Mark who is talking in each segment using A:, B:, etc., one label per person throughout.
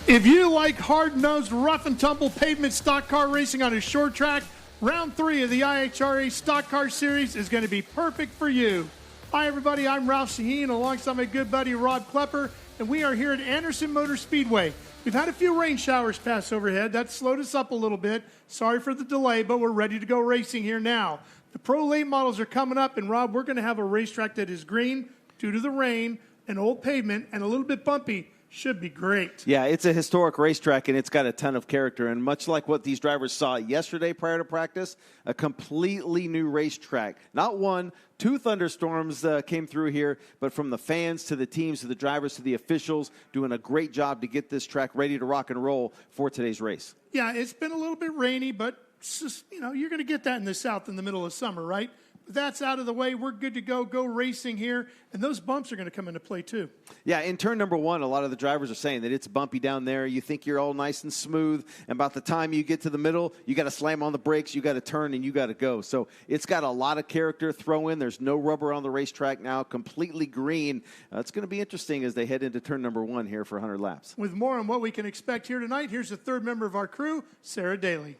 A: If you like hard-nosed, rough-and-tumble pavement stock car racing on a short track, Round 3 of the IHRA Stock Car Series is going to be perfect for you. Hi, everybody. I'm Ralph Shaheen alongside my good buddy Rob Klepper, and we are here at Anderson Motor Speedway. We've had a few rain showers pass overhead. That slowed us up a little bit. Sorry for the delay, but we're ready to go racing here now. The Pro Late models are coming up, and Rob, we're going to have a racetrack that is green due to the rain, an old pavement, and a little bit bumpy. Should be great.
B: Yeah, it's a historic racetrack, and it's got a ton of character. And much like what these drivers saw yesterday prior to practice, a completely new racetrack. Not one, two thunderstorms came through here, but from the fans to the teams to the drivers to the officials, doing a great job to get this track ready to rock and roll for today's race.
A: Yeah, it's been a little bit rainy, but it's just, you're going to get that in the South in the middle of summer, right? That's out of the way. We're good to go racing here, and those bumps are going to come into play too.
B: Yeah, in turn number 1, a lot of the drivers are saying that it's bumpy down there. You think you're all nice and smooth, and about the time you get to the middle, you got to slam on the brakes, you got to turn, and you got to go. So it's got a lot of character throw in. There's no rubber on the racetrack now, completely green. It's going to be interesting as they head into turn number 1 here for 100 laps.
A: With more on what we can expect here tonight, here's the third member of our crew, Sarah Daly.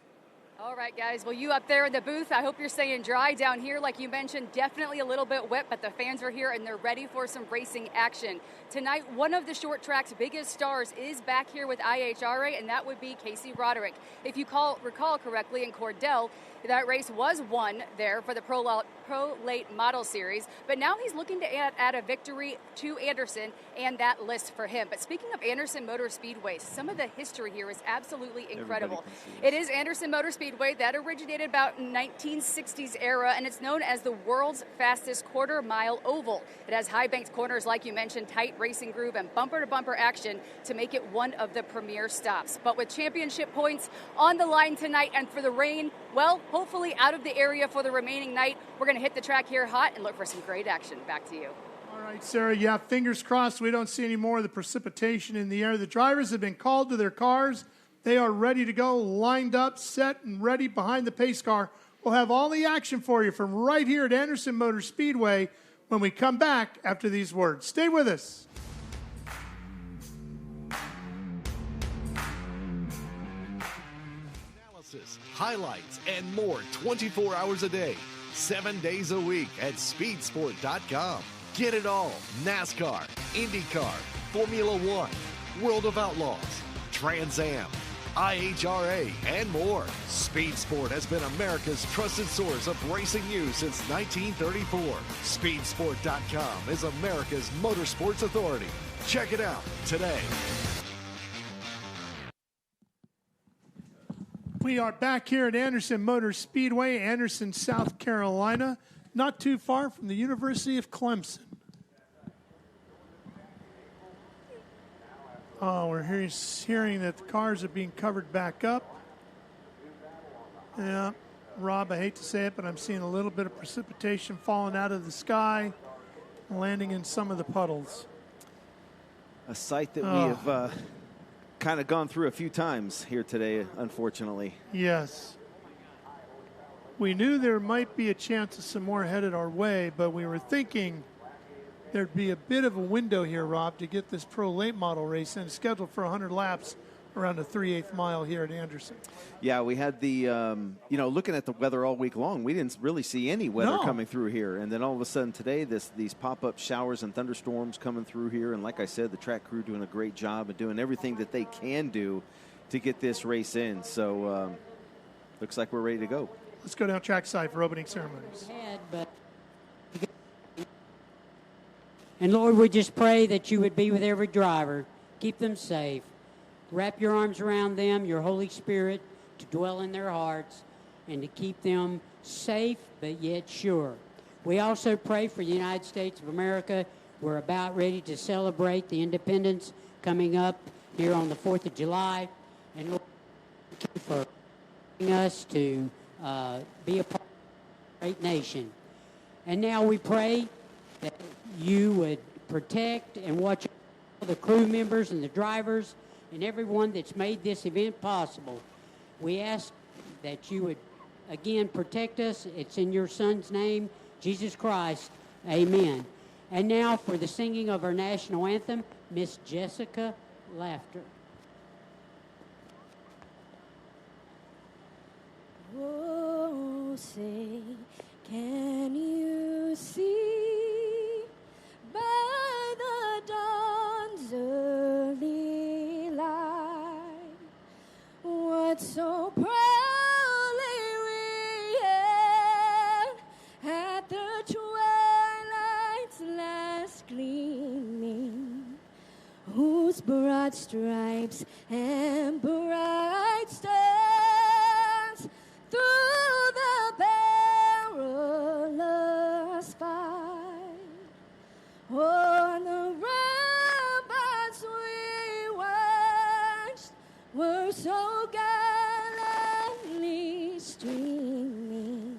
C: All right, guys. Well, you up there in the booth, I hope you're staying dry. Down here, like you mentioned, definitely a little bit wet, but the fans are here and they're ready for some racing action. Tonight, one of the short track's biggest stars is back here with IHRA, and that would be Casey Roderick. If you recall correctly, in Cordell, that race was won there for the Pro Late Model Series, but now he's looking to add a victory to Anderson and that list for him. But speaking of Anderson Motor Speedway, some of the history here is absolutely incredible. It is Anderson Motor Speedway that originated about 1960s era, and it's known as the world's fastest quarter-mile oval. It has high-banked corners, like you mentioned, tight racing groove, and bumper-to-bumper action to make it one of the premier stops. But with championship points on the line tonight, and for the rain, well, hopefully out of the area for the remaining night, we're going to hit the track here hot and look for some great action. Back to you.
A: All right, Sarah, yeah, fingers crossed we don't see any more of the precipitation in the air. The drivers have been called to their cars. They are ready to go, lined up, set, and ready behind the pace car. We'll have all the action for you from right here at Anderson Motor Speedway when we come back after these words. Stay with us.
D: Analysis, highlights, and more 24 hours a day, 7 days a week at speedsport.com. Get it all. NASCAR, IndyCar, Formula One, World of Outlaws, Trans Am, IHRA, and more. Speed Sport has been America's trusted source of racing news since 1934. Speedsport.com is America's motorsports authority. Check it out today.
A: We are back here at Anderson Motor Speedway, Anderson, South Carolina, not too far from the University of Clemson. Oh, we're hearing that the cars are being covered back up. Yeah, Rob, I hate to say it, but I'm seeing a little bit of precipitation falling out of the sky, landing in some of the puddles.
B: A sight that we have kind of gone through a few times here today, unfortunately.
A: Yes. We knew there might be a chance of some more headed our way, but we were thinking there'd be a bit of a window here, Rob, to get this Pro Late Model race in, scheduled for 100 laps around the 3/8 mile here at Anderson.
B: Yeah, we had the, looking at the weather all week long, we didn't really see any weather coming through here. And then all of a sudden today, these pop-up showers and thunderstorms coming through here. And like I said, the track crew doing a great job of doing everything that they can do to get this race in. So looks like we're ready to go.
A: Let's go down trackside for opening ceremonies.
E: And Lord, we just pray that you would be with every driver. Keep them safe. Wrap your arms around them, your Holy Spirit, to dwell in their hearts and to keep them safe but yet sure. We also pray for the United States of America. We're about ready to celebrate the independence coming up here on the 4th of July. And Lord, thank you for allowing us to be a part of a great nation. And now we pray that you would protect and watch the crew members and the drivers and everyone that's made this event possible. We ask that you would, again, protect us. It's in your Son's name, Jesus Christ. Amen. And now for the singing of our national anthem, Miss Jessica Laughter.
F: Oh, say, can you see by the dawn's early light what so proudly we hailed at the twilight's last gleaming, whose broad stripes and bright stars through the perilous fight on the ramparts we watched were so gallantly streaming,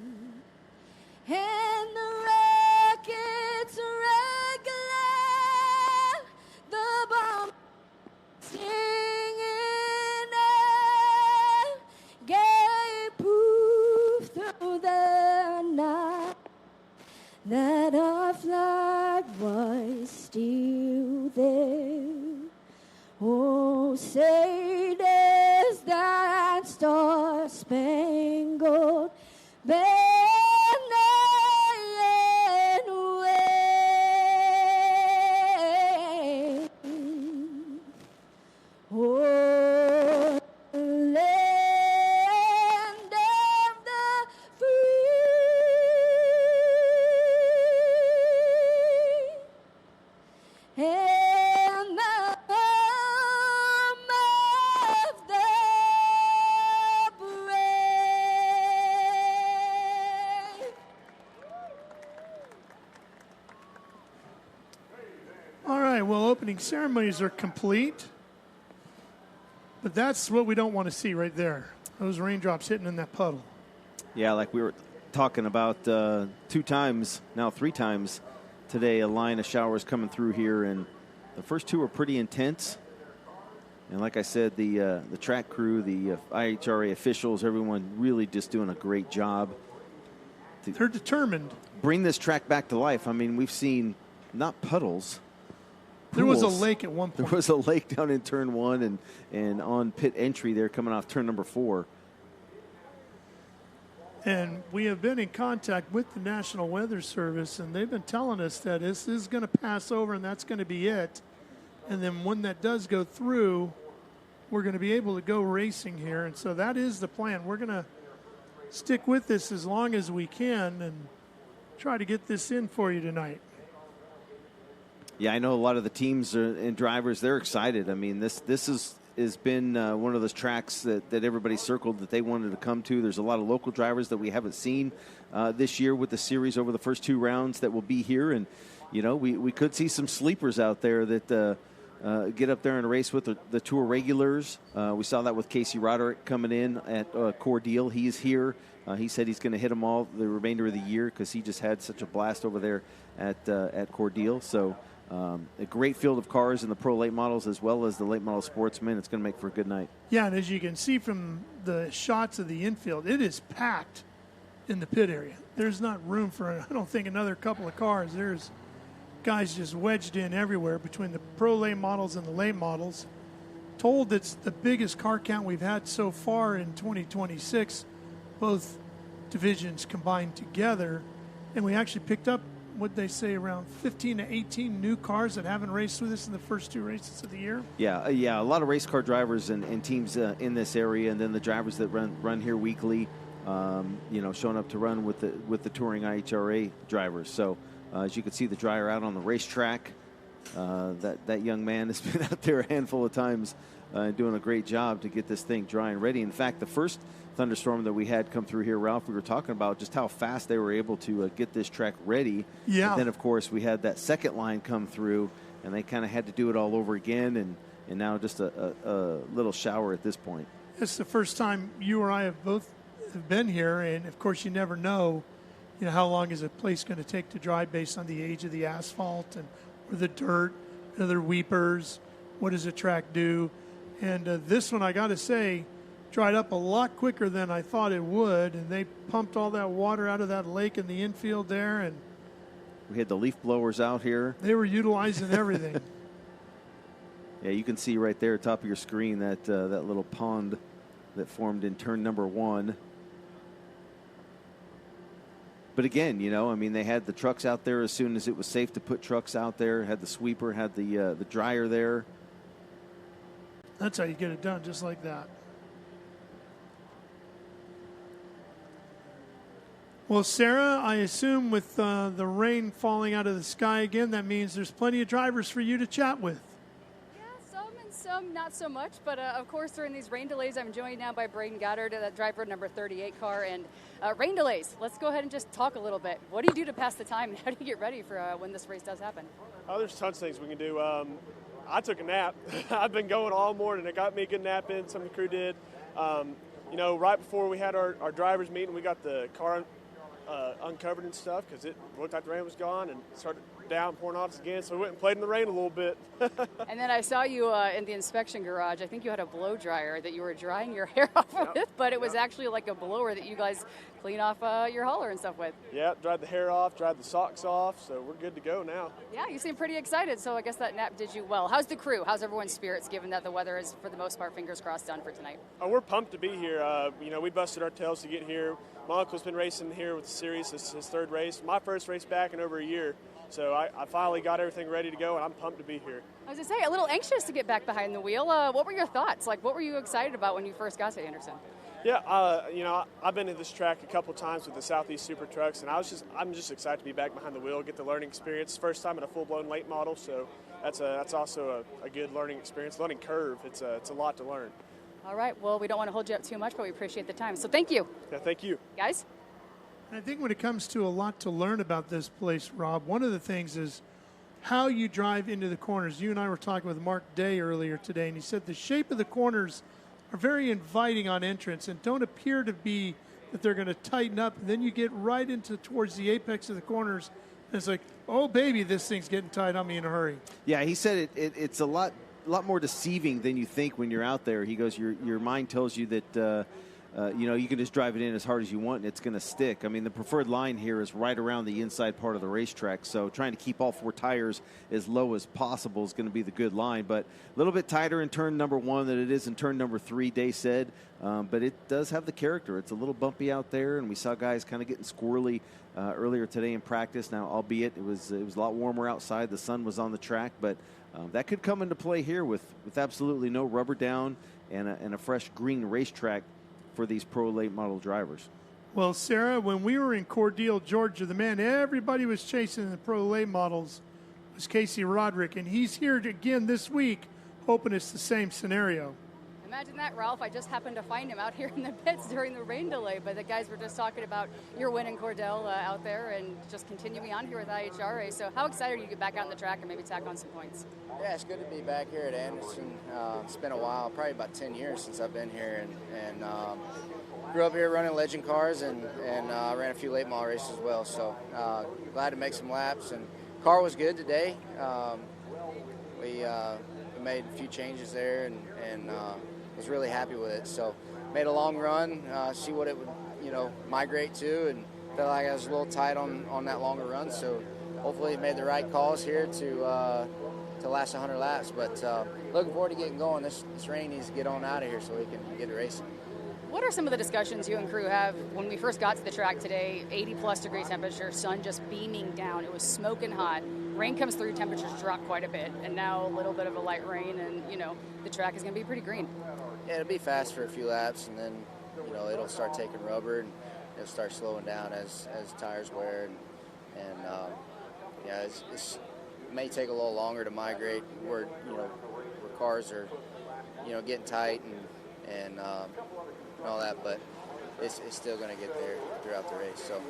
F: and the rockets regular, the bomb singing out, gave proof through the night that our flag was still there. Oh, say does that star-spangled banner wave? Oh, land of the free and the home of the brave.
A: All right, well, opening ceremonies are complete. But that's what we don't want to see right there. Those raindrops hitting in that puddle.
B: Yeah, like we were talking about 2 times, now 3 times today, a line of showers coming through here, and the first 2 are pretty intense. And like I said, the track crew, the IHRA officials, everyone really just doing a great job.
A: They're determined.
B: Bring this track back to life. I mean, we've seen not puddles.
A: There was a
B: pools.
A: lake at one point.
B: There was a lake down in turn 1 and on pit entry there coming off turn number 4.
A: And we have been in contact with the National Weather Service, and they've been telling us that this is going to pass over and that's going to be it. And then when that does go through, we're going to be able to go racing here. And so that is the plan. We're going to stick with this as long as we can and try to get this in for you tonight.
B: Yeah, I know a lot of the teams and drivers, they're excited. I mean, this has been one of those tracks that everybody circled that they wanted to come to. There's a lot of local drivers that we haven't seen this year with the series over the first 2 rounds that will be here. And, you know, we could see some sleepers out there that get up there and race with the Tour regulars. We saw that with Casey Roderick coming in at Cordeal. He's here. He said he's going to hit them all the remainder of the year because he just had such a blast over there at Cordeal. So a great field of cars in the pro late models as well as the late model sportsmen. It's going to make for a good night.
A: Yeah, and as you can see from the shots of the infield, it is packed in the pit area. There's not room for, I don't think, another couple of cars. There's guys just wedged in everywhere between the pro late models and the late models. Told it's the biggest car count we've had so far in 2026, both divisions combined together. And we actually picked up, what they say, around 15 to 18 new cars that haven't raced with us in the first 2 races of the year.
B: Yeah, a lot of race car drivers and teams in this area, and then the drivers that run here weekly, showing up to run with the touring IHRA drivers. So as you can see, the dryer out on the racetrack. That young man has been out there a handful of times doing a great job to get this thing dry and ready. In fact, the first thunderstorm that we had come through here, Ralph, we were talking about just how fast they were able to get this track ready.
A: Yeah.
B: And then, of course, we had that second line come through, and they kind of had to do it all over again, and now just a little shower at this point.
A: It's the first time you or I have both been here, and, of course, you never know, how long is a place going to take to dry based on the age of the asphalt or the dirt, other weepers, what does the track do? And this one, I got to say, dried up a lot quicker than I thought it would, and they pumped all that water out of that lake in the infield there, and
B: we had the leaf blowers out here.
A: They were utilizing everything.
B: Yeah, you can see right there, top of your screen, that little pond that formed in turn number 1. But again, you know, I mean, they had the trucks out there as soon as it was safe to put trucks out there. Had the sweeper, had the dryer there.
A: That's how you get it done, just like that. Well, Sarah, I assume with the rain falling out of the sky again, that means there's plenty of drivers for you to chat with.
C: Yeah, some and some not so much. But, of course, during these rain delays, I'm joined now by Braden Goddard, that driver number 38 car. And rain delays, let's go ahead and just talk a little bit. What do you do to pass the time, and how do you get ready for when this race does happen?
G: Oh, there's tons of things we can do. I took a nap. I've been going all morning. It got me a good nap in. Some of the crew did. You know, right before we had our drivers meeting, we got the car uncovered and stuff because it looked like the rain was gone and started pouring on us again. So we went and played in the rain a little bit.
C: And then I saw you in the inspection garage. I think you had a blow dryer that you were drying your hair off with, but it was actually like a blower that you guys clean off your hauler and stuff with.
G: Yeah, dried the hair off, dried the socks off, so we're good to go now.
C: Yeah, you seem pretty excited, so I guess that nap did you well. How's the crew? How's everyone's spirits, given that the weather is, for the most part, fingers crossed, done for tonight?
G: Oh, we're pumped to be here. You know, we busted our tails to get here. My uncle's been racing here with the series. This is his third race. My first race back in over a year. So I finally got everything ready to go, and I'm pumped to be here.
C: I was going to say, a little anxious to get back behind the wheel. What were your thoughts? Like, what were you excited about when you first got to Anderson?
G: Yeah, you know, I've been to this track a couple times with the Southeast Super Trucks, and I'm just excited to be back behind the wheel, get the learning experience. First time in a full-blown late model, so that's also a good learning experience, learning curve. It's a lot to learn.
C: All right, well, we don't want to hold you up too much, but we appreciate the time. So thank you.
G: Yeah, thank you.
C: Guys?
A: I think when it comes to a lot to learn about this place, Rob, one of the things is how you drive into the corners. You and I were talking with Mark Day earlier today, and he said the shape of the corners are very inviting on entrance and don't appear to be that they're going to tighten up. And then you get right into towards the apex of the corners, and it's like, oh, baby, this thing's getting tight on me in a hurry.
B: Yeah, he said it's a lot more deceiving than you think when you're out there. He goes, your mind tells you that you know, you can just drive it in as hard as you want and it's going to stick. I mean, the preferred line here is right around the inside part of the racetrack, so trying to keep all four tires as low as possible is going to be the good line. But a little bit tighter in turn number 1 than it is in turn number 3, Day said. But it does have the character. It's a little bumpy out there, and we saw guys kind of getting squirrely earlier today in practice. Now, albeit it was a lot warmer outside. The sun was on the track, but that could come into play here with absolutely no rubber down and a fresh green racetrack for these pro late model drivers.
A: Well, Sarah, when we were in Cordele, Georgia, the man everybody was chasing in the pro late models was Casey Roderick, and he's here again this week, hoping it's the same scenario.
C: Imagine that, Ralph. I just happened to find him out here in the pits during the rain delay, but the guys were just talking about your win in Cordele out there and just continuing on here with IHRA. So how excited are you to get back out on the track and maybe tack on some points?
H: Yeah, it's good to be back here at Anderson. It's been a while, probably about 10 years since I've been here, and grew up here running legend cars and ran a few late model races as well. So glad to make some laps, and car was good today. We made a few changes there and was really happy with it. So made a long run, see what it would, migrate to, and felt like I was a little tight on that longer run. So hopefully made the right calls here to last 100 laps. But looking forward to getting going. This rain needs to get on out of here so we can get it racing.
C: What are some of the discussions you and crew have when we first got to the track today? 80-plus degree temperature, sun just beaming down. It was smoking hot. Rain comes through, temperatures drop quite a bit, and now a little bit of a light rain, and, the track is going to be pretty green.
H: Yeah, it'll be fast for a few laps, and then, it'll start taking rubber, and it'll start slowing down as tires wear, and it may take a little longer to migrate where cars are, getting tight and all that, but it's still going to get there throughout the race. So,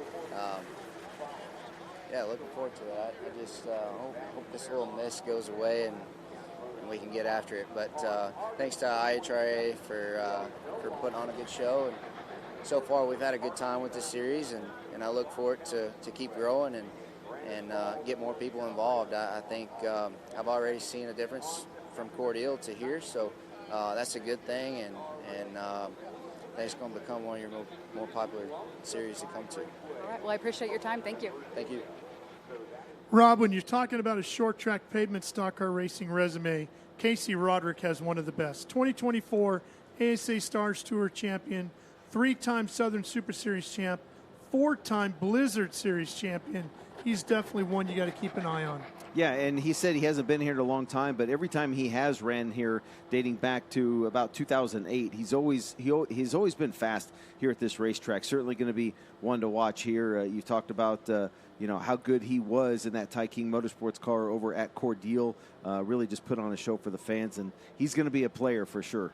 H: looking forward to it. I just hope this little mist goes away and we can get after it. But thanks to IHRA for putting on a good show. And so far, we've had a good time with this series, and I look forward to keep growing and get more people involved. I think I've already seen a difference from Cordele to here, so that's a good thing, and it's going to become one of your more popular series to come to.
C: All right, well, I appreciate your time. Thank you.
H: Thank you.
A: Rob, when you're talking about a short track pavement stock car racing resume, Casey Roderick has one of the best. 2024 ASA Stars Tour champion, 3-time Southern Super Series champ, 4-time Blizzard Series champion. He's definitely one you got to keep an eye on.
B: Yeah, and he said he hasn't been here in a long time, but every time he has ran here, dating back to about 2008, he's always been fast here at this racetrack. Certainly going to be one to watch here. You talked about how good he was in that Ty King Motorsports car over at Cordeal. Really just put on a show for the fans, and he's going to be a player for sure.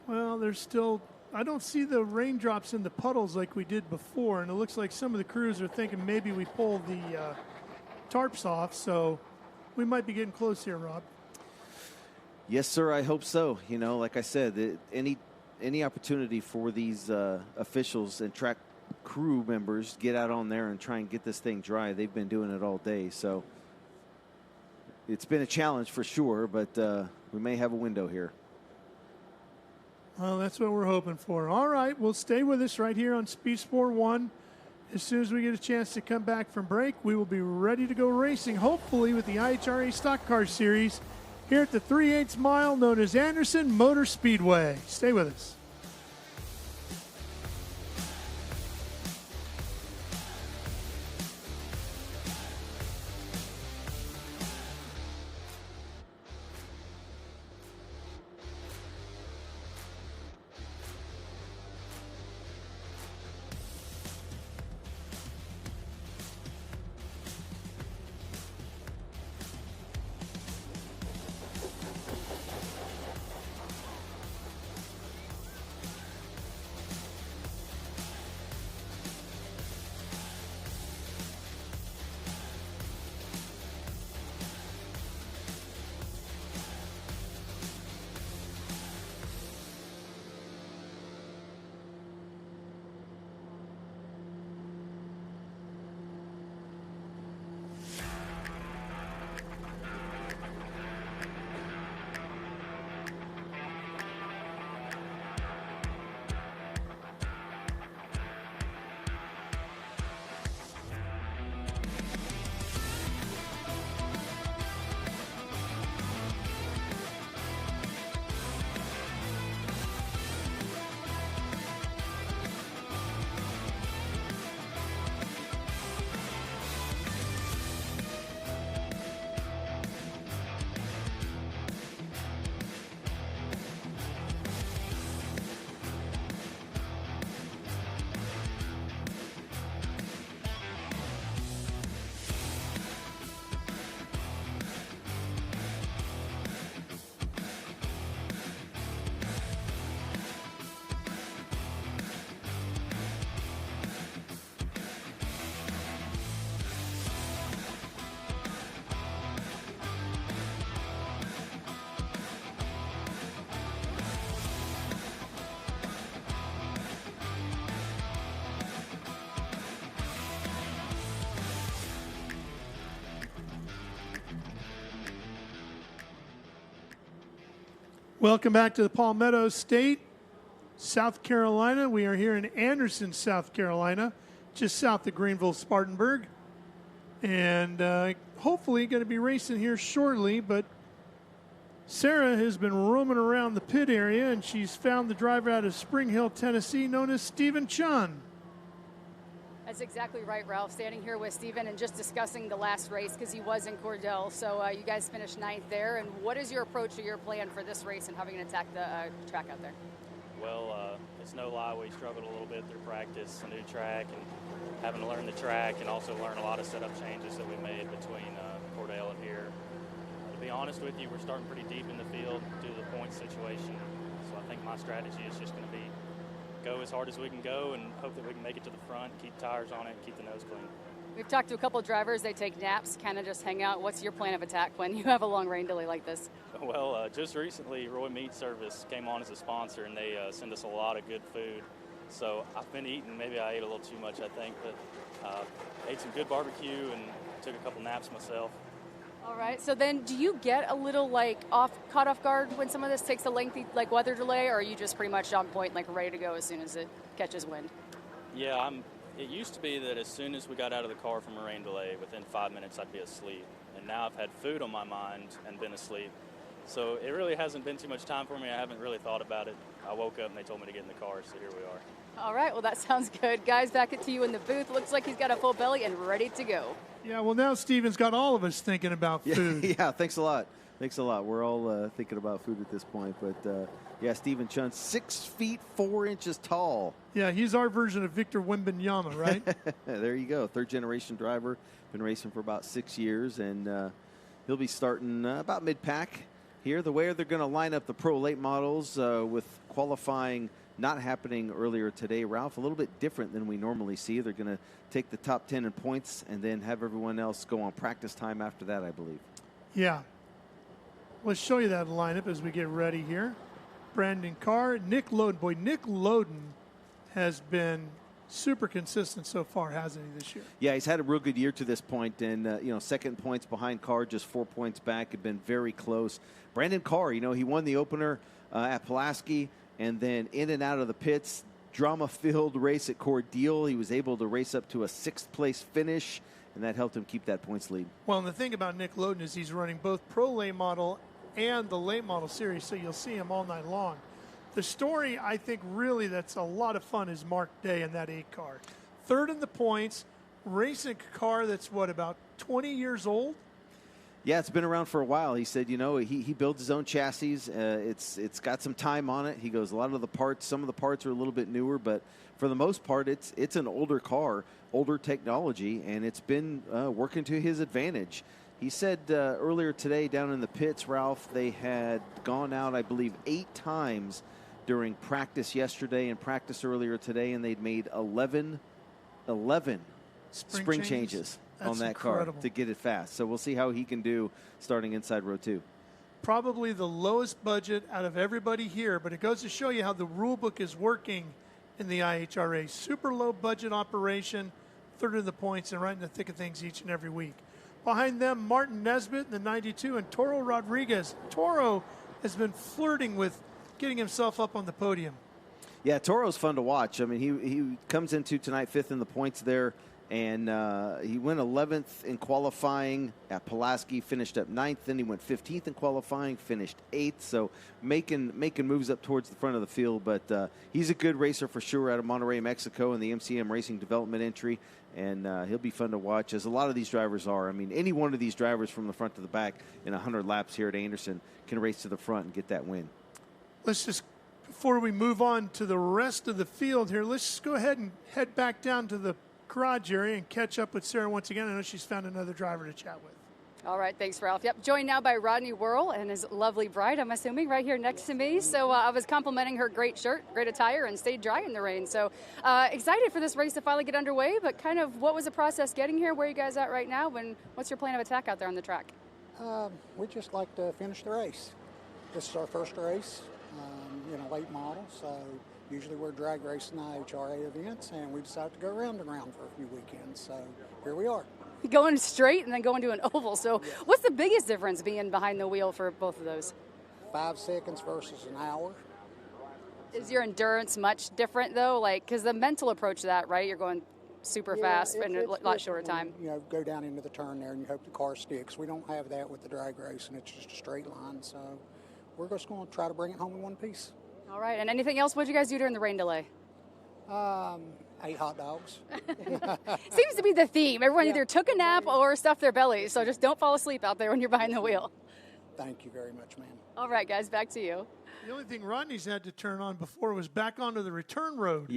A: Well, there's still, I don't see the raindrops in the puddles like we did before, and it looks like some of the crews are thinking maybe we pull the tarps off, so we might be getting close here, Rob.
B: Yes, sir, I hope so. Like I said, any opportunity for these officials and track crew members get out on there and try and get this thing dry. They've been doing it all day, so it's been a challenge for sure, but we may have a window here.
A: Well, that's what we're hoping for. All right, well, stay with us right here on Speed Sport 1. As soon as we get a chance to come back from break, we will be ready to go racing, hopefully with the IHRA Stock Car Series here at the 3/8 mile known as Anderson Motor Speedway. Stay with us. Welcome back to the Palmetto State, South Carolina. We are here in Anderson, South Carolina, just south of Greenville, Spartanburg. And hopefully going to be racing here shortly, but Sarah has been roaming around the pit area, and she's found the driver out of Spring Hill, Tennessee, known as Stephen Chun.
C: That's exactly right, Ralph. Standing here with Steven and just discussing the last race because he was in Cordell. So you guys finished 9th there. And what is your approach or your plan for this race and having to attack the track out there?
I: Well, it's no lie. We struggled a little bit through practice, a new track, and having to learn the track and also learn a lot of setup changes that we made between Cordell and here. To be honest with you, we're starting pretty deep in the field due to the points situation. So I think my strategy is just going to be go as hard as we can go and hope that we can make it to the front, keep tires on it, and keep the nose clean.
C: We've talked to a couple of drivers. They take naps, kind of just hang out. What's your plan of attack when you have a long rain delay like this?
I: Well, just recently, Roy Meat Service came on as a sponsor, and they send us a lot of good food. So I've been eating. Maybe I ate a little too much, I think, but ate some good barbecue and took a couple naps myself.
C: All right. So then do you get a little, caught off guard when some of this takes a lengthy, weather delay, or are you just pretty much on point, ready to go as soon as it catches wind?
I: Yeah, it used to be that as soon as we got out of the car from a rain delay, within 5 minutes I'd be asleep. And now I've had food on my mind and been asleep. So it really hasn't been too much time for me. I haven't really thought about it. I woke up and they told me to get in the car, so here we are.
C: All right, well, that sounds good. Guys, back to you in the booth. Looks like he's got a full belly and ready to go.
A: Yeah, well, now Steven's got all of us thinking about food.
B: Yeah, thanks a lot. Thanks a lot. We're all thinking about food at this point. But, yeah, Steven Chun's 6 feet 4 inches tall.
A: Yeah, he's our version of Victor Wembanyama, right?
B: There you go. Third-generation driver. Been racing for about 6 years, and he'll be starting about mid-pack here. The way they're going to line up the pro late models with qualifying not happening earlier today, Ralph, a little bit different than we normally see. They're going to take the top 10 in points and then have everyone else go on practice time after that, I believe.
A: Yeah. Let's show you that lineup as we get ready here. Brandon Carr, Nick Loden. Boy, Nick Loden has been super consistent so far, hasn't he, this year?
B: Yeah, he's had a real good year to this point, and second points behind Carr, just 4 points back, had been very close. Brandon Carr, he won the opener at Pulaski, and then in and out of the pits, drama-filled race at Cordeal. He was able to race up to a 6th place finish, and that helped him keep that points lead.
A: Well, and the thing about Nick Loden is he's running both Pro Late Model and the Late Model Series, so you'll see him all night long. The story, I think, really that's a lot of fun is Mark Day in that 8 car. Third in the points, racing a car that's, about 20 years old?
B: Yeah, it's been around for a while. He said, he builds his own chassis. It's got some time on it. He goes, a lot of the parts, some of the parts are a little bit newer, but for the most part, it's an older car, older technology, and it's been working to his advantage. He said earlier today down in the pits, Ralph, they had gone out, I believe, 8 times during practice yesterday and practice earlier today, and they'd made 11 spring changes on that
A: incredible
B: car to get it fast. So we'll see how he can do starting inside row 2.
A: Probably the lowest budget out of everybody here, but it goes to show you how the rule book is working in the IHRA. Super low budget operation, third of the points, and right in the thick of things each and every week. Behind them, Martin Nesbitt in the 92 and Toro Rodriguez. Toro has been flirting with getting himself up on the podium.
B: Yeah, Toro's fun to watch. I mean, he comes into tonight 5th in the points there, and he went 11th in qualifying at Pulaski, finished up 9th. Then he went 15th in qualifying, finished 8th. So making moves up towards the front of the field. But he's a good racer for sure out of Monterrey, Mexico, in the MCM Racing Development entry. And he'll be fun to watch, as a lot of these drivers are. I mean, any one of these drivers from the front to the back in 100 laps here at Anderson can race to the front and get that win.
A: Let's just, before we move on to the rest of the field here, let's just go ahead and head back down to the garage area and catch up with Sarah once again. I know she's found another driver to chat with.
C: All right, thanks, Ralph. Yep, joined now by Rodney Worrell and his lovely bride, I'm assuming, right here next to me. So I was complimenting her great shirt, great attire, and stayed dry in the rain. So excited for this race to finally get underway, but kind of what was the process getting here? Where are you guys at right now, and what's your plan of attack out there on the track?
J: We just like to finish the race. This is our first race, late model, so usually we're drag racing IHRA events, and we decided to go round and round for a few weekends, so here we are.
C: Going straight and then going to an oval. So what's the biggest difference being behind the wheel for both of those?
J: 5 seconds versus an hour.
C: Is your endurance much different, though? Because the mental approach to that, right? You're going super fast in a lot shorter time.
J: Go down into the turn there and you hope the car sticks. We don't have that with the drag race, and it's just a straight line. So we're just going to try to bring it home in one piece.
C: All right. And anything else? What did you guys do during the rain delay?
J: 8 hot dogs.
C: Seems to be the theme. Everyone either took a nap or stuffed their bellies. So just don't fall asleep out there when you're behind the wheel.
J: Thank you very much, ma'am.
C: All right, guys, back to you.
A: The only thing Rodney's had to turn on before was back onto the return road.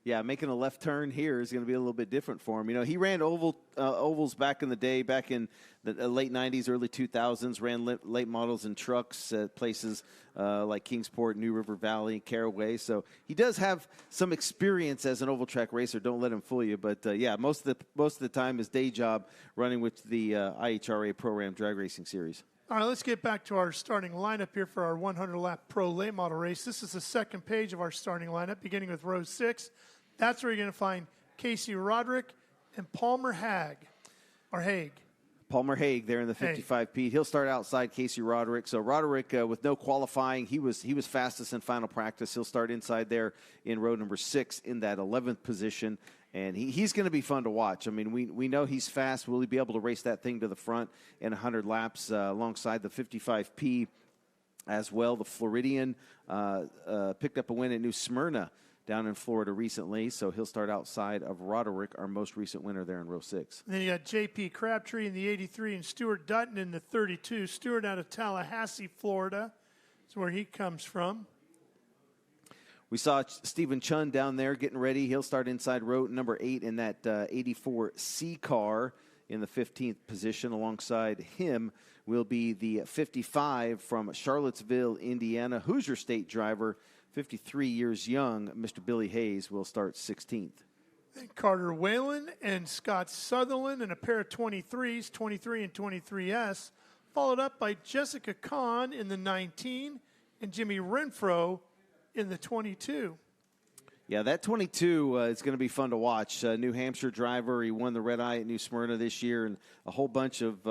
B: Yeah, making a left turn here is going to be a little bit different for him. He ran ovals back in the day, back in the late 90s, early 2000s, ran late models in trucks at places like Kingsport, New River Valley, Caraway. So he does have some experience as an oval track racer. Don't let him fool you. But, most of the time his day job running with the IHRA Pro-Am Drag Racing Series.
A: All right, let's get back to our starting lineup here for our 100-lap Pro Late Model race. This is the second page of our starting lineup, beginning with row 6. That's where you're going to find Casey Roderick and Palmer Haig.
B: Palmer Haig there in the 55 Pete. He'll start outside Casey Roderick. So Roderick, with no qualifying, he was fastest in final practice. He'll start inside there in row number 6 in that 11th position. And he's going to be fun to watch. I mean, we know he's fast. Will he be able to race that thing to the front in 100 laps alongside the 55P as well? The Floridian picked up a win at New Smyrna down in Florida recently, so he'll start outside of Roderick, our most recent winner there in row 6.
A: Then you got J.P. Crabtree in the 83 and Stuart Dutton in the 32. Stuart out of Tallahassee, Florida. That's where he comes from.
B: We saw Stephen Chun down there getting ready. He'll start inside row number 8 in that 84C car in the 15th position. Alongside him will be the 55 from Charlottesville, Indiana, Hoosier State driver, 53 years young, Mr. Billy Hayes will start 16th.
A: And Carter Whalen and Scott Sutherland in a pair of 23s, 23 and 23S, followed up by Jessica Kahn in the 19 and Jimmy Renfro in the 22.
B: Yeah, that 22 is going to be fun to watch. New Hampshire driver. He won the Red Eye at New Smyrna this year and a whole bunch of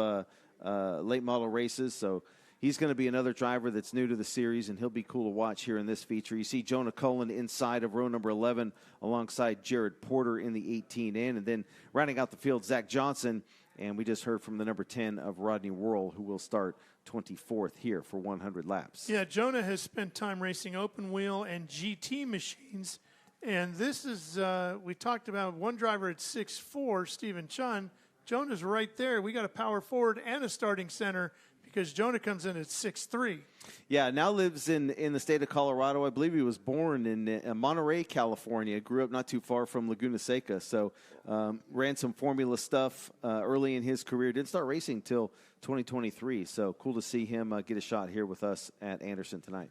B: late model races. So he's going to be another driver that's new to the series, and he'll be cool to watch here in this feature. You see Jonah Cullen inside of row number 11 alongside Jared Porter in the 18N. And then rounding out the field, Zach Johnson. And we just heard from the number 10 of Rodney Worrell, who will start 24th here for 100 laps.
A: Yeah, Jonah has spent time racing open wheel and GT machines. And this is, we talked about one driver at 6'4", Stephen Chun. Jonah's right there. We got a power forward and a starting center because Jonah comes in at 6'3".
B: Yeah, now lives in the state of Colorado. I believe he was born in Monterey, California. Grew up not too far from Laguna Seca. So ran some formula stuff early in his career. Didn't start racing until 2023. So cool to see him get a shot here with us at Anderson tonight.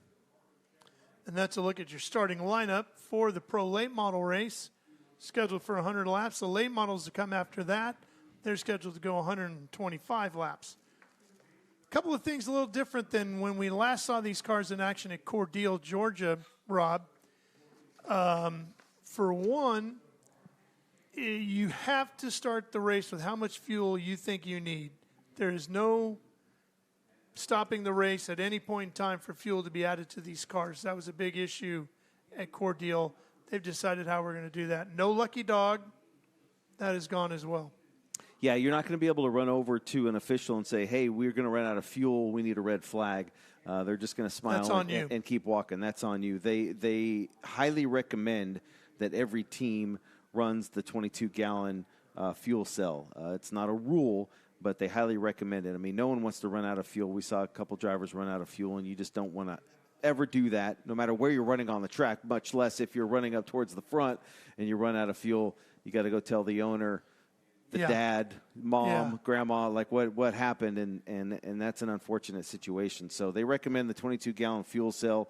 A: And that's a look at your starting lineup for the Pro Late Model race, scheduled for 100 laps. The late models to come after that, they're scheduled to go 125 laps. A couple of things a little different than when we last saw these cars in action at Cordele, Georgia, Rob. For one, you have to start the race with how much fuel you think you need. There is no stopping the race at any point in time for fuel to be added to these cars. That was a big issue at Cordele. They've decided how we're going to do that. No lucky dog. That is gone as well.
B: Yeah, you're not going to be able to run over to an official and say, hey, we're going to run out of fuel. We need a red flag. They're just going to smile and keep walking. That's on you. They highly recommend that every team runs the 22-gallon fuel cell. It's not a rule, but they highly recommend it. I mean, no one wants to run out of fuel. We saw a couple drivers run out of fuel, and you just don't want to ever do that, no matter where you're running on the track, much less if you're running up towards the front and you run out of fuel. You got to go tell the owner, the dad, mom, grandma, like what happened, and that's an unfortunate situation. So they recommend the 22-gallon fuel cell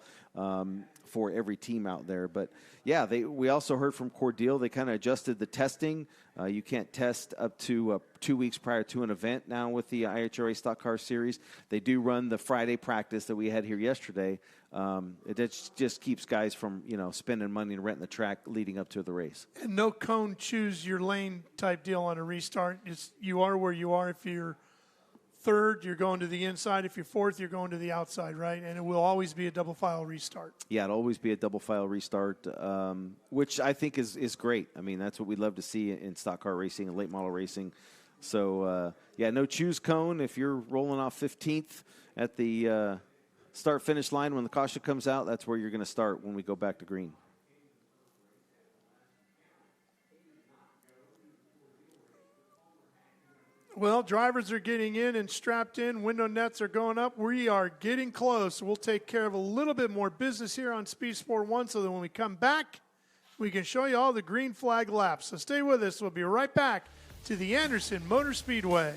B: for every team out there. But, yeah, we also heard from Cordele. They kind of adjusted the testing. You can't test up to 2 weeks prior to an event now with the IHRA Stock Car Series. They do run the Friday practice that we had here yesterday. It just keeps guys from, spending money and renting the track leading up to the race.
A: And no cone choose your lane type deal on a restart. You are where you are. If you're third, you're going to the inside. If you're fourth, you're going to the outside, right? And it will always be a double file restart. Yeah,
B: it'll always be a double file restart, which I think is great. I mean, that's what we love to see in stock car racing and late model racing. So, no choose cone. If you're rolling off 15th at the start-finish line when the caution comes out, that's where you're going to start when we go back to green.
A: Well, drivers are getting in and strapped in. Window nets are going up. We are getting close. We'll take care of a little bit more business here on Speed Sport 1 so that when we come back, we can show you all the green flag laps. So stay with us. We'll be right back to the Anderson Motor Speedway.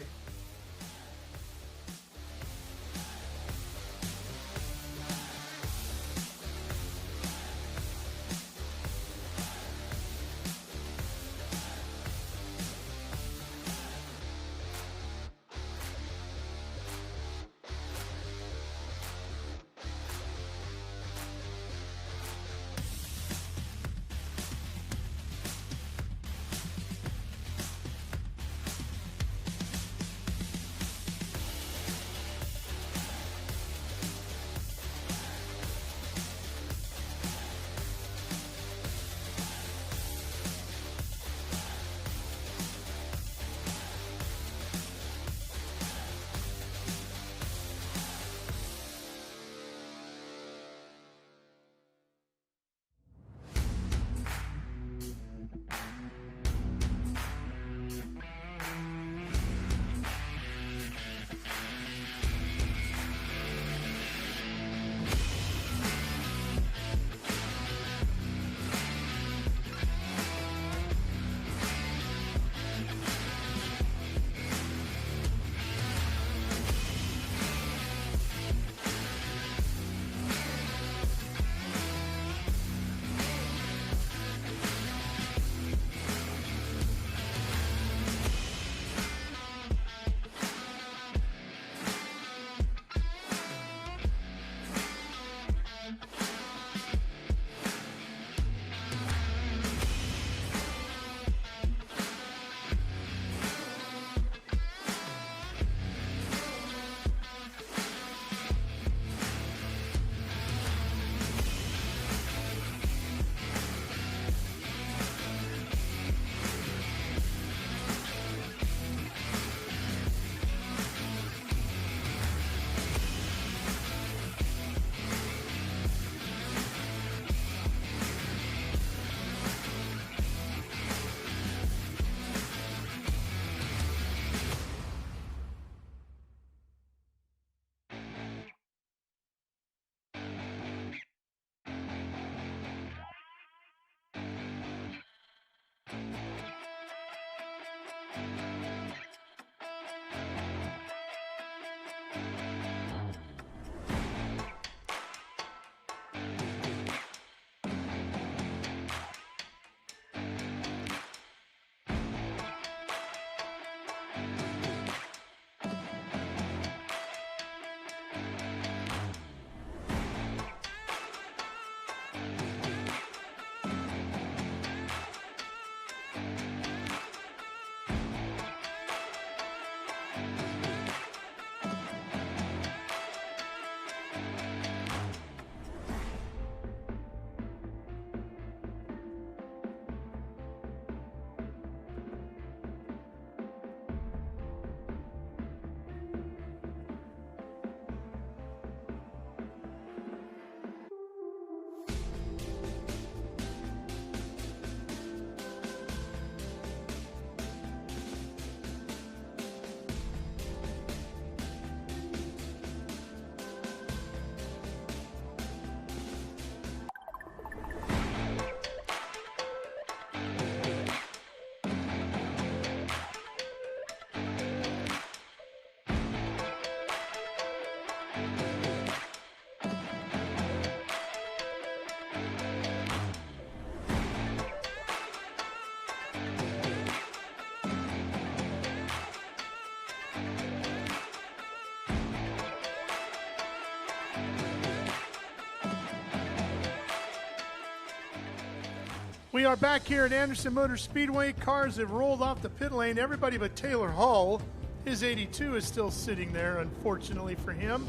A: We are back here at Anderson Motor Speedway. Cars have rolled off the pit lane. Everybody but Taylor Hall. His 82 is still sitting there, unfortunately for him.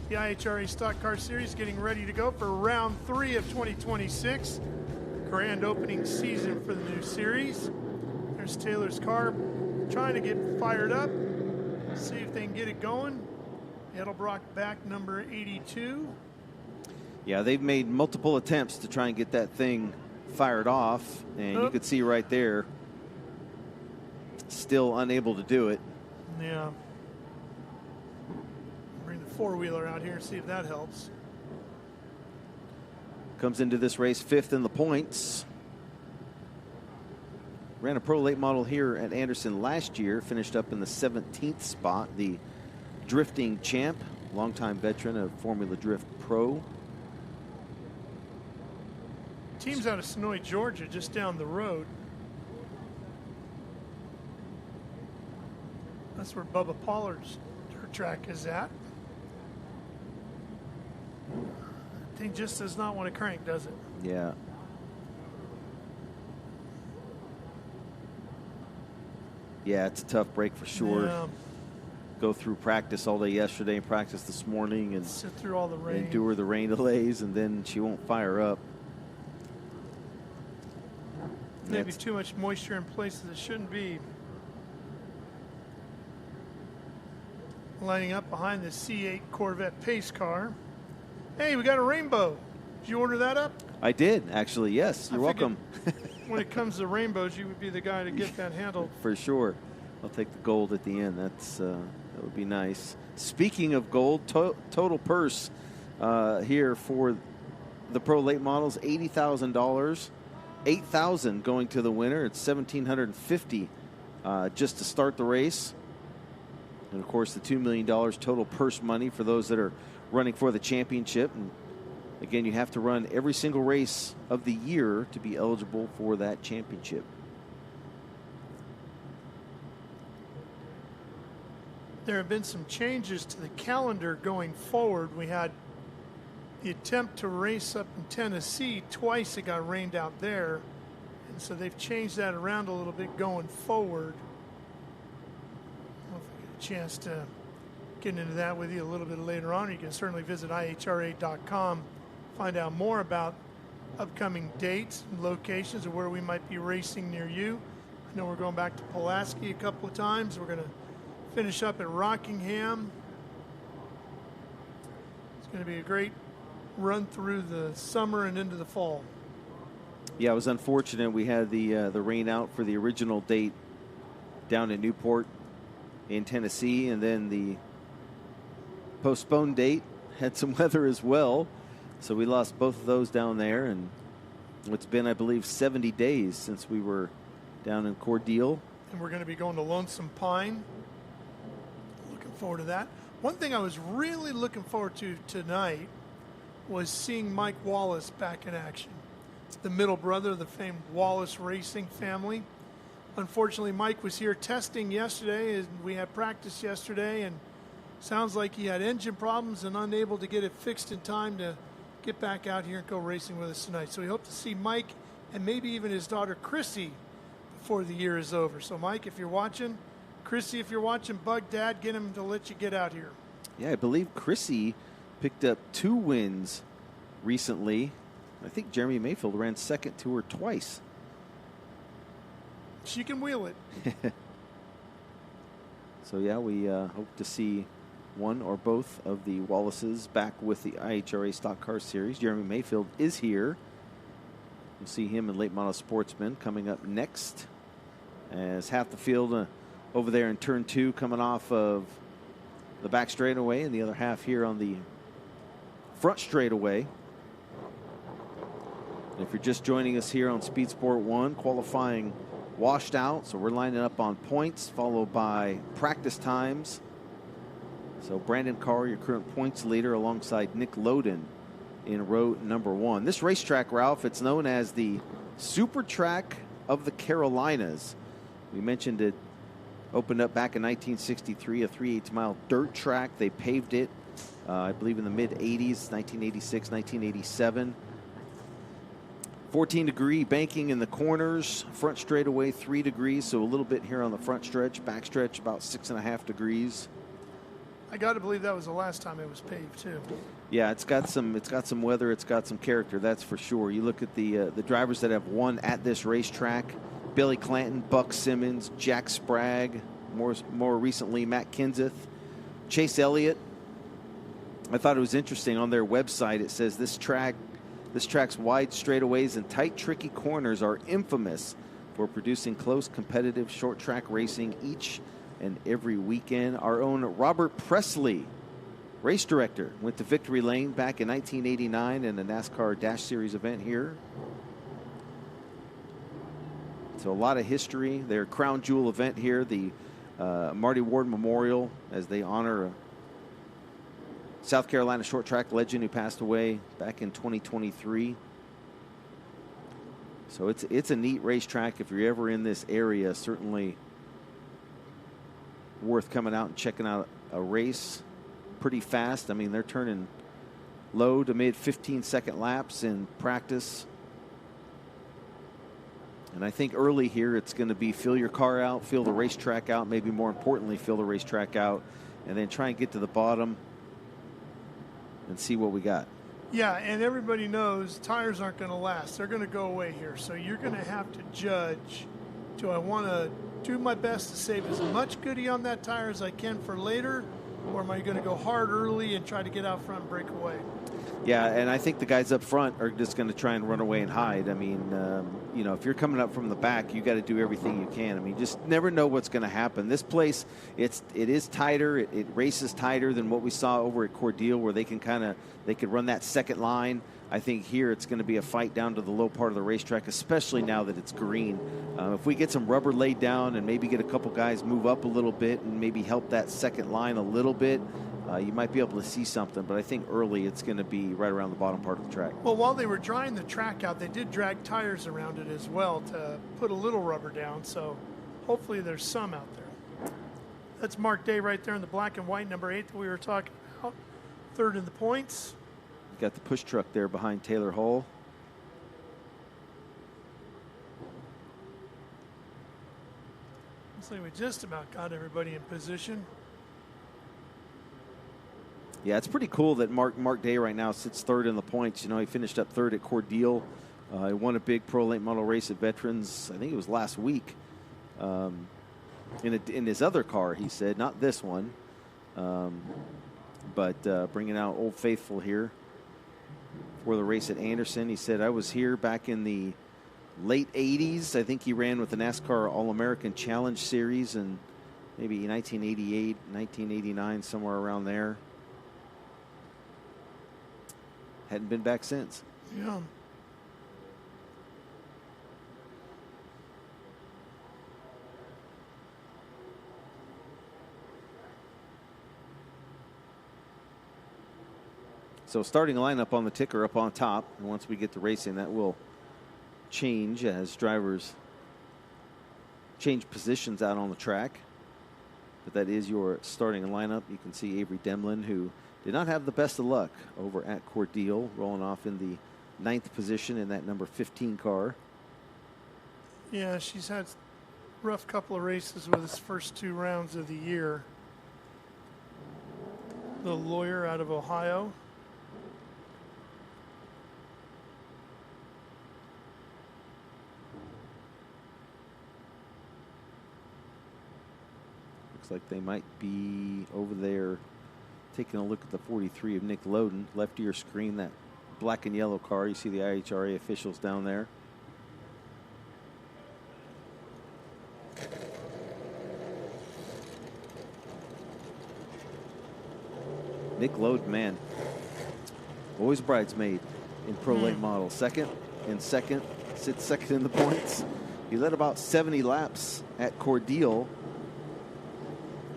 A: The IHRA Stock Car Series getting ready to go for round 3 of 2026. Grand opening season for the new series. There's Taylor's car trying to get fired up. See if they can get it going. Edelbrock back number 82.
B: Yeah, they've made multiple attempts to try and get that thing fired off, and you could see right there, still unable to do it.
A: Yeah. Bring the four-wheeler out here and see if that helps.
B: Comes into this race 5th in the points. Ran a pro late model here at Anderson last year, finished up in the 17th spot. The drifting champ, longtime veteran of Formula Drift Pro.
A: Team's out of Sonoy, Georgia, just down the road. That's where Bubba Pollard's dirt track is at. Thing just does not want to crank, does it?
B: Yeah. Yeah, it's a tough break for sure.
A: Yeah.
B: Go through practice all day yesterday, practice this morning, and
A: sit through all the rain.
B: Endure the rain delays, and then she won't fire up.
A: Maybe too much moisture in places it shouldn't be. Lining up behind the C8 Corvette pace car. Hey, we got a rainbow. Did you order that up?
B: I did, actually, yes. You're welcome.
A: When it comes to rainbows, you would be the guy to get that handled.
B: For sure. I'll take the gold at the end. That would be nice. Speaking of gold, total purse here for the pro late models, $80,000. $8,000 going to the winner. It's $1,750 just to start the race. And, of course, the $2 million total purse money for those that are running for the championship. And, again, you have to run every single race of the year to be eligible for that championship.
A: There have been some changes to the calendar going forward. We had the attempt to race up in Tennessee. Twice it got rained out there. And so they've changed that around a little bit going forward. I don't know if I get a chance to get into that with you a little bit later on. You can certainly visit IHRA.com, find out more about upcoming dates and locations of where we might be racing near you. I know we're going back to Pulaski a couple of times. We're going to finish up at Rockingham. It's going to be a great run through the summer and into the fall.
B: Yeah, it was unfortunate. We had the rain out for the original date down in Newport in Tennessee, and then the postponed date had some weather as well. So we lost both of those down there, and it's been, I believe, 70 days since we were down in Cordele.
A: And we're going to be going to Lonesome Pine. Looking forward to that. One thing I was really looking forward to tonight was seeing Mike Wallace back in action. The middle brother of the famed Wallace Racing family. Unfortunately, Mike was here testing yesterday, and we had practice yesterday, and sounds like he had engine problems and unable to get it fixed in time to get back out here and go racing with us tonight. So we hope to see Mike and maybe even his daughter Chrissy before the year is over. So Mike, if you're watching, Chrissy, if you're watching, bug Dad, get him to let you get out here.
B: Yeah, I believe Chrissy picked up 2 wins recently. I think Jeremy Mayfield ran second to her twice.
A: She can wheel it.
B: So, yeah, we hope to see one or both of the Wallaces back with the IHRA Stock Car Series. Jeremy Mayfield is here. We'll see him in late model Sportsman coming up next, as half the field over there in turn 2 coming off of the back straightaway, and the other half here on the front straightaway. And if you're just joining us here on Speed Sport 1, qualifying washed out, so we're lining up on points, followed by practice times. So Brandon Carr, your current points leader, alongside Nick Loden in row number 1. This racetrack, Ralph, it's known as the Super Track of the Carolinas. We mentioned it opened up back in 1963, a 3/8 mile dirt track. They paved it, I believe, in the mid-'80s, 1986, 1987. 14-degree banking in the corners, front straightaway 3 degrees, so a little bit here on the front stretch, back stretch about 6.5 degrees.
A: I got to believe that was the last time it was paved too.
B: Yeah, it's got some weather, it's got some character, that's for sure. You look at the drivers that have won at this racetrack: Billy Clanton, Buck Simmons, Jack Spragg, more recently Matt Kenseth, Chase Elliott. I thought it was interesting on their website. It says this track's wide straightaways and tight, tricky corners are infamous for producing close, competitive short track racing each and every weekend. Our own Robert Presley, race director, went to Victory Lane back in 1989 in the NASCAR Dash Series event here. So a lot of history. Their crown jewel event here, the Marty Ward Memorial, as they honor a South Carolina short track legend who passed away back in 2023. So it's a neat racetrack. If you're ever in this area, certainly worth coming out and checking out a race. Pretty fast. I mean, they're turning low to mid 15-second laps in practice. And I think early here it's going to be feel your car out, feel the racetrack out, maybe more importantly, feel the racetrack out, and then try and get to the bottom and see what we got.
A: Yeah, and everybody knows tires aren't going to last. They're going to go away here. So you're going to have to judge, do I want to do my best to save as much goodie on that tire as I can for later, or am I going to go hard early and try to get out front and break away?
B: Yeah, and I think the guys up front are just going to try and run away and hide. I mean, you know, if you're coming up from the back, you got to do everything you can. I mean, just never know what's going to happen. This place, it is tighter. It races tighter than what we saw over at Cordele, where they could run that second line. I think here it's going to be a fight down to the low part of the racetrack, especially now that it's green. If we get some rubber laid down and maybe get a couple guys move up a little bit and maybe help that second line a little bit, you might be able to see something. But I think early it's going to be right around the bottom part of the track.
A: Well, while they were drying the track out, they did drag tires around it as well to put a little rubber down. So hopefully there's some out there. That's Mark Day right there in the black and white, number 8 that we were talking about. Third in the points.
B: Got the push truck there behind Taylor Hull.
A: Looks like we just about got everybody in position.
B: Yeah, it's pretty cool that Mark Day right now sits third in the points. You know, he finished up third at Cordele. He won a big pro late model race at Veterans. I think it was last week. In his other car, he said, not this one, but bringing out Old Faithful here for the race at Anderson. He said, I was here back in the late 80s. I think he ran with the NASCAR All-American Challenge Series in maybe 1988, 1989, somewhere around there. Hadn't been back since.
A: Yeah.
B: So starting lineup on the ticker up on top. And once we get to racing, that will change as drivers change positions out on the track. But that is your starting lineup. You can see Avery Demlin, who did not have the best of luck over at Cordele, rolling off in the 9th position in that number 15 car.
A: Yeah, she's had a rough couple of races with his first 2 rounds of the year. The lawyer out of Ohio.
B: Looks like they might be over there taking a look at the 43 of Nick Loden. Left of your screen, that black and yellow car. You see the IHRA officials down there. Nick Loden, man, always bridesmaid in pro late model. Second, sits second in the points. He led about 70 laps at Cordele.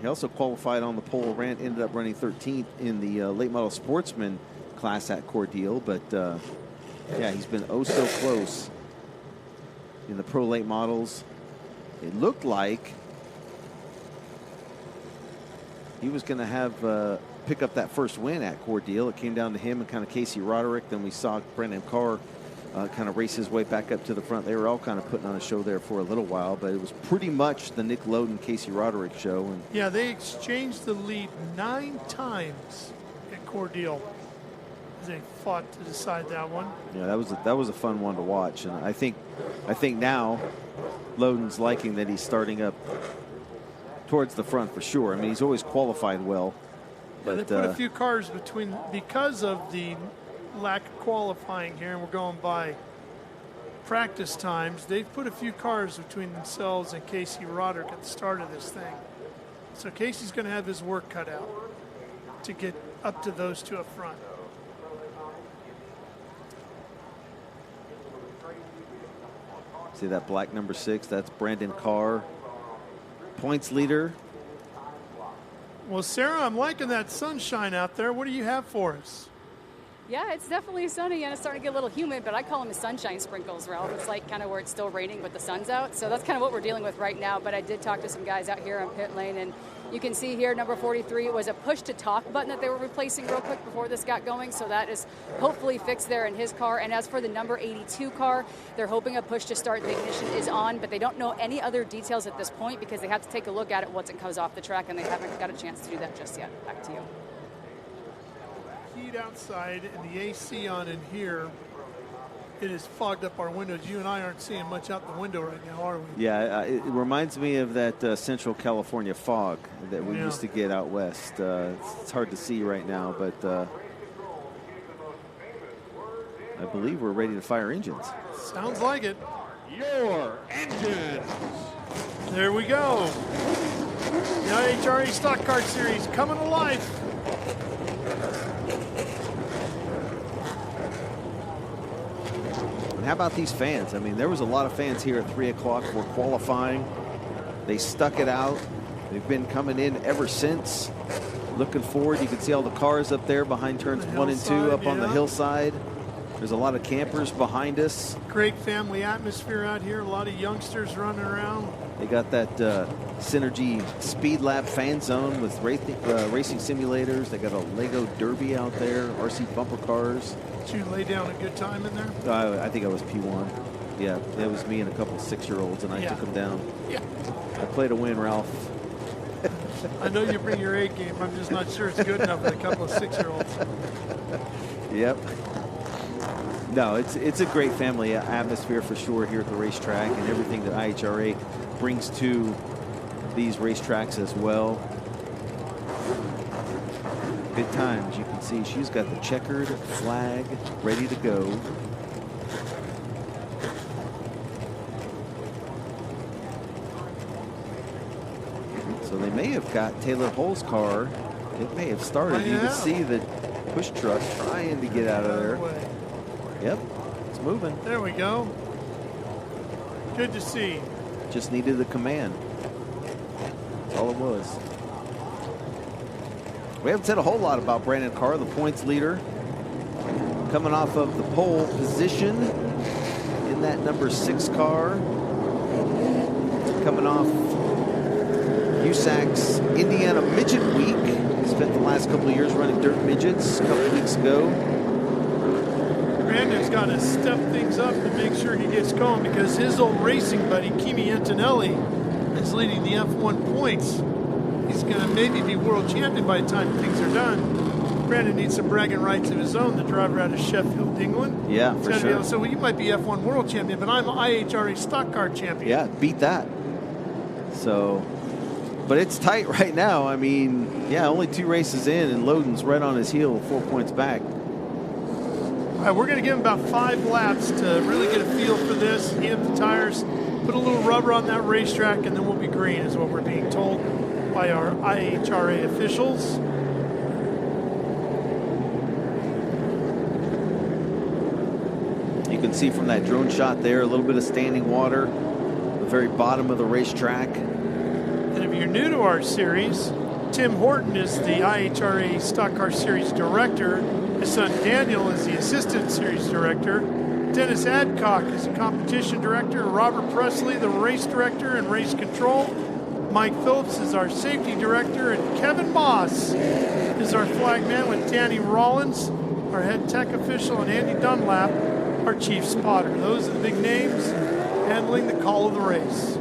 B: He also qualified on the pole, ended up running 13th in the late model Sportsman class at Cordele. But yeah, he's been oh so close in the pro late models. It looked like he was going to have pick up that first win at Cordele. It came down to him and kind of Casey Roderick. Then we saw Brendan Carr kind of race his way back up to the front. They were all kind of putting on a show there for a little while, but it was pretty much the Nick Loden, Casey Roderick show. And
A: yeah, they exchanged the lead 9 times at Cordele as they fought to decide that one.
B: Yeah, that was a fun one to watch, and I think now Loden's liking that he's starting up towards the front for sure. I mean, he's always qualified well.
A: But they put a few cars between because of the lack of qualifying here, and we're going by practice times. They've put a few cars between themselves and Casey Roderick at the start of this thing. So Casey's going to have his work cut out to get up to those 2 up front.
B: See that black number 6? That's Brandon Carr, points leader.
A: Well, Sarah, I'm liking that sunshine out there. What do you have for us?
C: Yeah, it's definitely sunny and it's starting to get a little humid, but I call them the sunshine sprinkles, Ralph. It's like kind of where it's still raining but the sun's out. So that's kind of what we're dealing with right now. But I did talk to some guys out here on pit lane, and you can see here number 43 was a push to talk button that they were replacing real quick before this got going. So that is hopefully fixed there in his car. And as for the number 82 car, they're hoping a push to start the ignition is on, but they don't know any other details at this point because they have to take a look at it once it comes off the track, and they haven't got a chance to do that just yet. Back to you.
A: Heat outside and the AC on in here. It has fogged up our windows. You and I aren't seeing much out the window right now, are we?
B: Yeah, it reminds me of that Central California fog that we used to get out west. It's hard to see right now, but I believe we're ready to fire engines.
A: Sounds like it.
D: Your engines.
A: There we go. The IHRA Stock Car Series coming to life.
B: And how about these fans? I mean, there was a lot of fans here at 3 o'clock for qualifying. They stuck it out. They've been coming in ever since. Looking forward. You can see all the cars up there behind turns 1 and 2 up on the hillside. There's a lot of campers behind us.
A: Great family atmosphere out here. A lot of youngsters running around.
B: They got that Synergy Speed Lab fan zone with racing simulators. They got a Lego Derby out there, RC bumper cars.
A: Did you lay down a good time in there?
B: I think I was P1. Yeah, that was me and a couple of 6-year-olds, and I took them down.
A: Yeah.
B: I played to win, Ralph.
A: I know you bring your A game. I'm just not sure it's good enough for a couple of 6-year-olds.
B: Yep. No, it's a great family atmosphere for sure here at the racetrack, and everything that IHRA brings to these racetracks as well. Good times. You can see she's got the checkered flag ready to go. So they may have got Taylor Hull's car. It may have started. You can see the push truck trying to get out of there. Yep, it's moving.
A: There we go. Good to see.
B: Just needed the command. That's all it was. We haven't said a whole lot about Brandon Carr, the points leader. coming off of the pole position in that number 6 car. Coming off USAC's Indiana Midget Week. Spent the last couple of years running dirt midgets a couple weeks ago.
A: Brandon's got to step things up to make sure he gets going because his old racing buddy, Kimi Antonelli, is leading the F1 points. He's going to maybe be world champion by the time things are done. Brandon needs some bragging rights of his own, the driver out of Sheffield, England.
B: Yeah, for sure.
A: So well, you might be F1 world champion, but I'm IHRA Stock Car champion.
B: Yeah, beat that. So, but it's tight right now. I mean, yeah, only 2 races in, and Loden's right on his heel, 4 points back.
A: All right, we're going to give him about 5 laps to really get a feel for this, heat up the tires, put a little rubber on that racetrack, and then we'll be green, is what we're being told by our IHRA officials.
B: You can see from that drone shot there, a little bit of standing water, the very bottom of the racetrack.
A: And if you're new to our series, Tim Horton is the IHRA Stock Car Series director. His son Daniel is the assistant series director. Dennis Adcock is the competition director. Robert Presley, the race director and race control. Mike Phillips is our safety director. And Kevin Moss is our flag man with Danny Rollins, our head tech official, and Andy Dunlap, our chief spotter. Those are the big names handling the call of the race.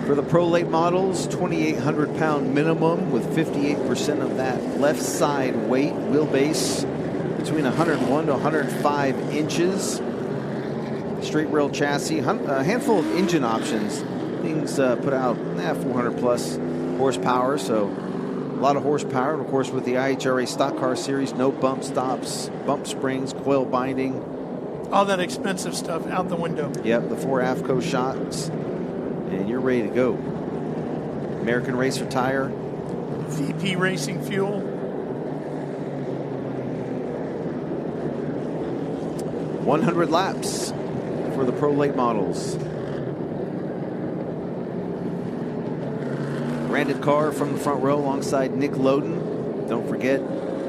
B: For the Pro Late models, 2,800 pound minimum with 58% of that left side weight, wheelbase between 101 to 105 inches. Straight rail chassis, a handful of engine options. Things put out 400 plus horsepower, so a lot of horsepower. And of course, with the IHRA Stock Car Series, no bump stops, bump springs, coil binding.
A: All that expensive stuff out the window.
B: Yep, the 4 AFCO shocks. And you're ready to go. American Racer tire.
A: VP Racing fuel.
B: 100 laps for the Pro Late models. Branded car from the front row alongside Nick Loden. Don't forget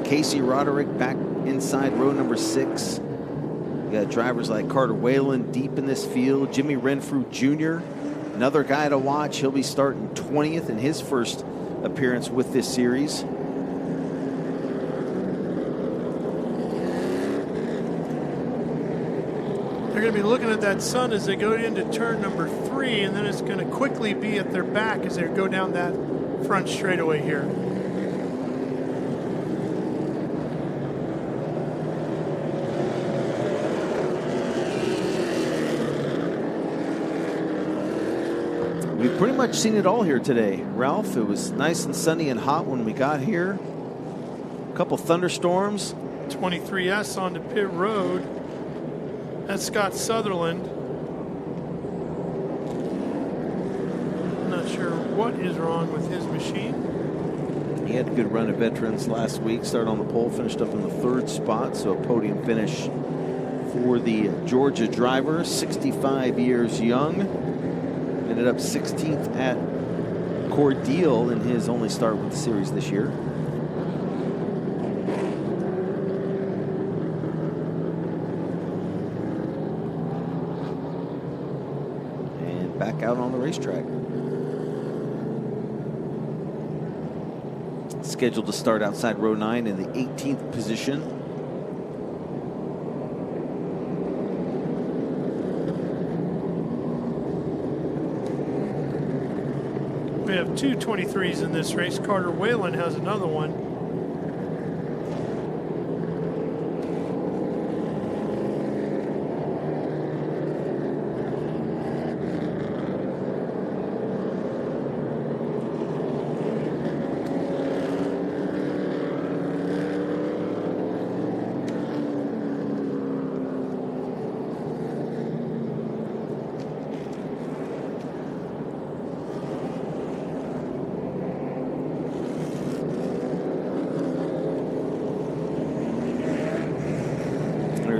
B: Casey Roderick back inside row number 6. You got drivers like Carter Whalen deep in this field. Jimmy Renfrew Jr., another guy to watch. He'll be starting 20th in his first appearance with this series.
A: They're going to be looking at that sun as they go into turn number 3, and then it's going to quickly be at their back as they go down that front straightaway here.
B: We've pretty much seen it all here today, Ralph. It was nice and sunny and hot when we got here. A couple thunderstorms.
A: 23S onto pit road. That's Scott Sutherland. Not sure what is wrong with his machine.
B: He had a good run of veterans last week. Started on the pole, finished up in the 3rd spot. So a podium finish for the Georgia driver, 65 years young. Ended up 16th at Cordele in his only start with the series this year. And back out on the racetrack. Scheduled to start outside row 9 in the 18th position.
A: We have 2 23s in this race. Carter Whalen has another one.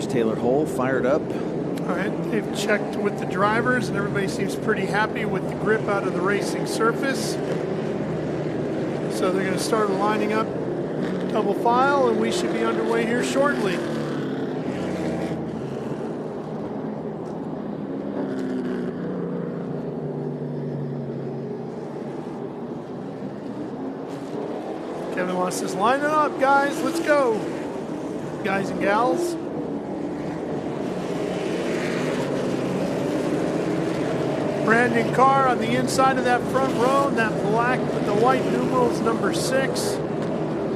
B: Taylor Hole fired up.
A: All right, they've checked with the drivers and everybody seems pretty happy with the grip out of the racing surface. So they're going to start lining up double file and we should be underway here shortly. Kevin Moss says, line it up, guys. Let's go. Guys and gals. Brandon Carr on the inside of that front row, and that black with the white numerals, number 6.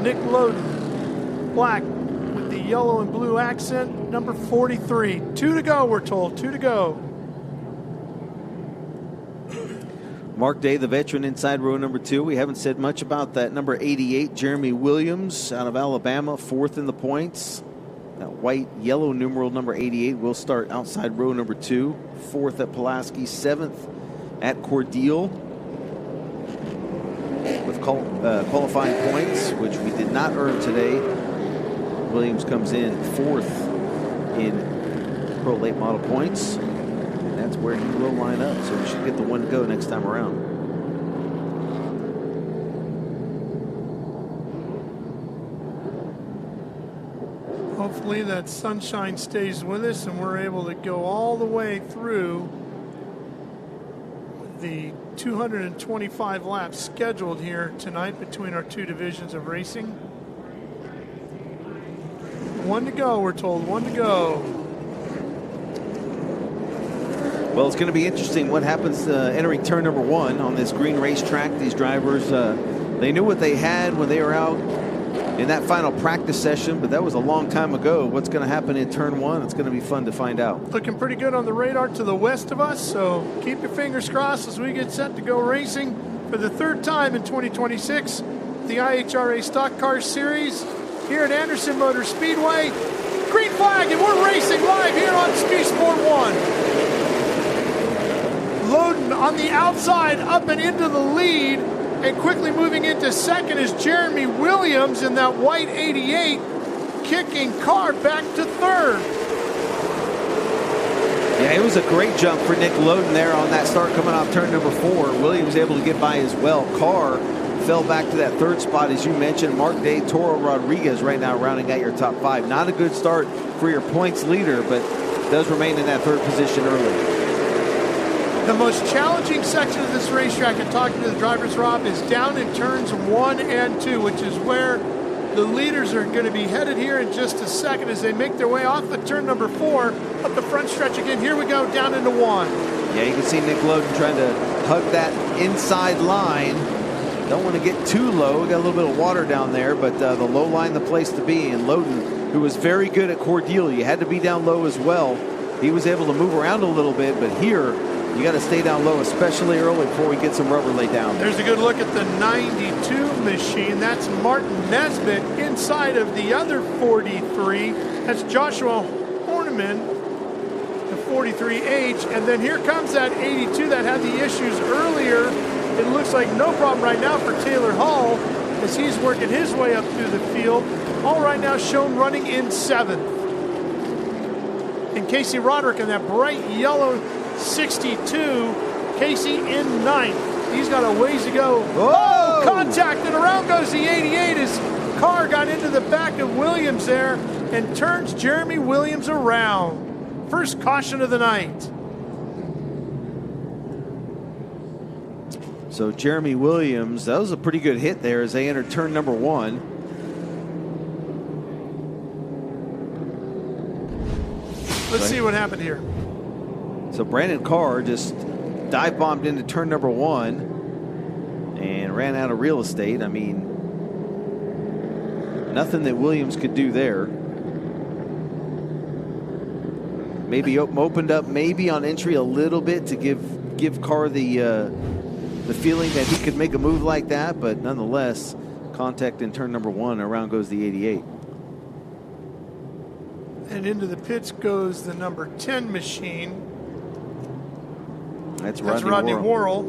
A: Nick Loden, black with the yellow and blue accent, number 43. 2 to go, we're told. 2 to go.
B: Mark Day, the veteran, inside row number 2. We haven't said much about that number 88, Jeremy Williams, out of Alabama, 4th in the points. That white, yellow numeral number 88 will start outside row number 2. 4th at Pulaski, 7th at Cordele with qualifying points, which we did not earn today. Williams comes in 4th in Pro Late Model points. That's where he will line up, so we should get the 1 to go next time around.
A: Hopefully that sunshine stays with us and we're able to go all the way through the 225 laps scheduled here tonight between our 2 divisions of racing. 1 to go, we're told. 1 to go.
B: Well, it's going to be interesting what happens entering turn number 1 on this green racetrack. These drivers, they knew what they had when they were out in that final practice session, but that was a long time ago. What's going to happen in turn 1? It's going to be fun to find out.
A: Looking pretty good on the radar to the west of us, so keep your fingers crossed as we get set to go racing for the 3rd time in 2026. The IHRA Stock Car Series here at Anderson Motor Speedway. Green flag, and we're racing live here on Speed Sport 1. Loden on the outside, up and into the lead, and quickly moving into 2nd is Jeremy Williams in that white 88, kicking Carr back to 3rd.
B: Yeah, it was a great jump for Nick Loden there on that start coming off turn number 4. Williams able to get by as well. Carr fell back to that 3rd spot, as you mentioned. Mark Day, Toro Rodriguez right now rounding out your top 5. Not a good start for your points leader, but does remain in that 3rd position early.
A: The most challenging section of this racetrack, and talking to the drivers, Rob, is down in turns 1 and 2, which is where the leaders are going to be headed here in just a second as they make their way off of turn number 4 up the front stretch again. Here we go, down into 1.
B: Yeah, you can see Nick Loden trying to hug that inside line. Don't want to get too low. We got a little bit of water down there, but the low line, the place to be. And Loden, who was very good at Cordele, you had to be down low as well. He was able to move around a little bit, but here, you got to stay down low, especially early before we get some rubber laid down.
A: There's a good look at the 92 machine. That's Martin Nesbitt inside of the other 43. That's Joshua Horniman, the 43H. And then here comes that 82 that had the issues earlier. It looks like no problem right now for Taylor Hall as he's working his way up through the field. All right now shown running in 7th. And Casey Roderick in that bright yellow 62, Casey in 9th. He's got a ways to go.
B: Whoa!
A: Oh, contact, and around goes the 88 as Carr got into the back of Williams there and turns Jeremy Williams around. First caution of the night.
B: So Jeremy Williams, that was a pretty good hit there as they entered turn number 1.
A: Let's see what happened here.
B: So Brandon Carr just dive bombed into turn number 1 and ran out of real estate. I mean, nothing that Williams could do there. Maybe opened up maybe on entry a little bit to give Carr the feeling that he could make a move like that, but nonetheless, contact in turn number 1. Around goes the 88.
A: And into the pits goes the number 10 machine.
B: That's
A: Rodney Worrell.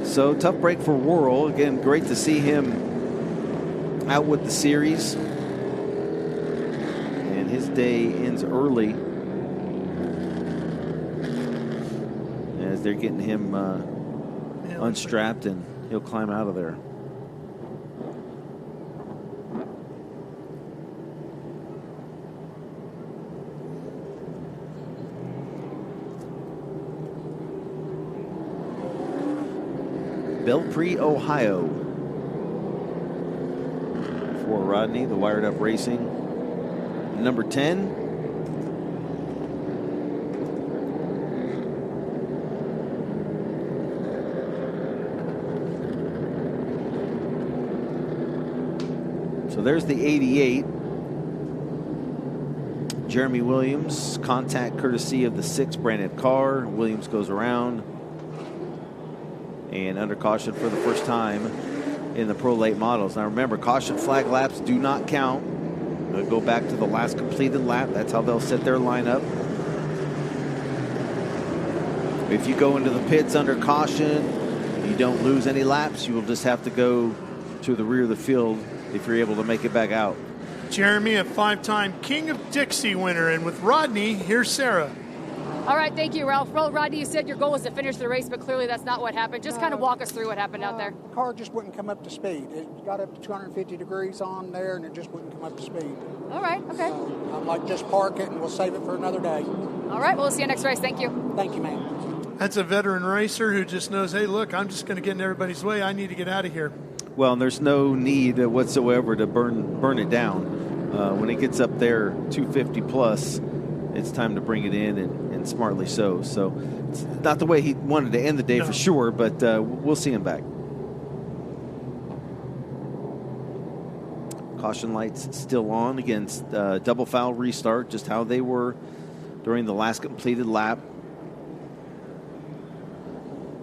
B: So tough break for Worrell. Again, great to see him out with the series. And his day ends early as they're getting him unstrapped, and he'll climb out of there. Belpre, Ohio. For Rodney, the Wired Up Racing. Number 10. So there's the 88. Jeremy Williams, contact courtesy of the 6 branded car. Williams goes around and under caution for the first time in the Pro Late Models. Now remember, caution flag laps do not count. They'll go back to the last completed lap. That's how they'll set their lineup. If you go into the pits under caution, you don't lose any laps. You will just have to go to the rear of the field if you're able to make it back out.
A: Jeremy, a 5-time King of Dixie winner. And with Rodney, here's Sarah.
C: All right, thank you, Ralph. Well, Rodney, you said your goal was to finish the race, but clearly that's not what happened. Just kind of walk us through what happened out there.
J: The car just wouldn't come up to speed. It got up to 250 degrees on there, and it just wouldn't come up to speed.
C: All right, okay.
J: So I'm like, just park it, and we'll save it for another day.
C: All right, well, we'll see you next race. Thank you.
J: Thank you, ma'am.
A: That's a veteran racer who just knows, hey, look, I'm just going to get in everybody's way. I need to get out of here.
B: Well, and there's no need whatsoever to burn it down. When it gets up there 250 plus, it's time to bring it in, and smartly so. So it's not the way he wanted to end the day for sure, but we'll see him back. Caution lights still on against double foul restart, just how they were during the last completed lap.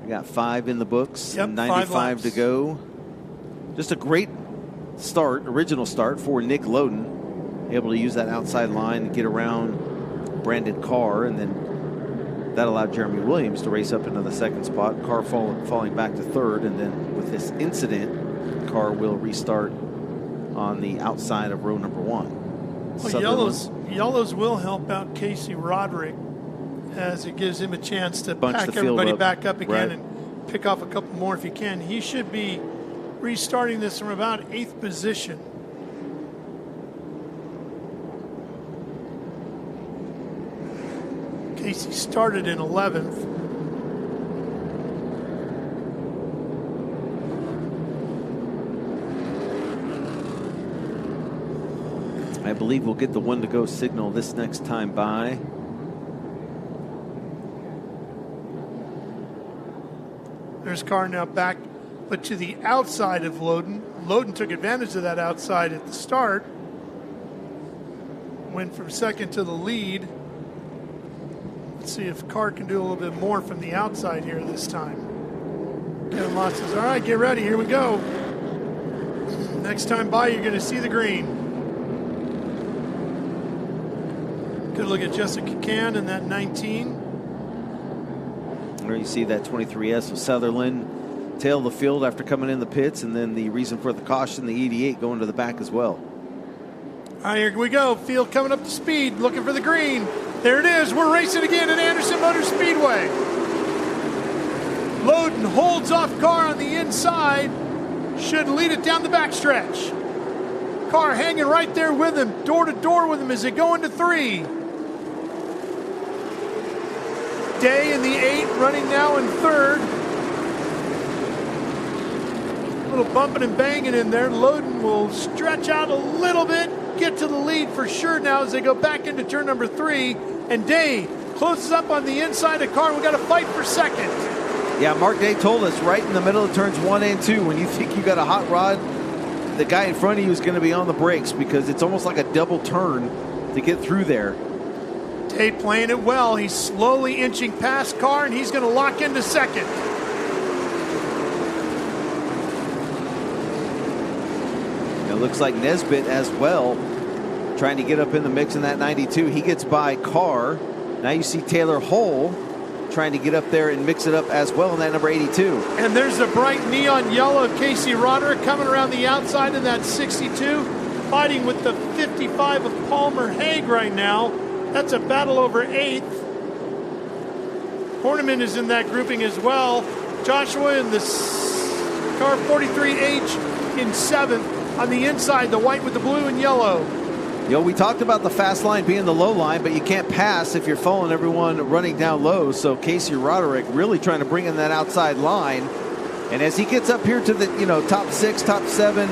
B: We got 5 in the books,
A: yep,
B: 95 to go. Just a great start, original start for Nick Loden. Able to use that outside line, get around branded car, and then that allowed Jeremy Williams to race up into the 2nd spot. Car falling back to 3rd, and then with this incident, car will restart on the outside of row number 1.
A: Well, yellows will help out Casey Roderick, as it gives him a chance to pack everybody back up again, and pick off a couple more if he can. He should be restarting this from about 8th position. Casey started in 11th.
B: I believe we'll get the 1 to go signal this next time by.
A: There's car now back, but to the outside of Loden. Loden took advantage of that outside at the start. Went from 2nd to the lead. Let's see if Carr can do a little bit more from the outside here this time. Kevin Lott says, all right, get ready, here we go. Next time by, you're going to see the green. Good look at Jessica Can in that 19.
B: There you see that 23S of Sutherland tail the field after coming in the pits, and then the reason for the caution, the 88 going to the back as well.
A: All right, here we go. Field coming up to speed, looking for the green. There it is. We're racing again at Anderson Motor Speedway. Loden holds off Carr on the inside. Should lead it down the backstretch. Carr hanging right there with him, door to door with him as they go into 3. Day in the 8, running now in 3rd. A little bumping and banging in there. Loden will stretch out a little bit, get to the lead for sure now as they go back into turn number 3. And Day closes up on the inside of Carr. We got to fight for 2nd.
B: Yeah, Mark Day told us right in the middle of turns 1 and 2, when you think you got a hot rod, the guy in front of you is going to be on the brakes because it's almost like a double turn to get through there.
A: Day playing it well. He's slowly inching past Carr, and he's going to lock into 2nd.
B: It looks like Nesbitt as well, trying to get up in the mix in that 92. He gets by Carr. Now you see Taylor Hull trying to get up there and mix it up as well in that number 82.
A: And there's the bright neon yellow of Casey Roderick coming around the outside in that 62, fighting with the 55 of Palmer Haig right now. That's a battle over 8th. Horniman is in that grouping as well. Joshua in the car 43H in 7th. On the inside, the white with the blue and yellow.
B: You know, we talked about the fast line being the low line, but you can't pass if you're following everyone running down low. So Casey Roderick really trying to bring in that outside line And as he gets up here to the top 6, top 7,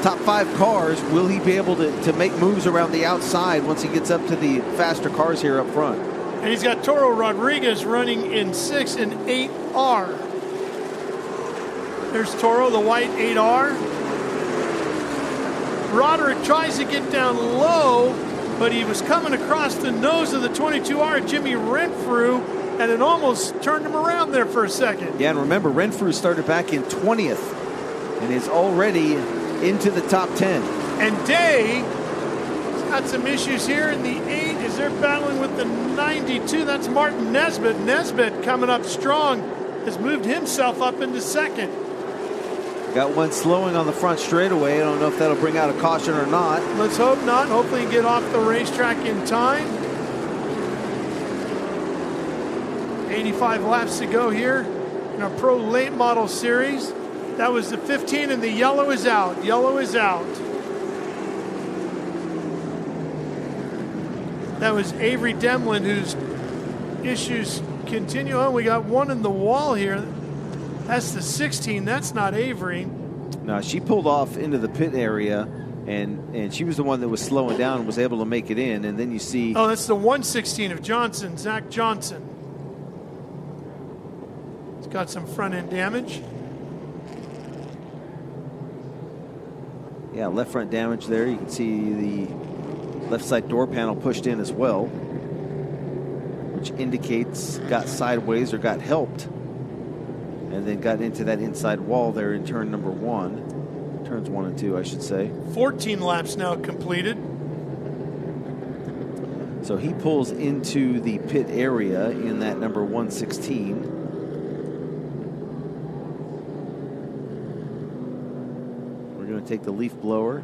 B: top 5 cars, will he be able to make moves around the outside once he gets up to the faster cars here up front?
A: And he's got Toro Rodriguez running in 6 and 8R. There's Toro, the white 8R. Roderick tries to get down low, but he was coming across the nose of the 22R, Jimmy Renfrew, and it almost turned him around there for a second.
B: Yeah, and remember, Renfrew started back in 20th and is already into the top 10.
A: And Day got some issues here in the 8 as they're battling with the 92. That's Martin Nesbitt. Nesbitt coming up strong, has moved himself up into second.
B: Got one slowing on the front straightaway. I don't know if that'll bring out a caution or not.
A: Let's hope not. Hopefully get off the racetrack in time. 85 laps to go here in our Pro Late Model Series. That was the 15, and the yellow is out. Yellow is out. That was Avery Demlin, whose issues continue on. We got one in the wall here. That's the 16. That's not Avery.
B: No, she pulled off into the pit area, and she was the one that was slowing down and was able to make it in. And then you see...
A: Oh, that's the 116 of Johnson, Zach Johnson. He's got some front-end damage.
B: Yeah, left front damage there. You can see the left side door panel pushed in as well, which indicates got sideways or got helped, and then got into that inside wall there in turn number 1. Turns 1 and 2, I should say.
A: 14 laps now completed.
B: So he pulls into the pit area in that number 116. Take the leaf blower,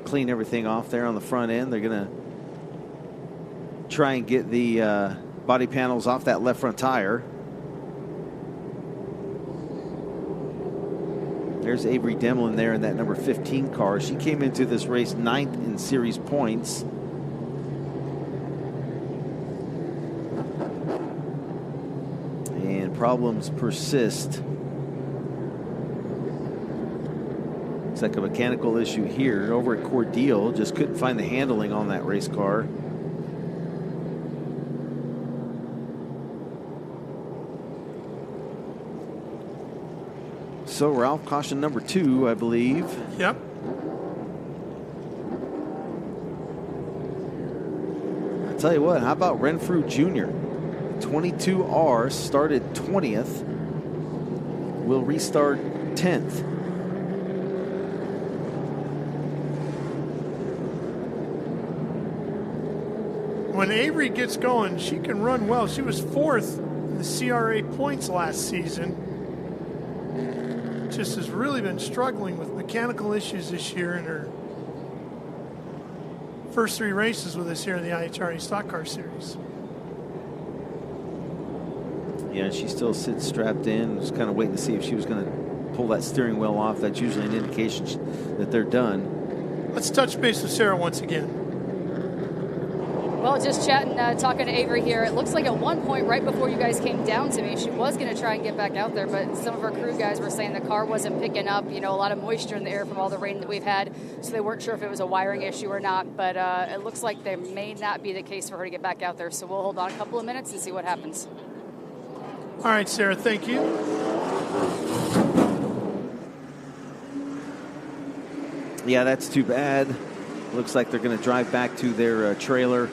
B: clean everything off there on the front end. They're going to try and get the body panels off that left front tire. There's Avery Demlin there in that number 15 car. She came into this race 9th in series points. And problems persist. Looks like a mechanical issue here over at Cordeal. Just couldn't find the handling on that race car. So, Ralph, caution number 2, I believe.
A: Yep.
B: I'll tell you what, how about Renfrew Jr.? 22R started 20th. Will restart 10th.
A: When Avery gets going, she can run well. She was 4th in the CRA points last season. Just has really been struggling with mechanical issues this year in her first 3 races with us here in the IHRA Stock Car Series.
B: Yeah, she still sits strapped in. Just kind of waiting to see if she was going to pull that steering wheel off. That's usually an indication that they're done.
A: Let's touch base with Sarah once again.
C: Well, just chatting, talking to Avery here. It looks like at one point, right before you guys came down to me, she was going to try and get back out there, but some of her crew guys were saying the car wasn't picking up, a lot of moisture in the air from all the rain that we've had, so they weren't sure if it was a wiring issue or not, but it looks like there may not be the case for her to get back out there, so we'll hold on a couple of minutes and see what happens.
A: All right, Sarah, thank you.
B: Yeah, that's too bad. Looks like they're going to drive back to their trailer.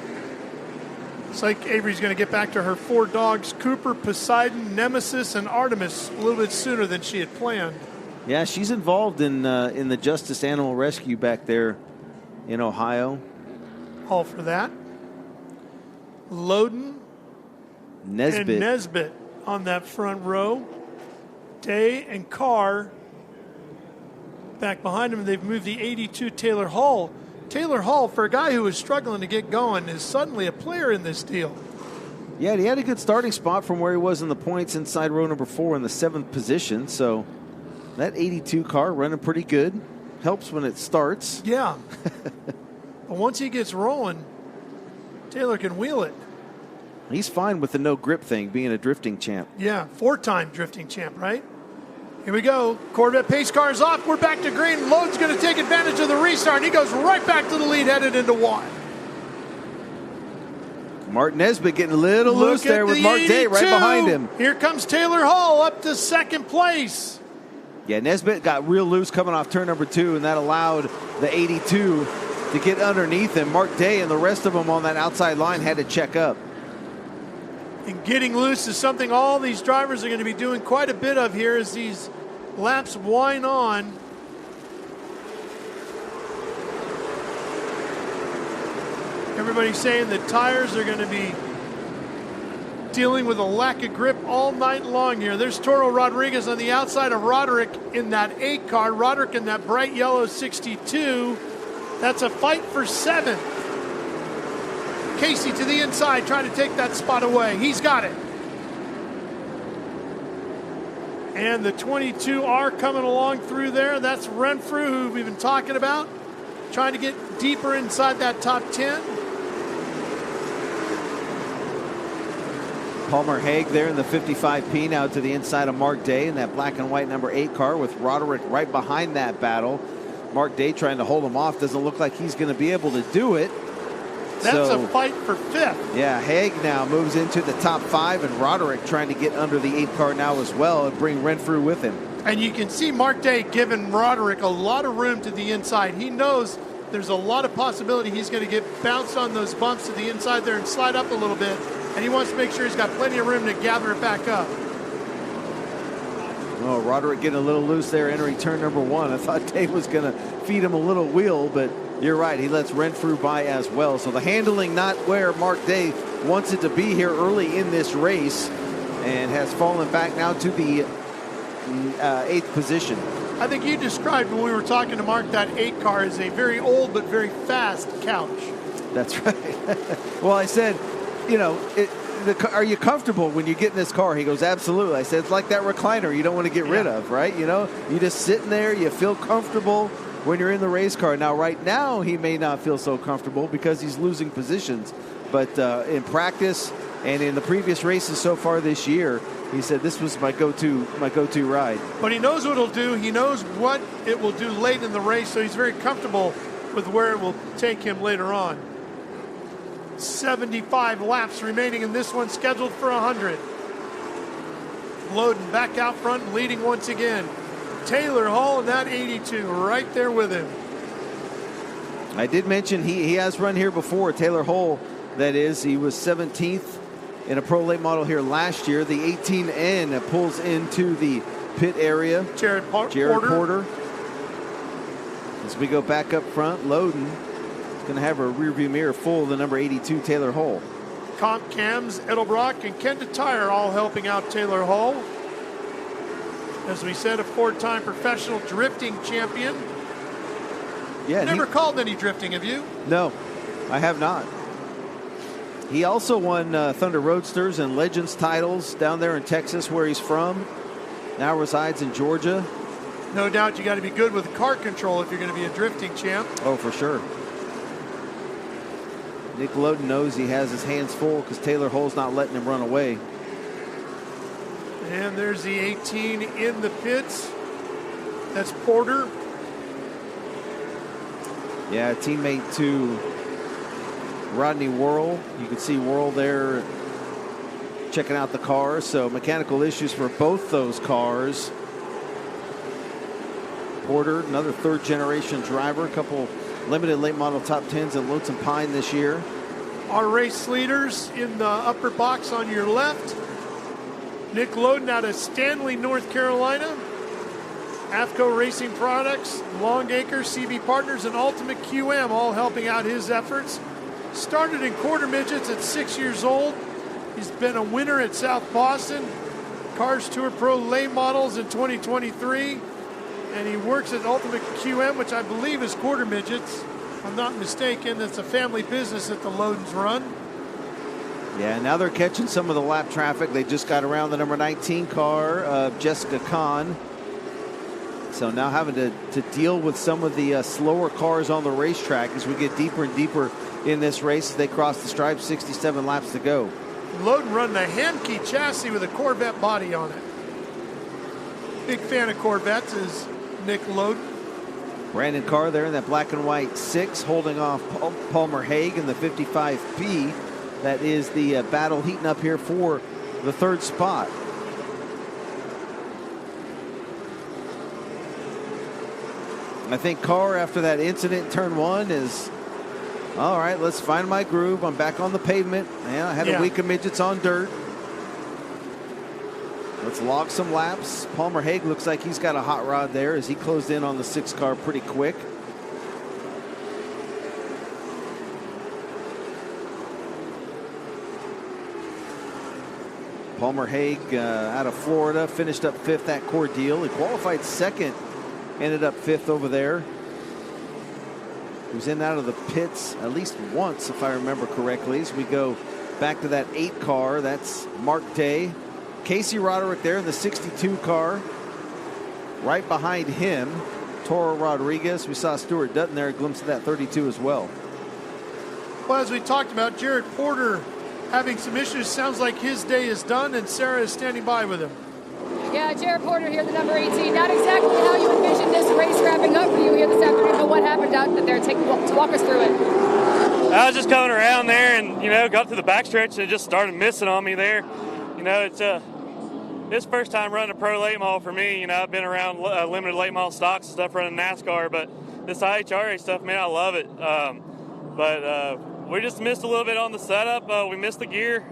A: Looks like Avery's going to get back to her 4 dogs, Cooper, Poseidon, Nemesis, and Artemis, a little bit sooner than she had planned.
B: Yeah, she's involved in the Justice Animal Rescue back there in Ohio.
A: All for that. Loden
B: Nesbitt.
A: and Nesbitt on that front row. Day and Carr back behind him. They've moved the 82 Taylor Hall. Taylor Hall, for a guy who was struggling to get going, is suddenly a player in this deal.
B: Yeah, he had a good starting spot from where he was in the points inside row number 4 in the 7th position. So that 82 car running pretty good. Helps when it starts.
A: Yeah. But once he gets rolling, Taylor can wheel it.
B: He's fine with the no grip thing, being a drifting champ.
A: Yeah, 4-time drifting champ, right? Here we go. Corvette pace car is off. We're back to green. Lode's going to take advantage of the restart. And he goes right back to the lead, headed into one.
B: Mark Nesbitt getting a little loose there with Mark Day right behind him.
A: Here comes Taylor Hall up to second place.
B: Yeah, Nesbitt got real loose coming off turn number 2, and that allowed the 82 to get underneath him. Mark Day and the rest of them on that outside line had to check up.
A: And getting loose is something all these drivers are going to be doing quite a bit of here as these laps wind on. Everybody's saying the tires are going to be dealing with a lack of grip all night long here. There's Toro Rodriguez on the outside of Roderick in that 8 car. Roderick in that bright yellow 62. That's a fight for 7th. Casey to the inside trying to take that spot away. He's got it. And the 22R coming along through there. That's Renfrew, who we've been talking about. Trying to get deeper inside that top 10.
B: Palmer Haig there in the 55P now to the inside of Mark Day in that black and white number 8 car with Roderick right behind that battle. Mark Day trying to hold him off. Doesn't look like he's going to be able to do it.
A: That's a fight for 5th.
B: Yeah, Haig now moves into the top 5, and Roderick trying to get under the 8 car now as well and bring Renfrew with him.
A: And you can see Mark Day giving Roderick a lot of room to the inside. He knows there's a lot of possibility he's going to get bounced on those bumps to the inside there and slide up a little bit. And he wants to make sure he's got plenty of room to gather it back up.
B: Oh, Roderick getting a little loose there entering turn number 1. I thought Dave was going to feed him a little wheel, but you're right. He lets Renfrew by as well. So the handling not where Mark Day wants it to be here early in this race, and has fallen back now to the 8th position.
A: I think you described when we were talking to Mark that 8 car as a very old but very fast couch.
B: That's right. Well, I said, you know, are you comfortable when you get in this car? He goes, absolutely. I said, it's like that recliner you don't want to get rid of, right? You know, you just sitting there, you feel comfortable when you're in the race car. Now, right now, he may not feel so comfortable because he's losing positions. But in practice and in the previous races so far this year, he said this was my go-to ride.
A: But he knows what it'll do. He knows what it will do late in the race, so he's very comfortable with where it will take him later on. 75 laps remaining in this one, scheduled for 100. Loden back out front, leading once again. Taylor Hall in that 82 right there with him.
B: I did mention he has run here before, Taylor Hall, that is. He was 17th in a pro late model here last year. The 18N pulls into the pit area.
A: Jared
B: Porter. As we go back up front, Loden is going to have a rear view mirror full of the number 82 Taylor Hall.
A: Comp Cams, Edelbrock, and Kenta Tire all helping out Taylor Hall. As we said, a 4-time professional drifting champion.
B: Yeah,
A: never called any drifting, have you?
B: No, I have not. He also won Thunder Roadsters and Legends titles down there in Texas, where he's from. Now resides in Georgia.
A: No doubt you got to be good with car control if you're going to be a drifting champ.
B: Oh, for sure. Nick Loden knows he has his hands full because Taylor Hall's not letting him run away.
A: And there's the 18 in the pits. That's Porter.
B: Yeah, teammate to Rodney Worrell. You can see Worrell there checking out the cars. So mechanical issues for both those cars. Porter, another 3rd generation driver. A couple limited late model top 10s at Lonesome Pine this year.
A: Our race leaders in the upper box on your left. Nick Loden out of Stanley, North Carolina. AFCO Racing Products, Longacre, CB Partners, and Ultimate QM all helping out his efforts. Started in quarter midgets at 6 years old. He's been a winner at South Boston, Cars Tour Pro lay models in 2023. And he works at Ultimate QM, which I believe is quarter midgets. If I'm not mistaken, it's a family business that the Lodens run.
B: Yeah, now they're catching some of the lap traffic. They just got around the number 19 car of Jessica Kahn. So now having to deal with some of the slower cars on the racetrack as we get deeper and deeper in this race as they cross the stripe. 67 laps to go.
A: Loden running a Hamkey chassis with a Corvette body on it. Big fan of Corvettes is Nick Loden.
B: Brandon Carr there in that black and white 6, holding off Palmer Hague in the 55P. That is the battle heating up here for the 3rd spot. I think Carr, after that incident in turn 1, is, all right, let's find my groove. I'm back on the pavement. Yeah, I had a week of midgets on dirt. Let's log some laps. Palmer Hague looks like he's got a hot rod there as he closed in on the 6 car pretty quick. Palmer Hague out of Florida finished up 5th at Cordeal. He qualified 2nd, ended up 5th over there. He was in and out of the pits at least once, if I remember correctly. As we go back to that 8 car, that's Mark Day. Casey Roderick there in the 62 car. Right behind him, Toro Rodriguez. We saw Stuart Dutton there, a glimpse of that 32 as well.
A: Well, as we talked about, Jared Porter having some issues. Sounds like his day is done, and Sarah is standing by with him.
C: Yeah, Jared Porter here, the number 18. Not exactly how you envisioned this race wrapping up for you here this afternoon, but what happened out there? To walk us through it.
K: I was just coming around there and, got to the backstretch and it just started missing on me there. It's first time running a pro late model for me. I've been around limited late model stocks and stuff running NASCAR, but this IHRA stuff, man, I love it. But we just missed a little bit on the setup. We missed the gear.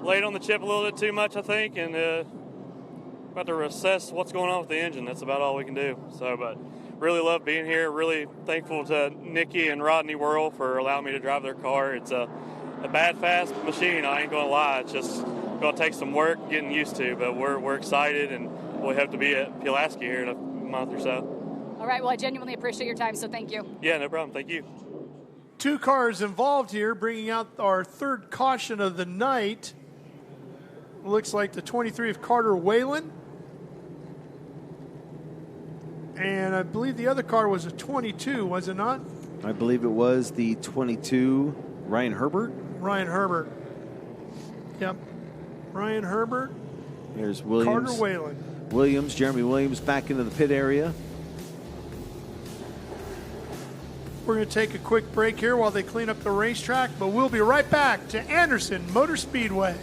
K: Laid on the chip a little bit too much, I think, and about to assess what's going on with the engine. That's about all we can do. But really love being here. Really thankful to Nikki and Rodney Worrell for allowing me to drive their car. It's a bad, fast machine. I ain't going to lie. It's just going to take some work getting used to, but we're excited, and we'll have to be at Pulaski here in a month or so.
C: All right. Well, I genuinely appreciate your time, so thank you.
K: Yeah, no problem. Thank you.
A: 2 cars involved here, bringing out our 3rd caution of the night. Looks like the 23 of Carter Whalen. And I believe the other car was a 22, was it not?
B: I believe it was the 22, Ryan Herbert.
A: Ryan Herbert. Yep. Ryan Herbert.
B: There's Williams.
A: Carter Whalen.
B: Williams, Jeremy Williams back into the pit area.
A: We're going to take a quick break here while they clean up the racetrack, but we'll be right back to Anderson Motor Speedway.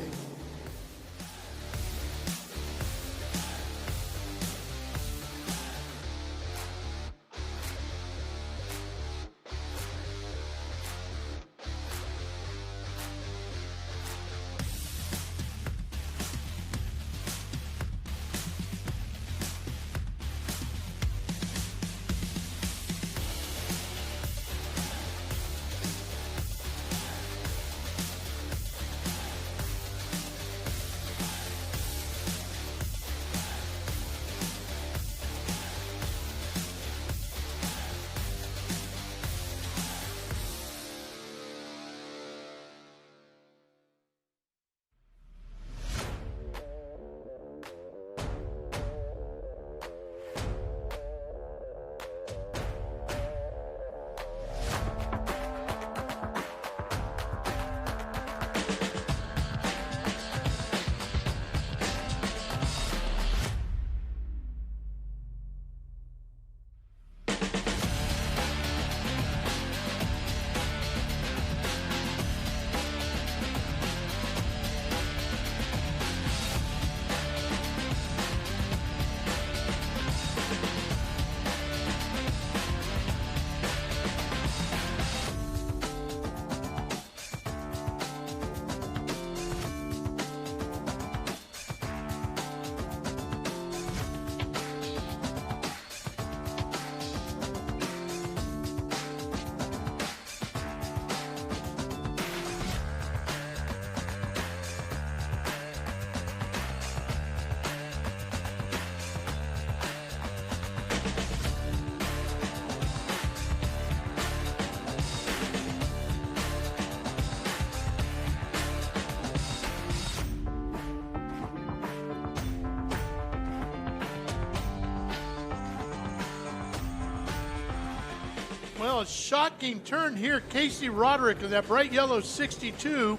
A: Well, a shocking turn here. Casey Roderick of that bright yellow 62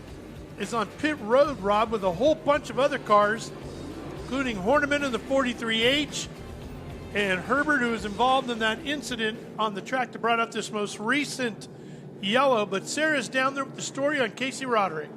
A: is on pit road, Rob, with a whole bunch of other cars. including Horniman in the 43H and Herbert, who was involved in that incident on the track that brought out this most recent yellow. But Sarah's down there with the story on Casey Roderick.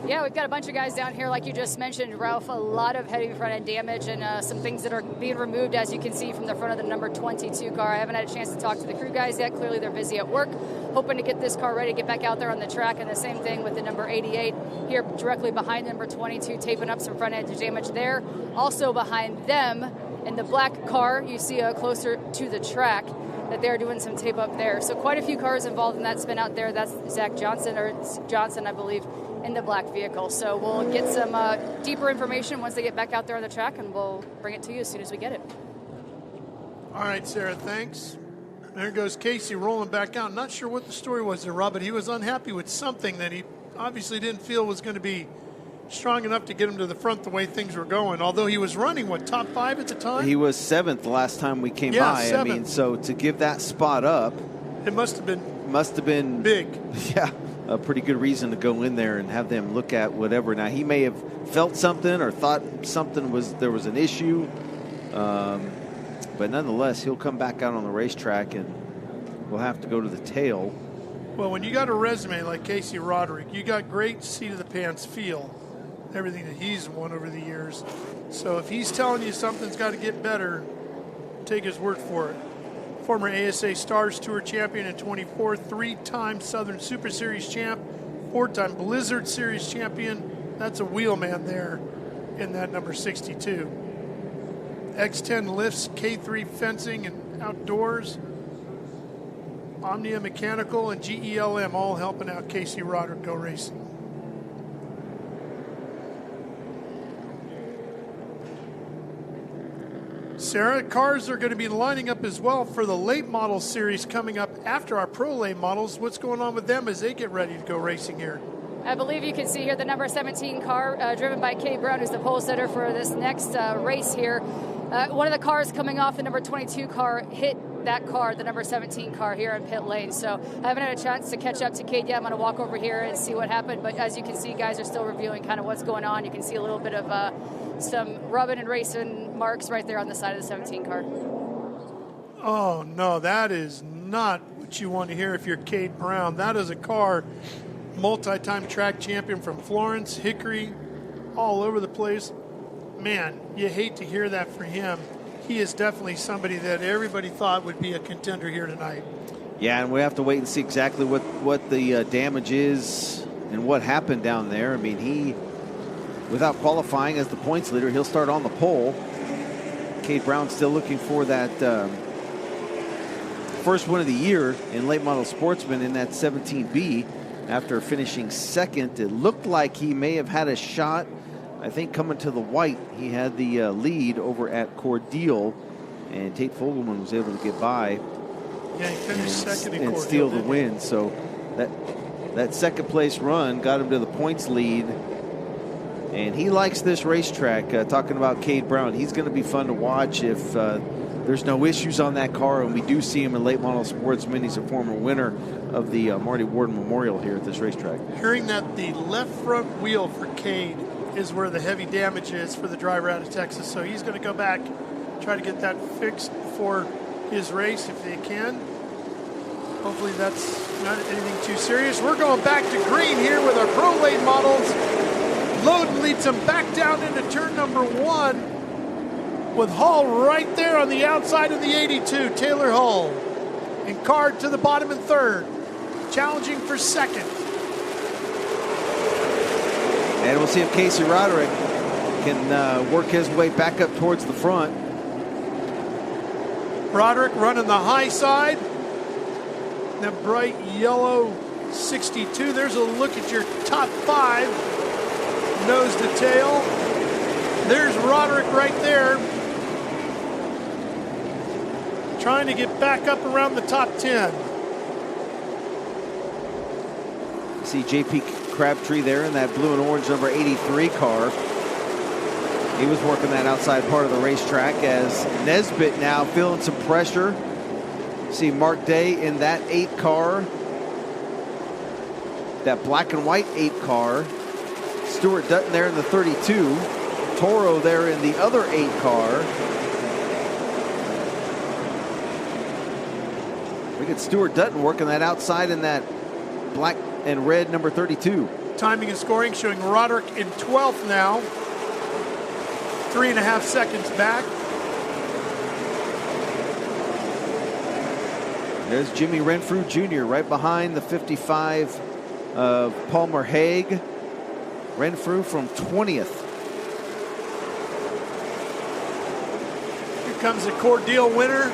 C: Yeah, we've got a bunch of guys down here, like you just mentioned, Ralph. A lot of heavy front end damage and some things that are being removed, as you can see, from the front of the number 22 car. I haven't had a chance to talk to the crew guys yet. Clearly, they're busy at work, hoping to get this car ready to get back out there on the track. And the same thing with the number 88 here, directly behind number 22, taping up some front end damage there. Also behind them, in the black car, you see closer to the track, that they're doing some tape up there. So quite a few cars involved in that spin out there. That's Zach Johnson, or Johnson, I believe, in the black vehicle. So we'll get some deeper information once they get back out there on the track, and we'll bring it to you as soon as we get it.
A: All right, Sarah, thanks. There goes Casey rolling back out. Not sure what the story was there, Rob, but he was unhappy with something that he obviously didn't feel was going to be strong enough to get him to the front the way things were going. Although he was running, top 5 at the time?
B: He was 7th the last time we came by.
A: 7th.
B: I mean, so to give that spot up,
A: it must have been
B: big. Yeah, a pretty good reason to go in there and have them look at whatever. Now, he may have felt something or thought there was an issue, but nonetheless, he'll come back out on the racetrack and we'll have to go to the tail.
A: Well, when you got a resume like Casey Roderick, you got great seat of the pants feel, everything that he's won over the years. So if he's telling you something's got to get better, take his word for it. Former ASA Stars Tour champion in 24, 3-time Southern Super Series champ, 4-time Blizzard Series champion. That's a wheelman there in that number 62. X10 lifts, K3 fencing and outdoors, Omnia Mechanical and GELM all helping out Casey Roderick go racing. Sarah, cars are going to be lining up as well for the late model series coming up after our pro late models. What's going on with them as they get ready to go racing here?
C: I believe you can see here the number 17 car driven by Kay Brown, who's the pole sitter for this next race here. One of the cars coming off the number 22 car hit that car, the number 17 car, here in pit lane. So I haven't had a chance to catch up to Kate yet. I'm going to walk over here and see what happened. But as you can see, guys are still reviewing kind of what's going on. You can see a little bit of some rubbing and racing marks right there on the side of the 17 car.
A: Oh, no, that is not what you want to hear if you're Kate Brown. That is a car, multi-time track champion from Florence, Hickory, all over the place. Man, you hate to hear that for him. He is definitely somebody that everybody thought would be a contender here tonight.
B: Yeah, and we have to wait and see exactly what the damage is and what happened down there. I mean, he, without qualifying as the points leader, he'll start on the pole. Kate Brown still looking for that first win of the year in late model Sportsman in that 17B. After finishing second, it looked like he may have had a shot. I think coming to the white, he had the lead over at Cordeal, and Tate Fogelman was able to get by.
A: Yeah, he finished second in
B: and
A: Cordeal,
B: steal the win. So that second place run got him to the points lead. And he likes this racetrack. Talking about Cade Brown, he's going to be fun to watch if there's no issues on that car, and we do see him in late model Sportsman. He's a former winner of the Marty Warden Memorial here at this racetrack.
A: Hearing that the left front wheel for Cade is where the heavy damage is for the driver out of Texas. So he's going to go back, try to get that fixed before his race if they can. Hopefully that's not anything too serious. We're going back to green here with our pro late models. Loden leads them back down into turn number 1 with Hall right there on the outside of the 82, Taylor Hall. And Card to the bottom in third, challenging for second.
B: And we'll see if Casey Roderick can work his way back up towards the front.
A: Roderick running the high side. That bright yellow 62. There's a look at your top 5. Nose to tail. There's Roderick right there. Trying to get back up around the top 10.
B: See J.P. Crabtree there in that blue and orange number 83 car. He was working that outside part of the racetrack as Nesbitt now feeling some pressure. See Mark Day in that 8 car. That black and white 8 car. Stuart Dutton there in the 32. Toro there in the other 8 car. We get Stuart Dutton working that outside in that black and red number 32.
A: Timing and scoring showing Roderick in 12th now. 3.5 seconds back.
B: There's Jimmy Renfrew Jr. right behind the 55 of Palmer Hague. Renfrew from 20th.
A: Here comes the Cordeal winner.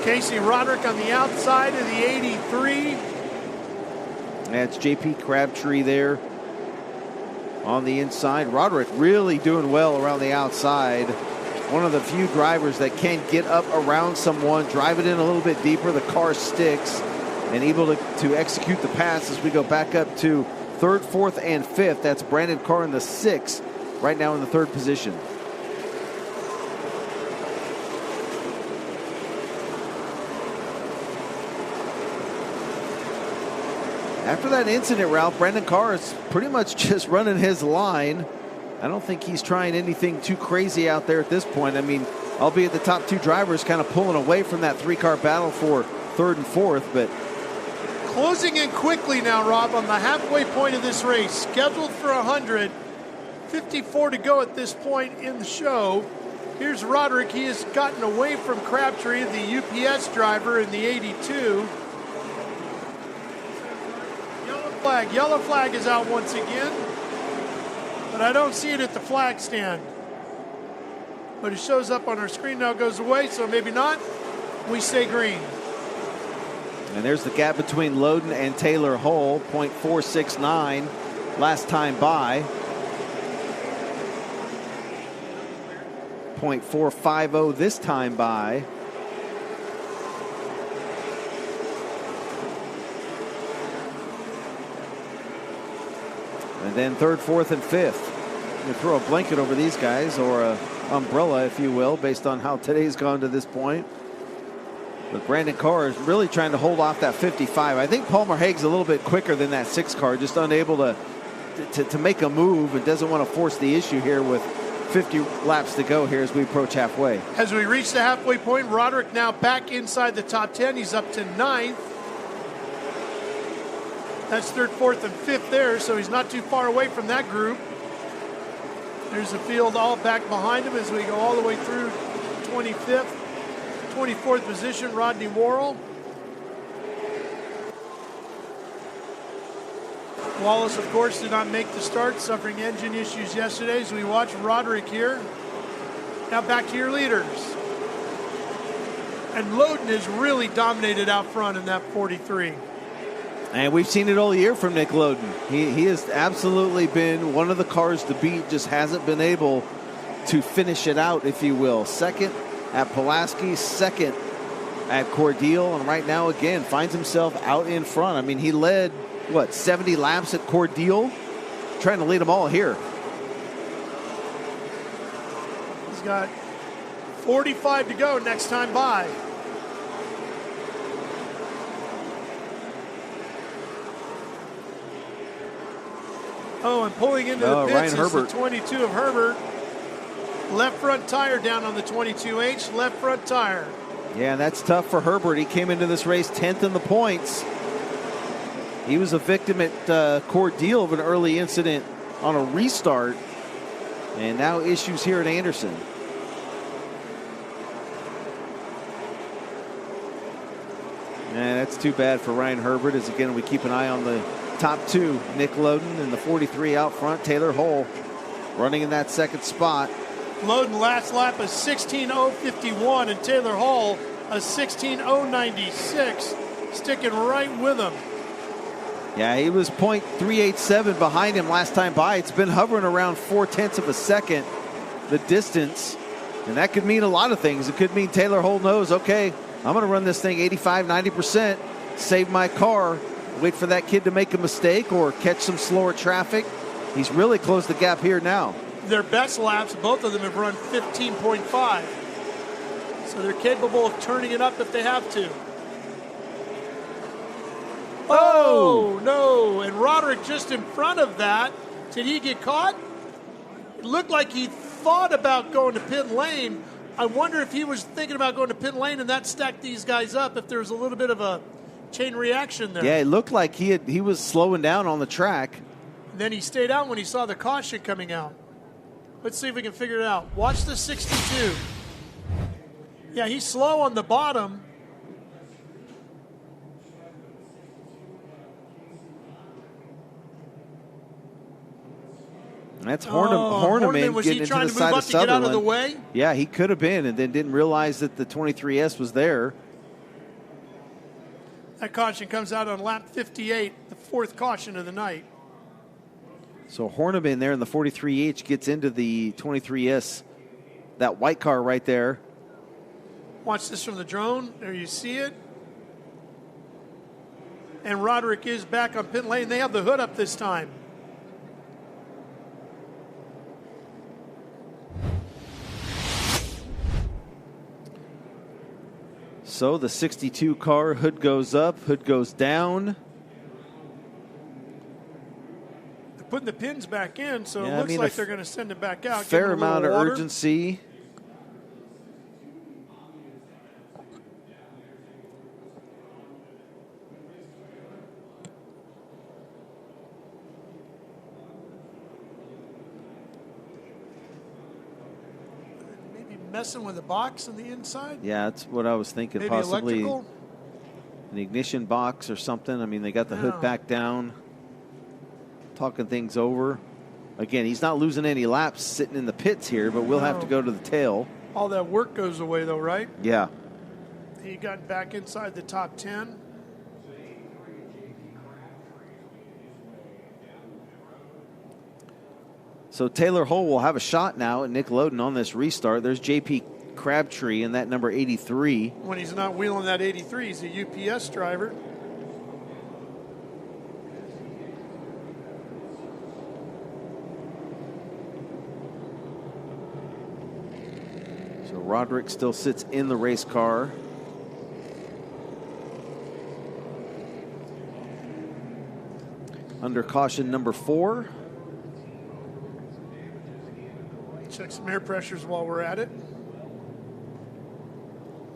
A: Casey Roderick on the outside of the 83.
B: That's JP Crabtree there on the inside. Roderick really doing well around the outside. One of the few drivers that can get up around someone, drive it in a little bit deeper. The car sticks and able to execute the pass as we go back up to 3rd, 4th, and 5th. That's Brandon Carr in the 6th, right now in the 3rd position. After that incident, Ralph, Brandon Carr is pretty much just running his line. I don't think he's trying anything too crazy out there at this point. I mean, albeit the top 2 drivers kind of pulling away from that 3-car battle for 3rd and 4th, but
A: closing in quickly now, Rob, on the halfway point of this race. Scheduled for 100. 54 to go at this point in the show. Here's Roderick. He has gotten away from Crabtree, the UPS driver in the 82. Yellow flag is out once again. But I don't see it at the flag stand. But it shows up on our screen now, goes away, so maybe not. We stay green.
B: And there's the gap between Loden and Taylor Hull, .469 last time by. .450 this time by. And then 3rd, 4th, and 5th. You throw a blanket over these guys, or a umbrella, if you will, based on how today's gone to this point. But Brandon Carr is really trying to hold off that 55. I think Palmer Hague's a little bit quicker than that 6 car, just unable to make a move and doesn't want to force the issue here with 50 laps to go here as we approach halfway.
A: As we reach the halfway point, Roderick now back inside the top 10. He's up to 9th. That's 3rd, 4th, and 5th there, so he's not too far away from that group. There's the field all back behind him as we go all the way through 25th. 24th position, Rodney Worrell. Wallace, of course, did not make the start, suffering engine issues yesterday, as we watch Roderick here. Now back to your leaders. And Loden has really dominated out front in that 43.
B: And we've seen it all year from Nick Loden. He has absolutely been one of the cars to beat, just hasn't been able to finish it out, if you will. 2nd at Pulaski, 2nd at Cordeal, and right now, again, finds himself out in front. I mean, he led, 70 laps at Cordeal? Trying to lead them all here.
A: He's got 45 to go next time by. Oh, and pulling into the pits is the 22 of Herbert. Left front tire down on the 22H, left front tire.
B: Yeah, that's tough for Herbert. He came into this race 10th in the points. He was a victim at Cordeal of an early incident on a restart. And now issues here at Anderson. And that's too bad for Ryan Herbert, as again we keep an eye on the top 2, Nick Loden and the 43 out front, Taylor Hull, running in that 2nd spot.
A: Loden last lap a 16.051 and Taylor Hull a 16.096, sticking right with him.
B: Yeah, he was .387 behind him last time by. It's been hovering around 0.4 of a second, the distance, and that could mean a lot of things. It could mean Taylor Hull knows, okay, I'm going to run this thing 85, 90%, save my car, wait for that kid to make a mistake or catch some slower traffic. He's really closed the gap here now.
A: Their best laps, both of them have run 15.5. So they're capable of turning it up if they have to. Oh, no. And Roderick just in front of that. Did he get caught? It looked like he thought about going to pit lane. I wonder if he was thinking about going to pit lane and that stacked these guys up, if there was a little bit of a chain reaction there.
B: Yeah, it looked like he was slowing down on the track.
A: And then he stayed out when he saw the caution coming out. Let's see if we can figure it out. Watch the 62. Yeah, he's slow on the bottom.
B: That's Horniman
A: was
B: getting
A: he trying
B: into the
A: to move
B: side
A: up
B: of
A: to get
B: Sutherland.
A: out of the way?
B: Yeah, he could have been, and then didn't realize that the 23S was there.
A: That caution comes out on lap 58, the fourth caution of the night.
B: So Horniman there in the 43H gets into the 23S, that white car right there.
A: Watch this from the drone. There you see it. And Roderick is back on pit lane. They have the hood up this time.
B: So the 62 car, hood goes up, hood goes down.
A: They're putting the pins back in, so
B: Yeah,
A: it looks like they're going to send it back out.
B: Fair amount of
A: water.
B: urgency.
A: Messing with the box on the inside?
B: Yeah, that's what I was thinking.
A: Maybe
B: possibly
A: electrical?
B: an ignition box or something. I mean, they got the hood
A: Yeah.
B: back down, talking things over. Again, he's not losing any laps sitting in the pits here, but we'll have to go to the tail.
A: All that work goes away, though, right?
B: Yeah.
A: He got back inside the top 10.
B: So Taylor Hull will have a shot now at Nickelodeon on this restart. There's JP Crabtree in that number 83.
A: When he's not wheeling that 83, he's a UPS driver.
B: So Roderick still sits in the race car. Under caution number 4.
A: Check some air pressures while we're at it.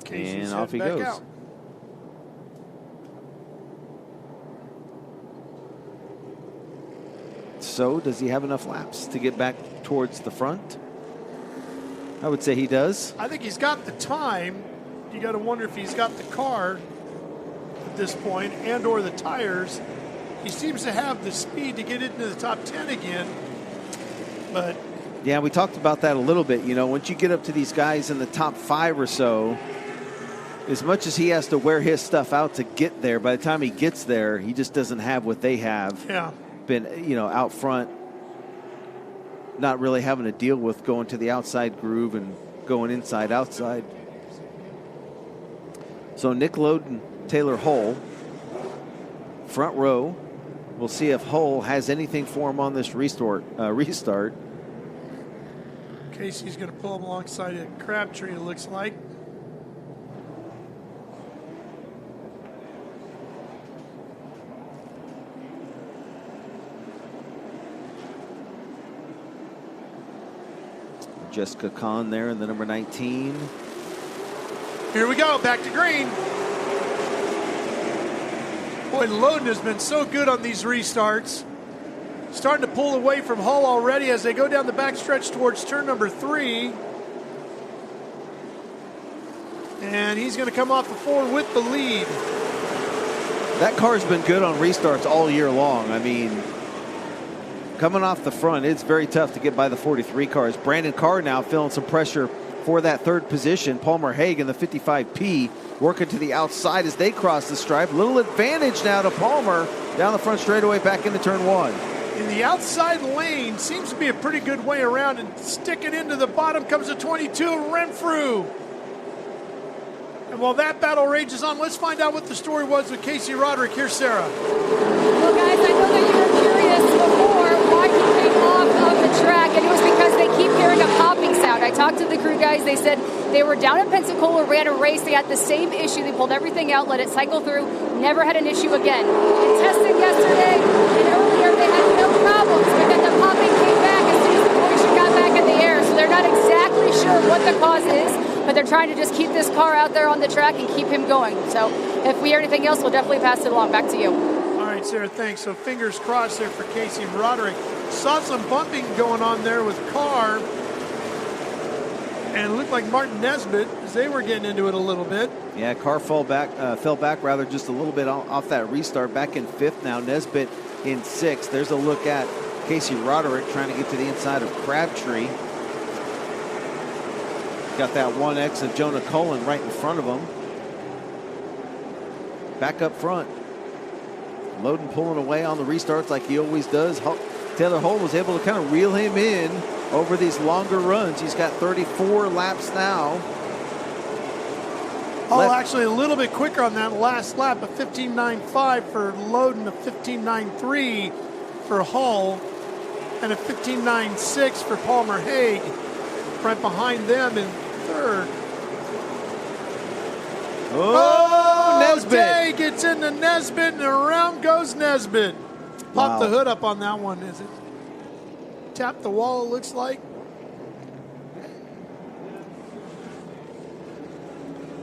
A: Casey's
B: And off he
A: heading
B: goes.
A: back out.
B: So does he have enough laps to get back towards the front? I would say he does.
A: I think he's got the time. You got to wonder if he's got the car at this point and or the tires. He seems to have the speed to get into the top 10 again. But
B: yeah, we talked about that a little bit. You know, once you get up to these guys in the top 5 or so, as much as he has to wear his stuff out to get there, by the time he gets there, he just doesn't have what they have.
A: Yeah.
B: Been, you know, out front, not really having to deal with going to the outside groove and going inside, outside. So Nickelodeon, Taylor Hull, front row. We'll see if Hull has anything for him on this restart.
A: Casey's going to pull him alongside of Crabtree, it looks like.
B: Jessica Kahn there in the number 19.
A: Here we go, back to green. Boy, Loden has been so good on these restarts. Starting to pull away from Hull already as they go down the backstretch towards turn number 3. And he's going to come off the 4 with the lead.
B: That car's been good on restarts all year long. I mean, coming off the front, it's very tough to get by the 43 cars. Brandon Carr now feeling some pressure for that 3rd position. Palmer Hagen, the 55P, working to the outside as they cross the stripe. Little advantage now to Palmer down the front straightaway back into turn 1.
A: In the outside lane, seems to be a pretty good way around, and sticking into the bottom comes a 22, Renfrew. And while that battle rages on, let's find out what the story was with Casey Roderick. Here's Sarah.
C: Well, guys, I know that you were curious before why he came off of the track, and it was because they keep hearing a popping sound. I talked to the crew guys. They said they were down in Pensacola, ran a race. They had the same issue. They pulled everything out, let it cycle through, never had an issue again. It tested yesterday, and earlier they had no problems, but then the popping came back as soon as the moisture got back back in the air, so they're not exactly sure what the cause is, but they're trying to just keep this car out there on the track and keep him going. So if we hear anything else, we'll definitely pass it along. Back to you.
A: All right, Sarah, thanks. So fingers crossed there for Casey and Roderick. Saw some bumping going on there with Carr, and it looked like Martin Nesbitt, as they were getting into it a little bit.
B: Yeah, Carr fell back rather just a little bit off that restart. Back in 5th now, Nesbitt in 6th. There's a look at Casey Roderick trying to get to the inside of Crabtree. Got that 1X of Jonah Cullen right in front of him. Back up front. Loden pulling away on the restarts like he always does. Taylor Hull was able to kind of reel him in over these longer runs. He's got 34 laps now.
A: Actually a little bit quicker on that last lap, a 15.95 for Loden, a 15.93 for Hull, and a 15.96 for Palmer Haig. Right behind them in 3rd.
B: Nesbitt.
A: Day gets into Nesbitt, and around goes Nesbitt. Pop the hood up on that one. Is it tap the wall, it looks like?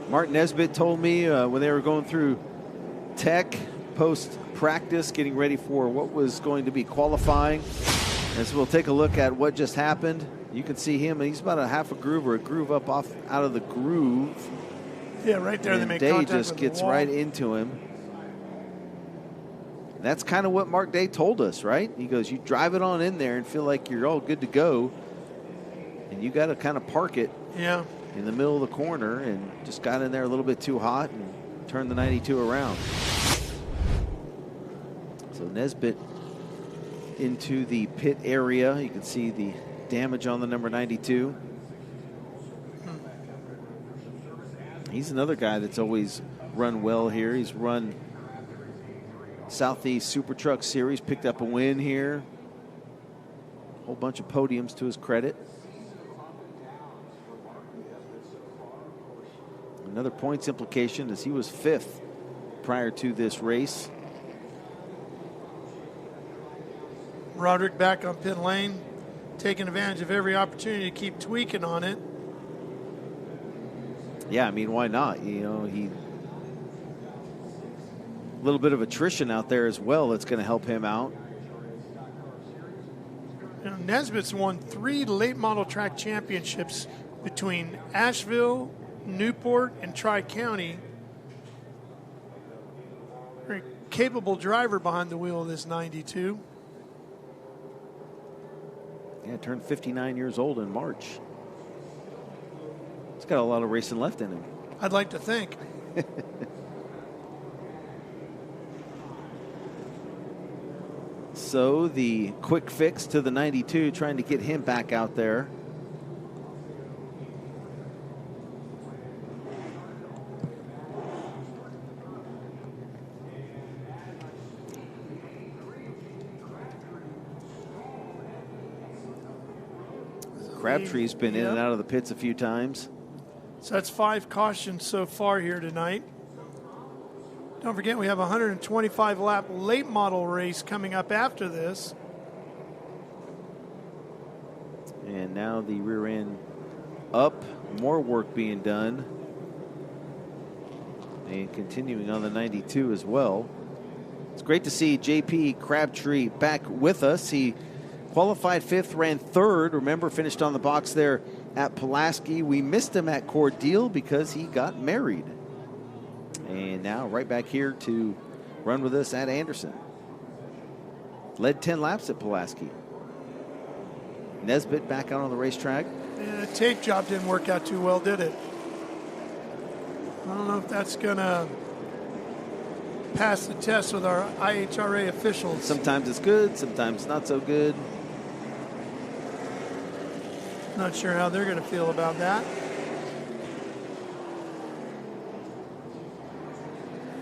B: Martin Nesbitt told me when they were going through tech post-practice, getting ready for what was going to be qualifying. As we'll take a look at what just happened. You can see him, and he's about a half a groove or a groove up off out of the groove.
A: Yeah, right there.
B: And
A: they make
B: Day
A: contact
B: just
A: with
B: gets
A: the wall.
B: right into him. That's kind of what Mark Day told us, right? He goes, you drive it on in there and feel like you're all good to go, and you got to kind of park it in the middle of the corner, and just got in there a little bit too hot and turned the 92 around. So Nesbitt into the pit area. You can see the damage on the number 92. He's another guy that's always run well here. He's run Southeast Super Truck Series, picked up a win here. A whole bunch of podiums to his credit. Another points implication as he was 5th prior to this race.
A: Roderick back on pit lane, taking advantage of every opportunity to keep tweaking on it.
B: Yeah, I mean, why not? You know, a little bit of attrition out there as well that's going to help him out.
A: You know, Nesbitt's won 3 late model track championships between Asheville, Newport, and Tri-County. Very capable driver behind the wheel of this 92.
B: Yeah, turned 59 years old in March. He's got a lot of racing left in him.
A: I'd like to think.
B: So the quick fix to the 92, trying to get him back out there. Crabtree's been in and out of the pits a few times.
A: So that's 5 cautions so far here tonight. Don't forget, we have a 125 lap late model race coming up after this.
B: And now the rear end up, more work being done. And continuing on the 92 as well. It's great to see JP Crabtree back with us. He qualified 5th, ran 3rd. Remember, finished on the box there at Pulaski. We missed him at Cordele because he got married. And now right back here to run with us at Anderson. Led 10 laps at Pulaski. Nesbitt back out on the racetrack.
A: Yeah, the tape job didn't work out too well, did it? I don't know if that's going to pass the test with our IHRA officials.
B: Sometimes it's good, sometimes not so good.
A: Not sure how they're going to feel about that.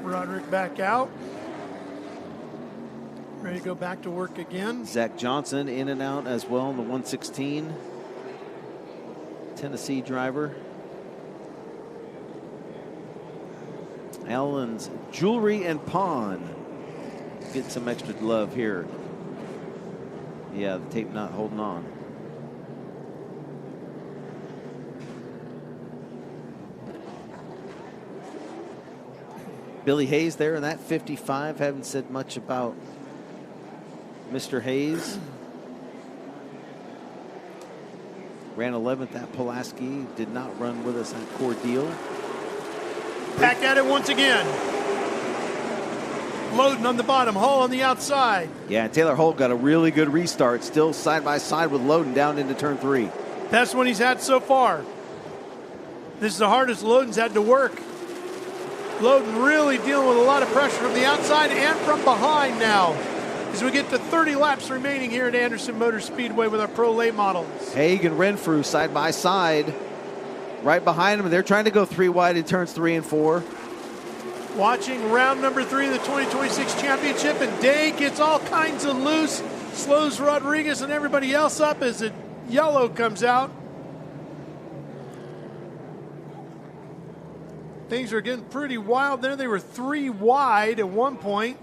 A: Roderick back out. Ready to go back to work again.
B: Zach Johnson in and out as well in the 116. Tennessee driver. Allen's Jewelry and Pawn. Get some extra love here. Yeah, the tape not holding on. Billy Hayes there in that 55. Haven't said much about Mr. Hayes. Ran 11th at Pulaski. Did not run with us at Cordeal.
A: Back at it once again. Loading on the bottom, Hall on the outside.
B: Yeah, and Taylor Holt got a really good restart. Still side by side with Loden down into turn 3.
A: Best one he's had so far. This is the hardest Loden's had to work. Loden really dealing with a lot of pressure from the outside and from behind now, as we get to 30 laps remaining here at Anderson Motor Speedway with our Pro Late models.
B: Haig and Renfrew side by side. Right behind them. They're trying to go 3 wide in turns 3 and 4.
A: Watching round number 3 of the 2026 championship, and Day gets all kinds of loose, slows Rodriguez and everybody else up as the yellow comes out. Things are getting pretty wild there. They were 3 wide at one point.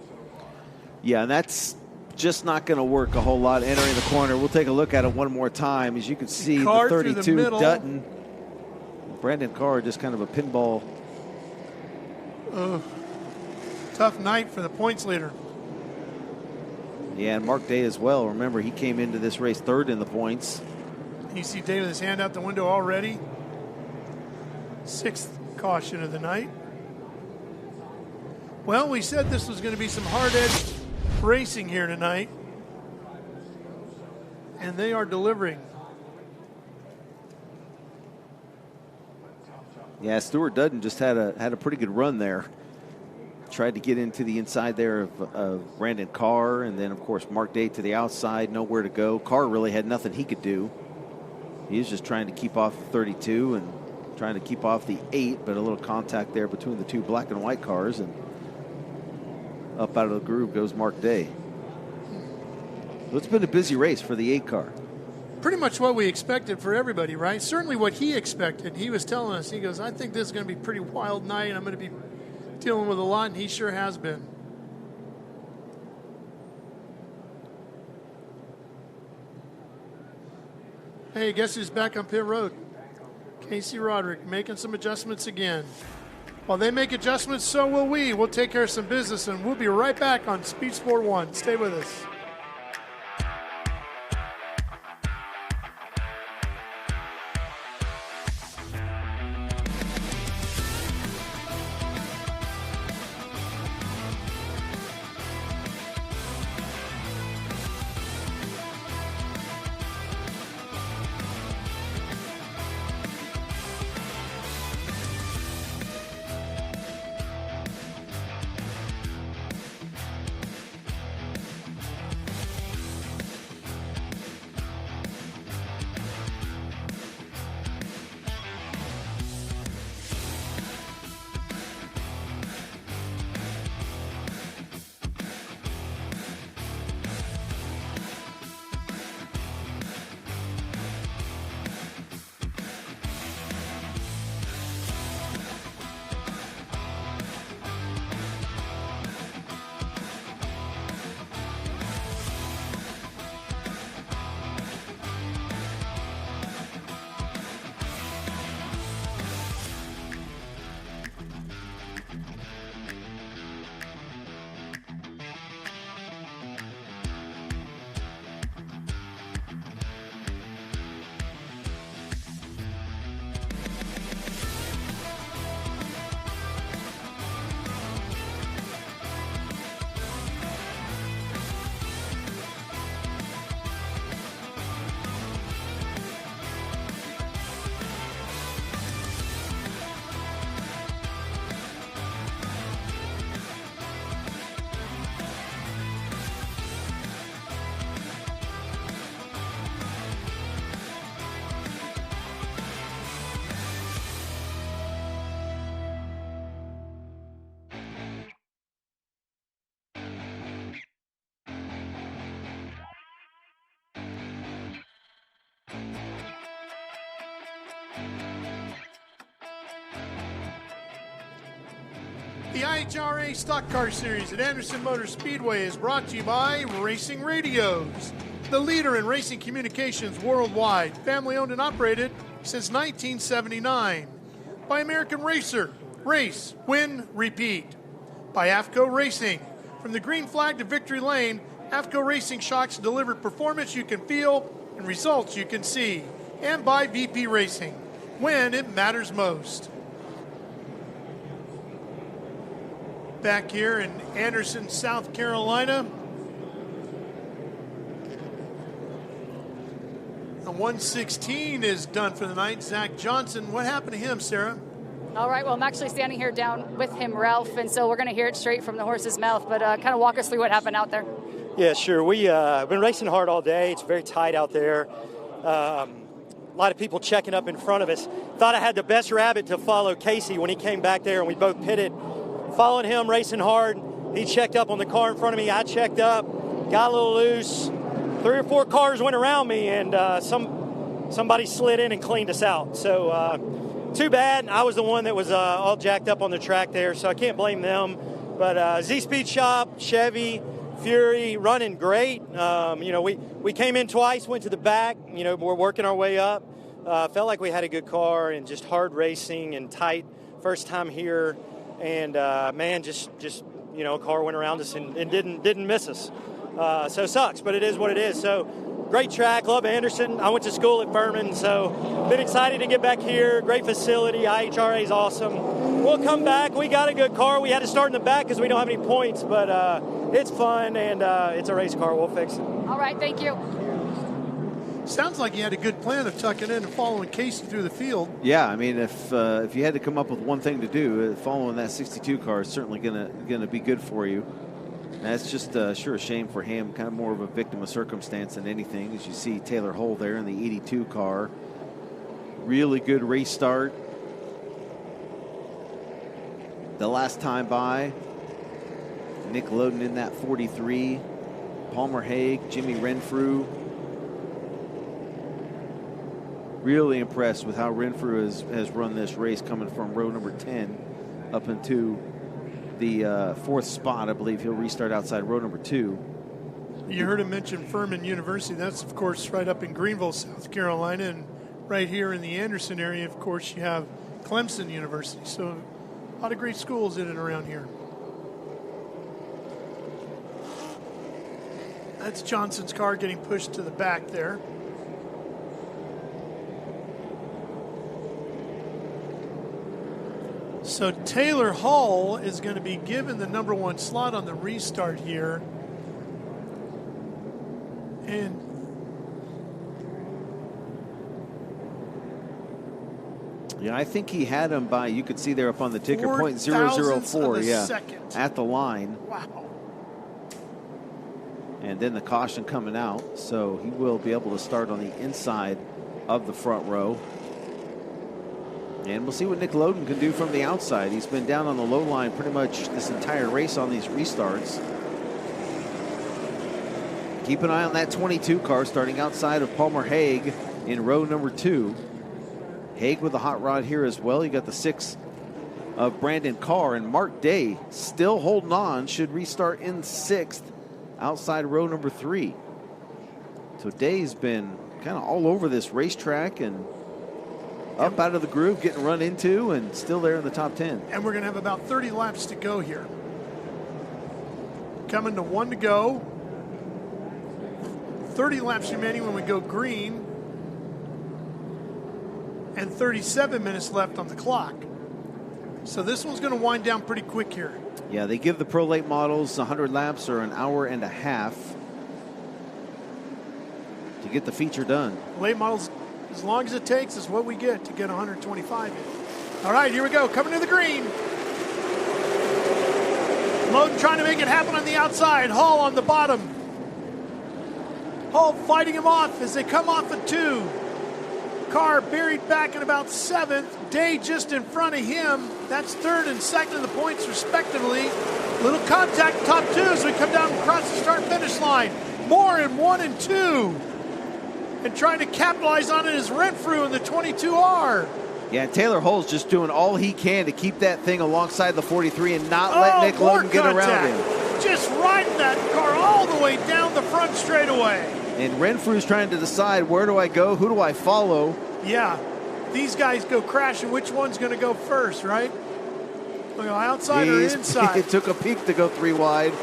B: Yeah, and that's just not going to work a whole lot entering the corner. We'll take a look at it one more time. As you can see, the 32 Dutton. Brandon Carr just kind of a pinball.
A: Tough night for the points leader.
B: Yeah, and Mark Day as well. Remember, he came into this race 3rd in the points.
A: You see Day with his hand out the window already. 6th caution of the night. Well, we said this was going to be some hard-edged racing here tonight, and they are delivering.
B: Yeah, Stuart Dutton just had a pretty good run there. Tried to get into the inside there of Brandon Carr, and then, of course, Mark Day to the outside, nowhere to go. Carr really had nothing he could do. He was just trying to keep off the 32 and trying to keep off the 8, but a little contact there between the 2 black and white cars, and up out of the groove goes Mark Day. So it's been a busy race for the 8 car.
A: Pretty much what we expected for everybody, right? Certainly what he expected. He was telling us, he goes, I think this is going to be a pretty wild night, and I'm going to be dealing with a lot, and he sure has been. Hey, guess who's back on pit road? Casey Roderick making some adjustments again. While they make adjustments, so will we. We'll take care of some business, and we'll be right back on Speed Sport 1. Stay with us. The IHRA Stock Car Series at Anderson Motor Speedway is brought to you by Racing Radios, the leader in racing communications worldwide, family owned and operated since 1979. By American Racer, race, win, repeat. by AFCO Racing. From the green flag to victory lane, AFCO Racing shocks deliver performance you can feel and results you can see. And by VP Racing, when it matters most. Back here in Anderson, South Carolina. The 116 is done for the night. Zach Johnson, what happened to him, Sarah?
C: All right, well, I'm actually standing here down with him, Ralph, and so we're going to hear it straight from the horse's mouth, but kind of walk us through what happened out there.
L: Yeah, sure. We've been racing hard all day. It's very tight out there. A lot of people checking up in front of us. Thought I had the best rabbit to follow Casey when he came back there, and we both pitted. Following him, racing hard. He checked up on the car in front of me. I checked up, got a little loose. 3 or 4 cars went around me, and somebody slid in and cleaned us out. So too bad. I was the one that was all jacked up on the track there, so I can't blame them. But Z-Speed Shop, Chevy, Fury, running great. We came in twice, went to the back. We're working our way up. Felt like we had a good car and just hard racing and tight. First time here, and a car went around us and didn't miss us. So it sucks, but it is what it is. So great track, love Anderson. I went to school at Furman, so been excited to get back here. Great facility, IHRA is awesome. We'll come back. We got a good car. We had to start in the back because we don't have any points, but it's fun, and it's a race car. We'll fix it.
C: All right, thank you.
A: Sounds like you had a good plan of tucking in and following Casey through the field.
B: Yeah, I mean, if you had to come up with one thing to do, following that 62 car is certainly gonna be good for you. And that's just sure a shame for him, kind of more of a victim of circumstance than anything. As you see Taylor Hull there in the 82 car. Really good race start. The last time by, Nick Loden in that 43. Palmer Haig, Jimmy Renfrew. Really impressed with how Renfrew has run this race, coming from row number 10 up into the 4th spot. I believe he'll restart outside row number 2.
A: You heard him mention Furman University. That's, of course, right up in Greenville, South Carolina. And right here in the Anderson area, of course, you have Clemson University. So a lot of great schools in and around here. That's Johnson's car getting pushed to the back there. So Taylor Hull is going to be given the number 1 slot on the restart here. And
B: yeah, I think he had him by, you could see there up on the ticker, 0.004, yeah,
A: second.
B: at the line.
A: Wow.
B: And then the caution coming out, so he will be able to start on the inside of the front row. And we'll see what Nick Loden can do from the outside. He's been down on the low line pretty much this entire race on these restarts. Keep an eye on that 22 car starting outside of Palmer Haig in row number 2. Haig with the hot rod here as well. You got the 6 of Brandon Carr, and Mark Day still holding on, should restart in 6th outside row number 3. So Day's been kind of all over this racetrack and up out of the groove, getting run into, and still there in the top 10.
A: And we're going to have about 30 laps to go here. Coming to 1 to go. 30 laps remaining when we go green. And 37 minutes left on the clock. So this one's going to wind down pretty quick here.
B: Yeah, they give the Pro Late models 100 laps or an hour and a half to get the feature done.
A: Late models, as long as it takes, is what we get to get 125 in. All right, here we go. Coming to the green. Loden trying to make it happen on the outside. Hull on the bottom. Hull fighting him off as they come off at 2. Carr buried back in about 7th. Day just in front of him. That's 3rd and 2nd in the points respectively. Little contact top 2 as we come down across the start-finish line. More in 1 and 2. And trying to capitalize on it is Renfrew in the 22R.
B: Yeah, Taylor Hull's just doing all he can to keep that thing alongside the 43 and not let Nick Loden get around him.
A: Just riding that car all the way down the front straightaway.
B: And Renfrew's trying to decide, where do I go? Who do I follow?
A: Yeah, these guys go crashing. Which one's going to go first, right? Well, outside or inside?
B: It took a peek to go 3 wide.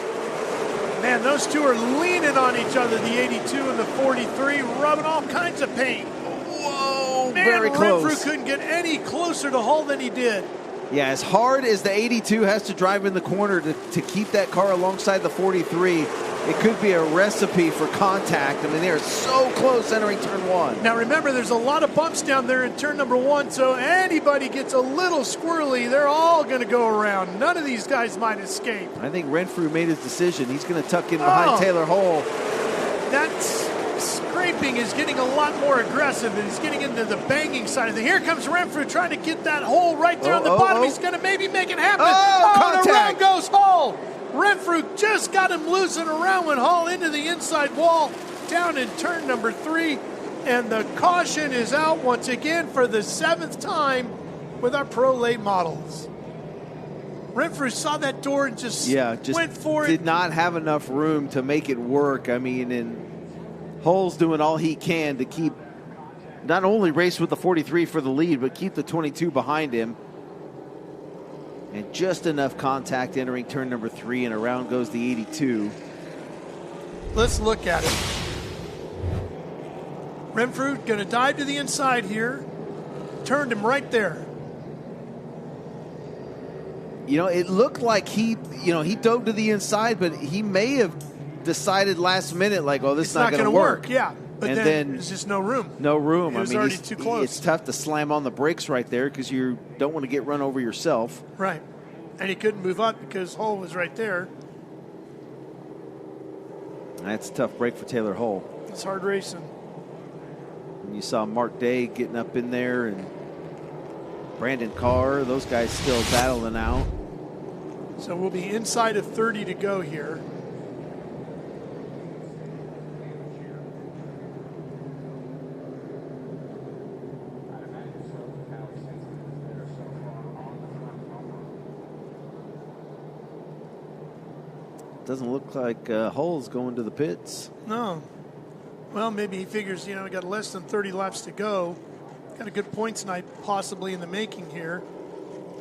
A: Man, those two are leaning on each other, the 82 and the 43, rubbing all kinds of paint.
B: Whoa,
A: Man,
B: very close.
A: Renfrew couldn't get any closer to Hull than he did.
B: Yeah, as hard as the 82 has to drive in the corner to keep that car alongside the 43, it could be a recipe for contact. I mean, they are so close entering turn 1.
A: Now, remember, there's a lot of bumps down there in turn number 1, so anybody gets a little squirrely, they're all going to go around. None of these guys might escape.
B: I think Renfrew made his decision. He's going to tuck in behind Taylor Hull.
A: That scraping is getting a lot more aggressive, and he's getting into the banging side of it. Here comes Renfrew trying to get that hole right there on the bottom. He's going to maybe make it happen.
B: Contact.
A: And around goes Hull. Renfrew just got him loose and around when Hull into the inside wall down in turn number 3. And the caution is out once again for the 7th time with our pro late models. Renfrew saw that door and just went for it.
B: Did not have enough room to make it work. I mean, and Hull's doing all he can to keep, not only race with the 43 for the lead, but keep the 22 behind him. And just enough contact entering turn number 3, and around goes the 82.
A: Let's look at it. Renfrew going to dive to the inside here. Turned him right there.
B: You know, it looked like he dove to the inside, but he may have decided last minute, like, oh, this is not going to work.
A: Yeah, but
B: and
A: then there's just no room.
B: No room.
A: It was already too close.
B: It's tough to slam on the brakes right there because you don't want to get run over yourself.
A: Right. And he couldn't move up because Hull was right there.
B: That's a tough break for Taylor Hull.
A: It's hard racing.
B: And you saw Mark Day getting up in there, and Brandon Carr, those guys still battling out.
A: So we'll be inside of 30 to go here.
B: Doesn't look like Hull's going to the pits.
A: No. Well, maybe he figures, we got less than 30 laps to go. Got a good points night possibly in the making here.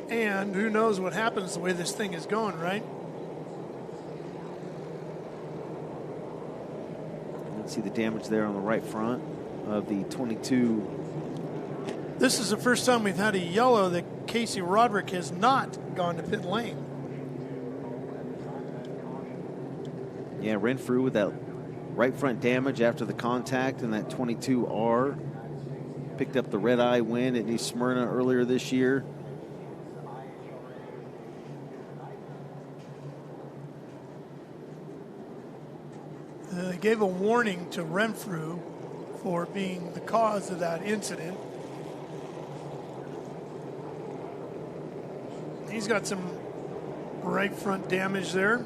A: And who knows what happens the way this thing is going, right?
B: You can see the damage there on the right front of the 22.
A: This is the first time we've had a yellow that Casey Roderick has not gone to pit lane.
B: Yeah, Renfrew with that right front damage after the contact in that 22R. Picked up the red eye win at New Smyrna earlier this year.
A: They gave a warning to Renfrew for being the cause of that incident. He's got some right front damage there.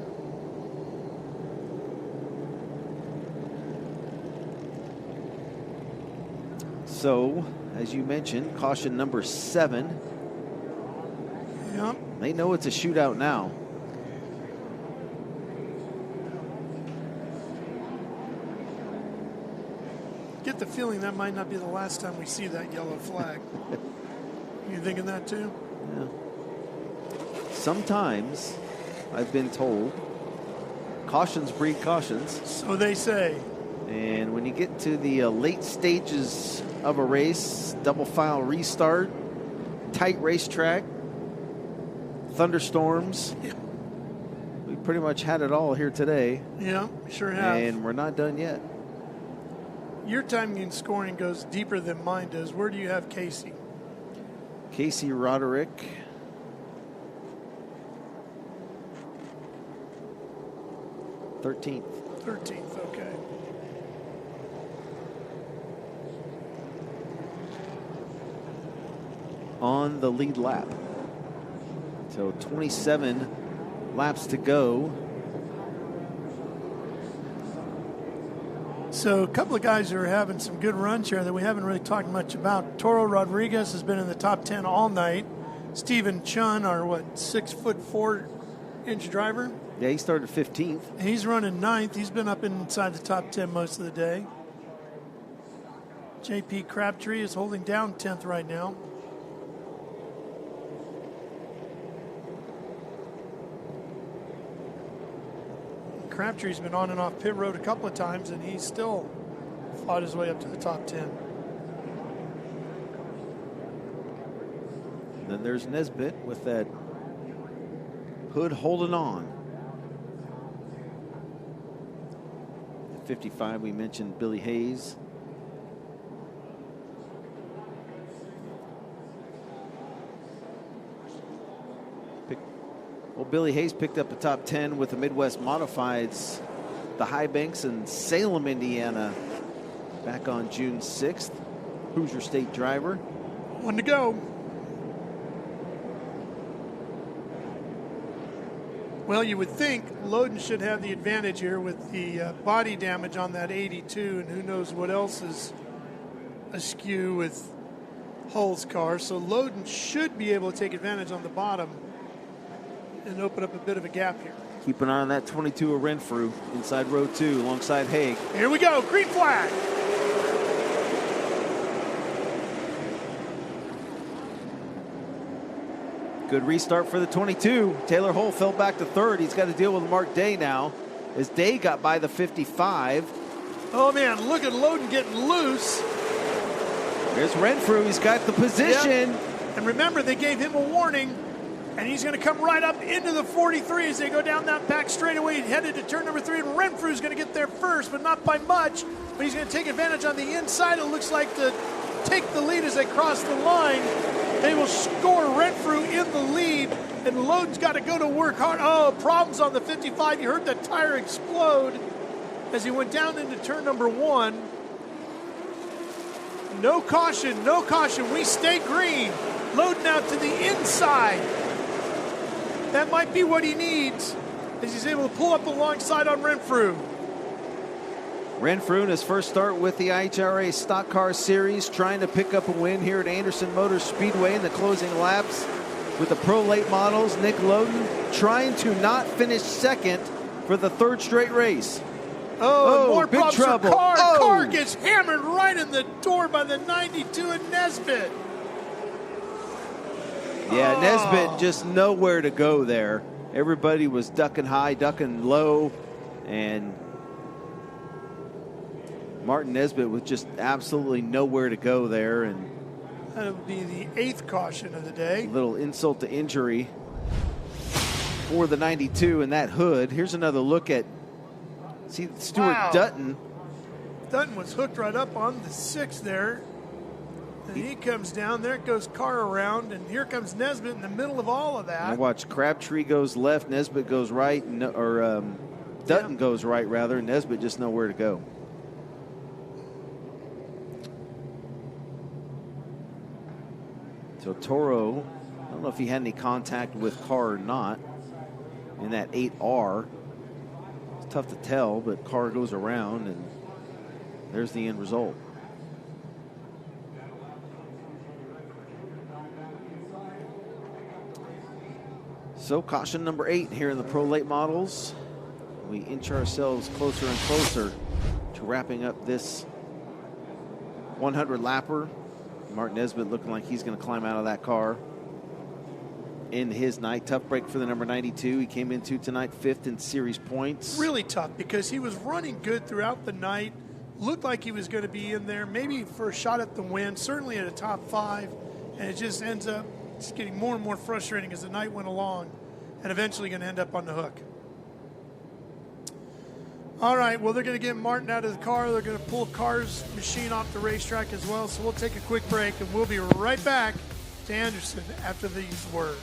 B: So, as you mentioned, caution number 7.
A: Yep.
B: They know it's a shootout now.
A: Get the feeling that might not be the last time we see that yellow flag. You thinking that too?
B: Yeah. Sometimes, I've been told, cautions breed cautions.
A: So they say.
B: And when you get to the late stages of a race, double file restart, tight racetrack, thunderstorms, we pretty much had it all here today.
A: Yeah, sure have.
B: And we're not done yet.
A: Your timing and scoring goes deeper than mine does. Where do you have Casey?
B: Casey Roderick. '13th.
A: 13th, okay.
B: On the lead lap. So 27 laps to go.
A: So a couple of guys who are having some good runs here that we haven't really talked much about. Toro Rodriguez has been in the top 10 all night. Stephen Chun, our 6'4" driver.
B: Yeah, he started 15th.
A: He's running 9th. He's been up inside the top 10 most of the day. J.P. Crabtree is holding down 10th right now. Crabtree's been on and off pit road a couple of times, and he's still fought his way up to the top 10.
B: Then there's Nesbitt with that hood holding on. At 55, we mentioned Billy Hayes. Well, Billy Hayes picked up the top 10 with the Midwest Modifieds, the High Banks in Salem, Indiana, back on June 6th. Hoosier State driver.
A: One to go. Well, you would think Loden should have the advantage here with the body damage on that 82, and who knows what else is askew with Hull's car. So Loden should be able to take advantage on the bottom and open up a bit of a gap here.
B: Keep an eye on that 22 of Renfrew inside row 2 alongside Haig.
A: Here we go, green flag.
B: Good restart for the 22. Taylor Hull fell back to third. He's got to deal with Mark Day now as Day got by the 55.
A: Oh man, look at Loden getting loose.
B: There's Renfrew, he's got the position.
A: Yep. And remember, they gave him a warning, and he's going to come right up into the 43 as they go down that back straightaway, headed to turn number 3, and Renfrew's going to get there first, but not by much. But he's going to take advantage on the inside, it looks like, to take the lead as they cross the line. They will score Renfrew in the lead, and Loden's got to go to work hard. Oh, problems on the 55. You heard that tire explode as he went down into turn number 1. No caution, no caution. We stay green. Loden out to the inside. That might be what he needs as he's able to pull up alongside on Renfrew.
B: Renfrew in his first start with the IHRA Stock Car Series, trying to pick up a win here at Anderson Motor Speedway in the closing laps with the Pro Late Models. Nick Loden trying to not finish second for the third straight race.
A: Oh, more
B: big
A: problems
B: trouble.
A: for Carr.
B: Oh.
A: Carr gets hammered right in the door by the 92 at Nesbitt.
B: Yeah, Nesbitt just nowhere to go there. Everybody was ducking high, ducking low, and Martin Nesbitt with just absolutely nowhere to go there. And
A: that would be the 8th caution of the day.
B: A little insult to injury for the 92 in that hood. Here's another look at, see, Stuart Dutton.
A: Dutton was hooked right up on the 6 there. And he comes down. There goes Carr around, and here comes Nesbitt in the middle of all of that.
B: I watch Crabtree goes left, Nesbitt goes right, or Dutton goes right, rather, and Nesbitt just nowhere to go. So Toro, I don't know if he had any contact with Carr or not in that 8R. It's tough to tell, but Carr goes around, and there's the end result. So caution number 8 here in the Pro Late Models. We inch ourselves closer and closer to wrapping up this 100 lapper. Martin Nesbitt looking like he's going to climb out of that car in his night. Tough break for the number 92. He came into tonight 5th in series points.
A: Really tough because he was running good throughout the night. Looked like he was going to be in there, maybe for a shot at the win, certainly at a top 5. And it just ends up just getting more and more frustrating as the night went along, and eventually going to end up on the hook. All right, well, they're going to get Martin out of the car. They're going to pull Carr's machine off the racetrack as well. So we'll take a quick break, and we'll be right back to Anderson after these words.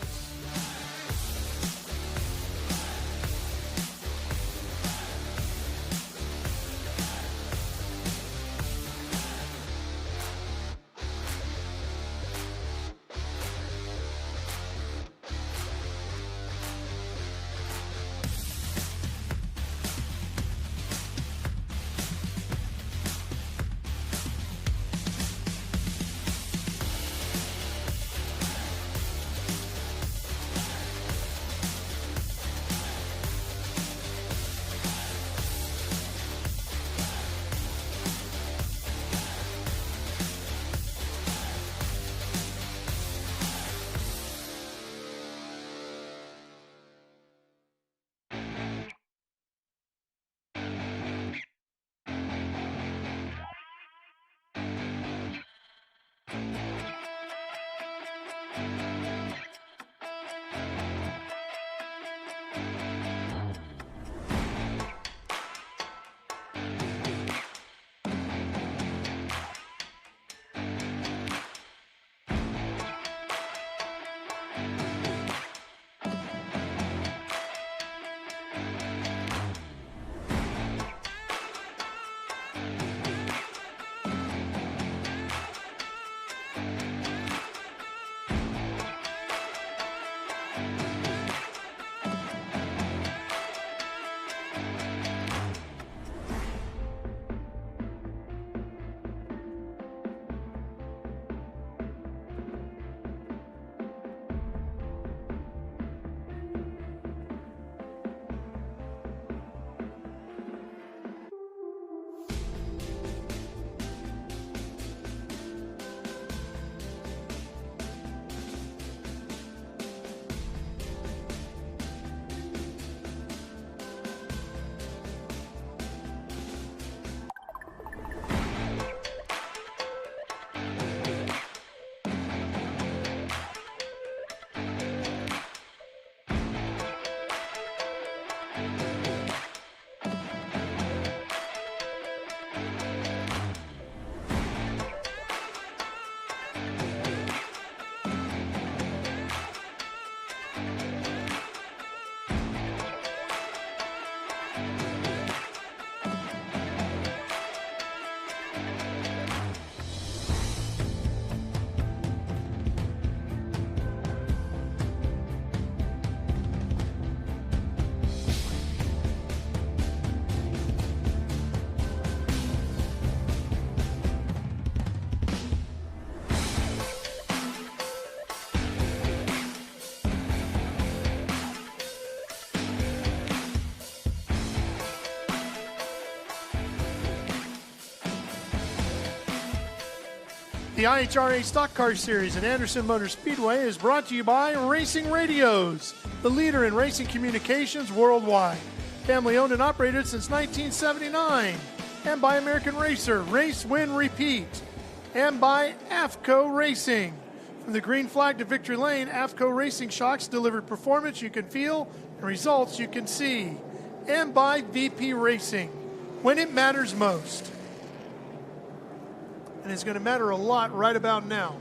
A: The IHRA Stock Car Series at Anderson Motor Speedway is brought to you by Racing Radios, the leader in racing communications worldwide. Family owned and operated since 1979. And by American Racer, Race, Win, Repeat. And by AFCO Racing. From the green flag to victory lane, AFCO Racing shocks deliver performance you can feel and results you can see. And by VP Racing, when it matters most. And it's going to matter a lot right about now.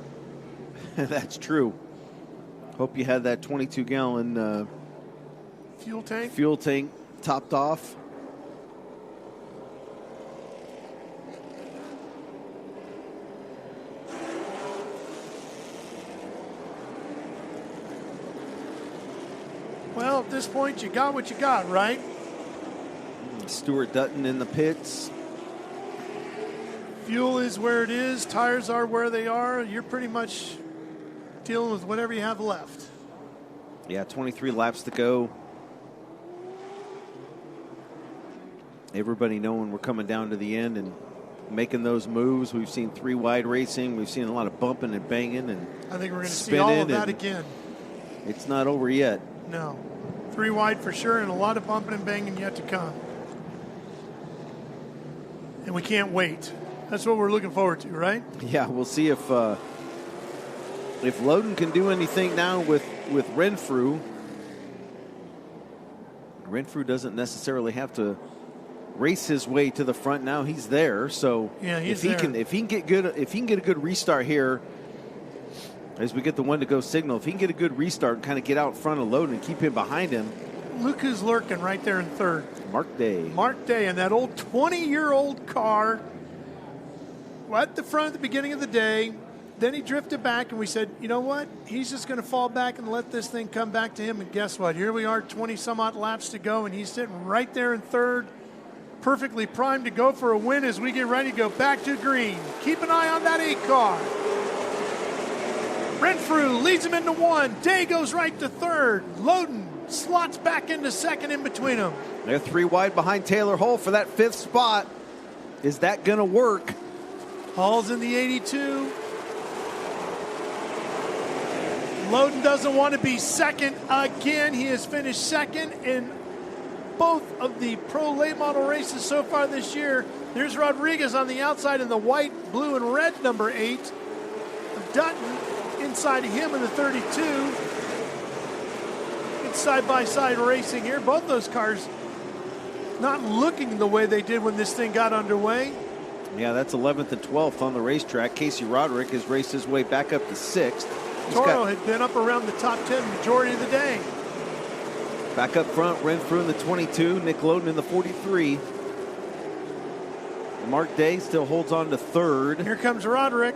B: That's true. Hope you had that 22-gallon
A: fuel tank
B: topped off.
A: Well, at this point, you got what you got, right?
B: Stuart Dutton in the pits.
A: Fuel is where it is. Tires are where they are. You're pretty much dealing with whatever you have left.
B: Yeah, 23 laps to go. Everybody knowing we're coming down to the end and making those moves. We've seen 3 wide racing. We've seen a lot of bumping and banging and
A: I think we're going to see all of that again.
B: It's not over yet.
A: No. 3 wide for sure, and a lot of bumping and banging yet to come. And we can't wait. That's what we're looking forward to, right?
B: Yeah, we'll see if Loden can do anything now with Renfrew. Renfrew doesn't necessarily have to race his way to the front now. He's there, so
A: yeah,
B: if he can get a good restart here, as we get the 1-to-go signal, if he can get a good restart and kind of get out front of Loden and keep him behind him.
A: Look who's lurking right there in third.
B: Mark Day.
A: Mark Day in that old 20-year-old car at the front at the beginning of the day. Then he drifted back, and we said, you know what? He's just going to fall back and let this thing come back to him. And guess what? Here we are, 20-some-odd laps to go, and he's sitting right there in third, perfectly primed to go for a win as we get ready to go back to green. Keep an eye on that 8 car. Renfrew leads him into 1. Day goes right to third. Loden slots back into second in between them.
B: They're 3 wide behind Taylor Hull for that 5th spot. Is that going to work?
A: Hall's in the 82. Loden doesn't want to be second again. He has finished second in both of the pro late model races so far this year. There's Rodriguez on the outside in the white, blue, and red number 8. Dutton inside of him in the 32. It's side-by-side racing here. Both those cars not looking the way they did when this thing got underway.
B: Yeah, that's 11th and 12th on the racetrack. Casey Roderick has raced his way back up to 6th.
A: Toro had been up around the top 10 majority of the day.
B: Back up front, Renfrew in the 22, Nick Loden in the 43. Mark Day still holds on to third.
A: Here comes Roderick.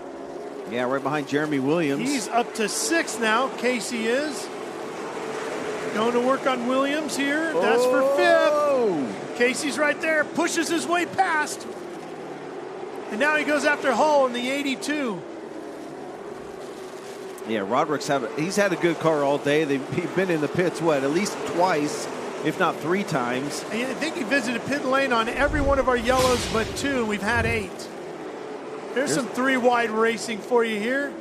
B: Yeah, right behind Jeremy Williams.
A: He's up to 6th now, Casey is. Going to work on Williams here. That's for 5th. Casey's right there, pushes his way past. And now he goes after Hull in the 82.
B: Yeah, Roderick's he's had a good car all day. He's been in the pits, at least twice, if not 3 times.
A: I think he visited pit lane on every one of our yellows but 2. We've had 8. There's some 3 wide racing for you here.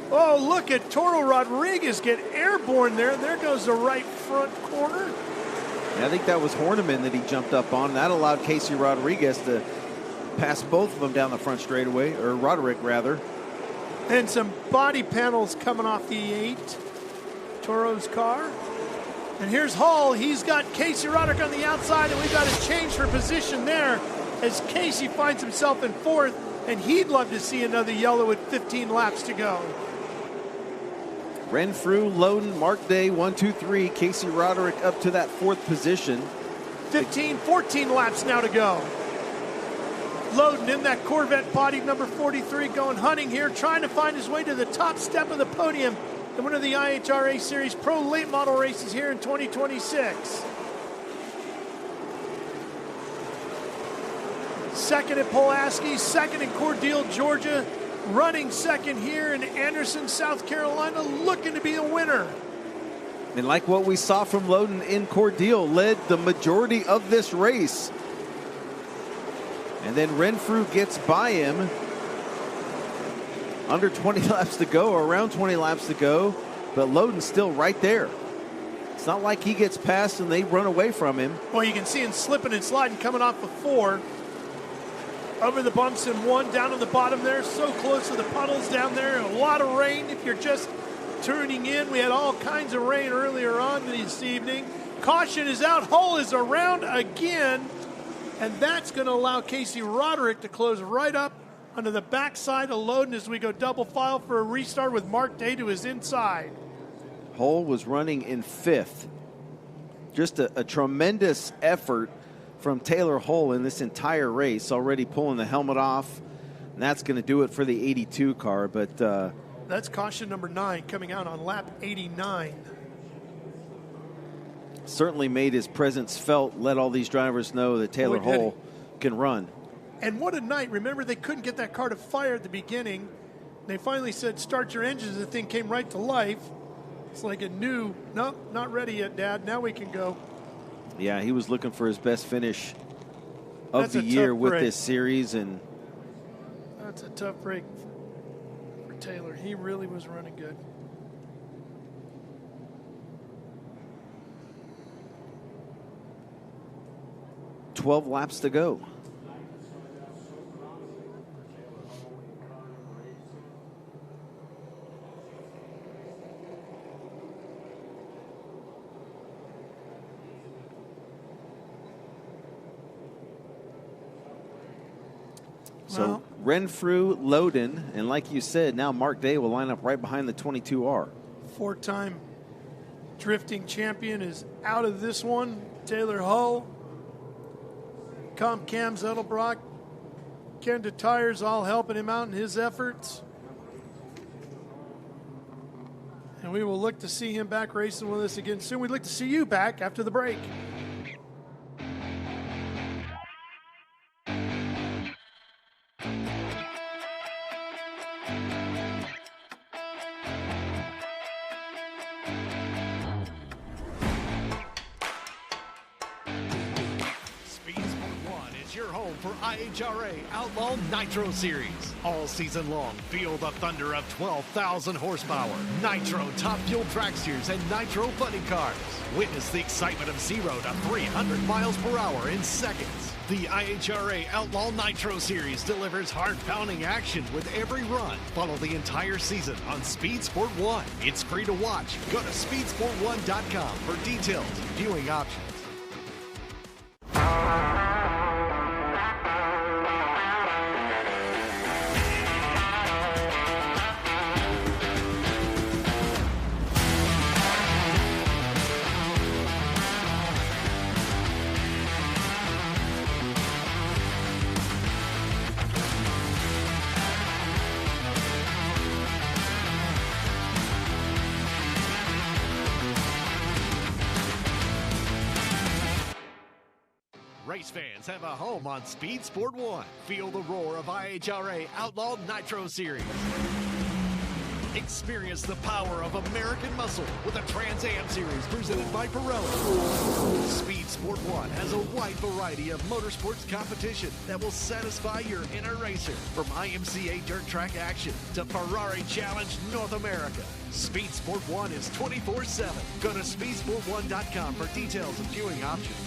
A: Oh, look at Toro Rodriguez get airborne there. There goes the right front corner.
B: And I think that was Horniman that he jumped up on. That allowed Casey Rodriguez to pass both of them down the front straightaway, or Roderick rather.
A: And some body panels coming off the 8. Toro's car. And here's Hull. He's got Casey Roderick on the outside, and we've got a change for position there as Casey finds himself in 4th, and he'd love to see another yellow with 15 laps to go.
B: Renfrew, Loden, Mark Day, 1, 2, 3. Casey Roderick up to that 4th position.
A: 14 laps now to go. Loden in that Corvette body, number 43, going hunting here, trying to find his way to the top step of the podium in one of the IHRA Series Pro late model races here in 2026. Second at Pulaski, second in Cordele, Georgia, running second here in Anderson, South Carolina, looking to be a winner.
B: And like what we saw from Loden in Cordele, led the majority of this race. And then Renfrew gets by him under 20 laps to go, or around 20 laps to go, but Loden's still right there. It's not like he gets past and they run away from him.
A: Well, you can see him slipping and sliding coming off of 4. Over the bumps in 1, down on the bottom there, so close to the puddles down there. A lot of rain if you're just tuning in. We had all kinds of rain earlier on this evening. Caution is out. Hull is around again, and that's going to allow Casey Roderick to close right up onto the backside of Loden as we go double file for a restart with Mark Day to his inside.
B: Hull was running in 5th. Just a tremendous effort from Taylor Hull in this entire race, already pulling the helmet off. And that's going to do it for the 82 car. But
A: that's caution number 9 coming out on lap 89.
B: Certainly made his presence felt, let all these drivers know that Taylor Hull can run.
A: And what a night. Remember, they couldn't get that car to fire at the beginning. They finally said, start your engines. The thing came right to life. It's like it knew, nope, not ready yet, Dad. Now we can go.
B: Yeah, he was looking for his best finish of the year with this series. And
A: that's a tough break for Taylor. He really was running good.
B: $12 laps to go. So Renfrew, Loden, and like you said, now Mark Day will line up right behind the 22R.
A: 4-time drifting champion is out of this one. Taylor Hull, Cam Zettelbrock, Kenda Tires all helping him out in his efforts. And we will look to see him back racing with us again soon. We'd like to see you back after the break.
D: For IHRA Outlaw Nitro Series. All season long, feel the thunder of 12,000 horsepower, Nitro top fuel dragsters, and Nitro funny cars. Witness the excitement of 0 to 300 miles per hour in seconds. The IHRA Outlaw Nitro Series delivers heart-pounding action with every run. Follow the entire season on Speed Sport 1. It's free to watch. Go to speedsport1.com for details and viewing options. Race fans have a home on Speed Sport 1. Feel the roar of IHRA Outlaw Nitro Series. Experience the power of American muscle with a Trans Am Series presented by Pirelli. Speed Sport 1 has a wide variety of motorsports competition that will satisfy your inner racer, from IMCA dirt track action to Ferrari Challenge North America. Speed Sport 1 is 24/7. Go to speedsport1.com for details and viewing options.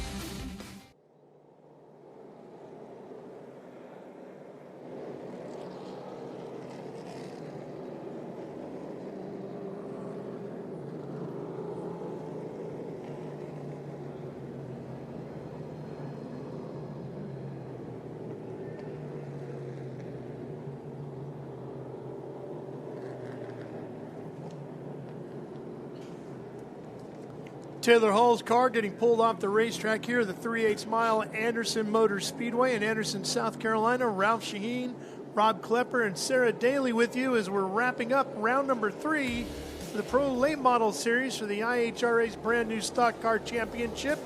A: Taylor Hull's car getting pulled off the racetrack here, the 3/8 mile Anderson Motor Speedway in Anderson, South Carolina. Ralph Shaheen, Rob Klepper, and Sarah Daly with you as we're wrapping up round number 3 for the Pro Late Model Series for the IHRA's brand new Stock Car Championship.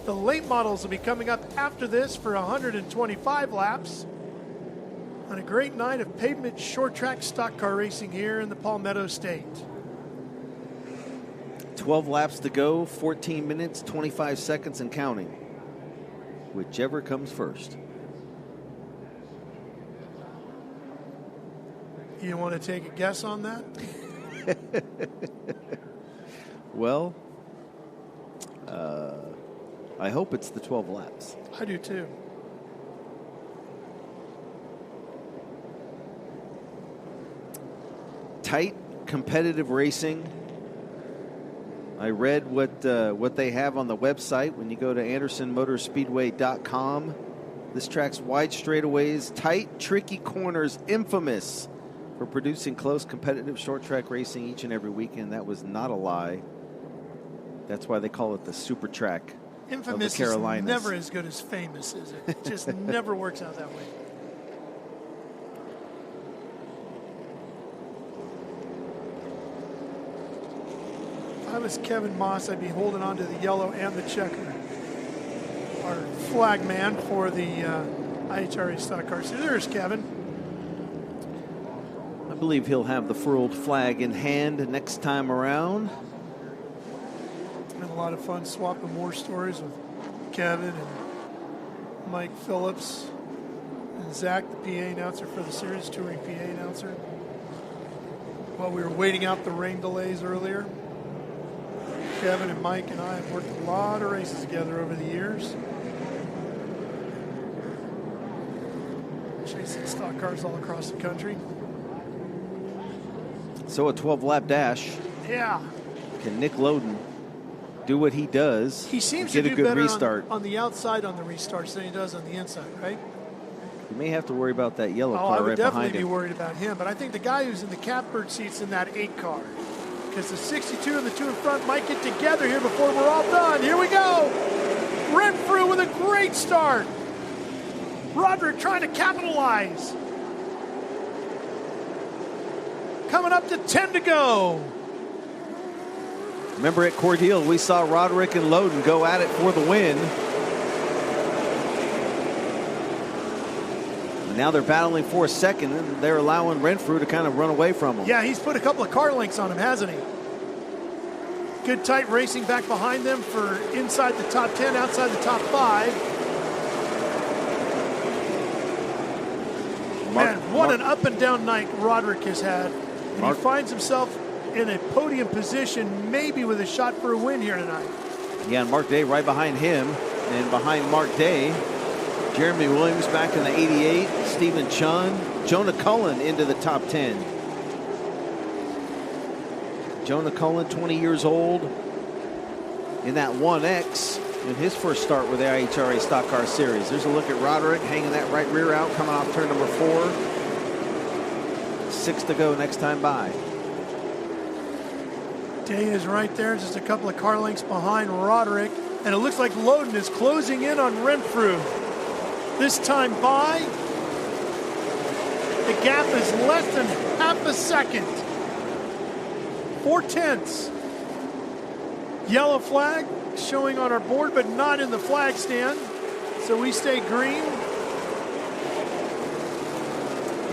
A: The late models will be coming up after this for 125 laps on a great night of pavement short track stock car racing here in the Palmetto State.
B: 12 laps to go, 14 minutes, 25 seconds and counting. Whichever comes first.
A: You want to take a guess on that?
B: Well, I hope it's the 12 laps.
A: I do too.
B: Tight, competitive racing. I read what they have on the website when you go to AndersonMotorspeedway.com. This track's wide straightaways, tight, tricky corners, infamous for producing close, competitive short track racing each and every weekend. That was not a lie. That's why they call it the super track.
A: Infamous
B: of the Carolinas.
A: Is never as good as famous, is it? It just never works out that way. If I was Kevin Moss, I'd be holding on to the yellow and the checker. Our flag man for the IHRA Stock Car Series. There's Kevin.
B: I believe he'll have the furled flag in hand next time around.
A: Been a lot of fun swapping war stories with Kevin and Mike Phillips and Zach, the PA announcer for the series, touring PA announcer. While we were waiting out the rain delays earlier, Kevin and Mike and I have worked a lot of races together over the years. Chasing stock cars all across the country.
B: So a 12-lap dash.
A: Yeah.
B: Can Nick Loden do what he does?
A: He seems
B: get
A: to
B: a
A: do
B: good
A: better
B: restart.
A: on the outside on the restarts than he does on the inside, right?
B: You may have to worry about that yellow car
A: I would
B: right
A: definitely
B: behind
A: be
B: him.
A: worried about him, but I think the guy who's in the catbird seat's in that 8 car. Because the 62 and the 2 in front might get together here before we're all done. Here we go. Renfrew with a great start. Roderick trying to capitalize. Coming up to 10 to go.
B: Remember at Cordele, we saw Roderick and Loden go at it for the win. And now they're battling for a second, and they're allowing Renfrew to kind of run away from them.
A: Yeah, he's put a couple of car links on him, hasn't he? Good tight racing back behind them for inside the top 10, outside the top 5. Man, what an up and down night Roderick has had. And he finds himself in a podium position, maybe with a shot for a win here tonight.
B: Yeah, and Mark Day right behind him. And behind Mark Day, Jeremy Williams back in the 88, Stephen Chun, Jonah Cullen into the top 10. Jonah Cullen, 20 years old, in that 1X in his first start with the IHRA Stock Car Series. There's a look at Roderick hanging that right rear out, coming off turn number 4. 6 to go next time by.
A: Day is right there, just a couple of car lengths behind Roderick. And it looks like Loden is closing in on Renfrew. This time by, the gap is less than half a second. 4/10. Yellow flag showing on our board, but not in the flag stand. So we stay green.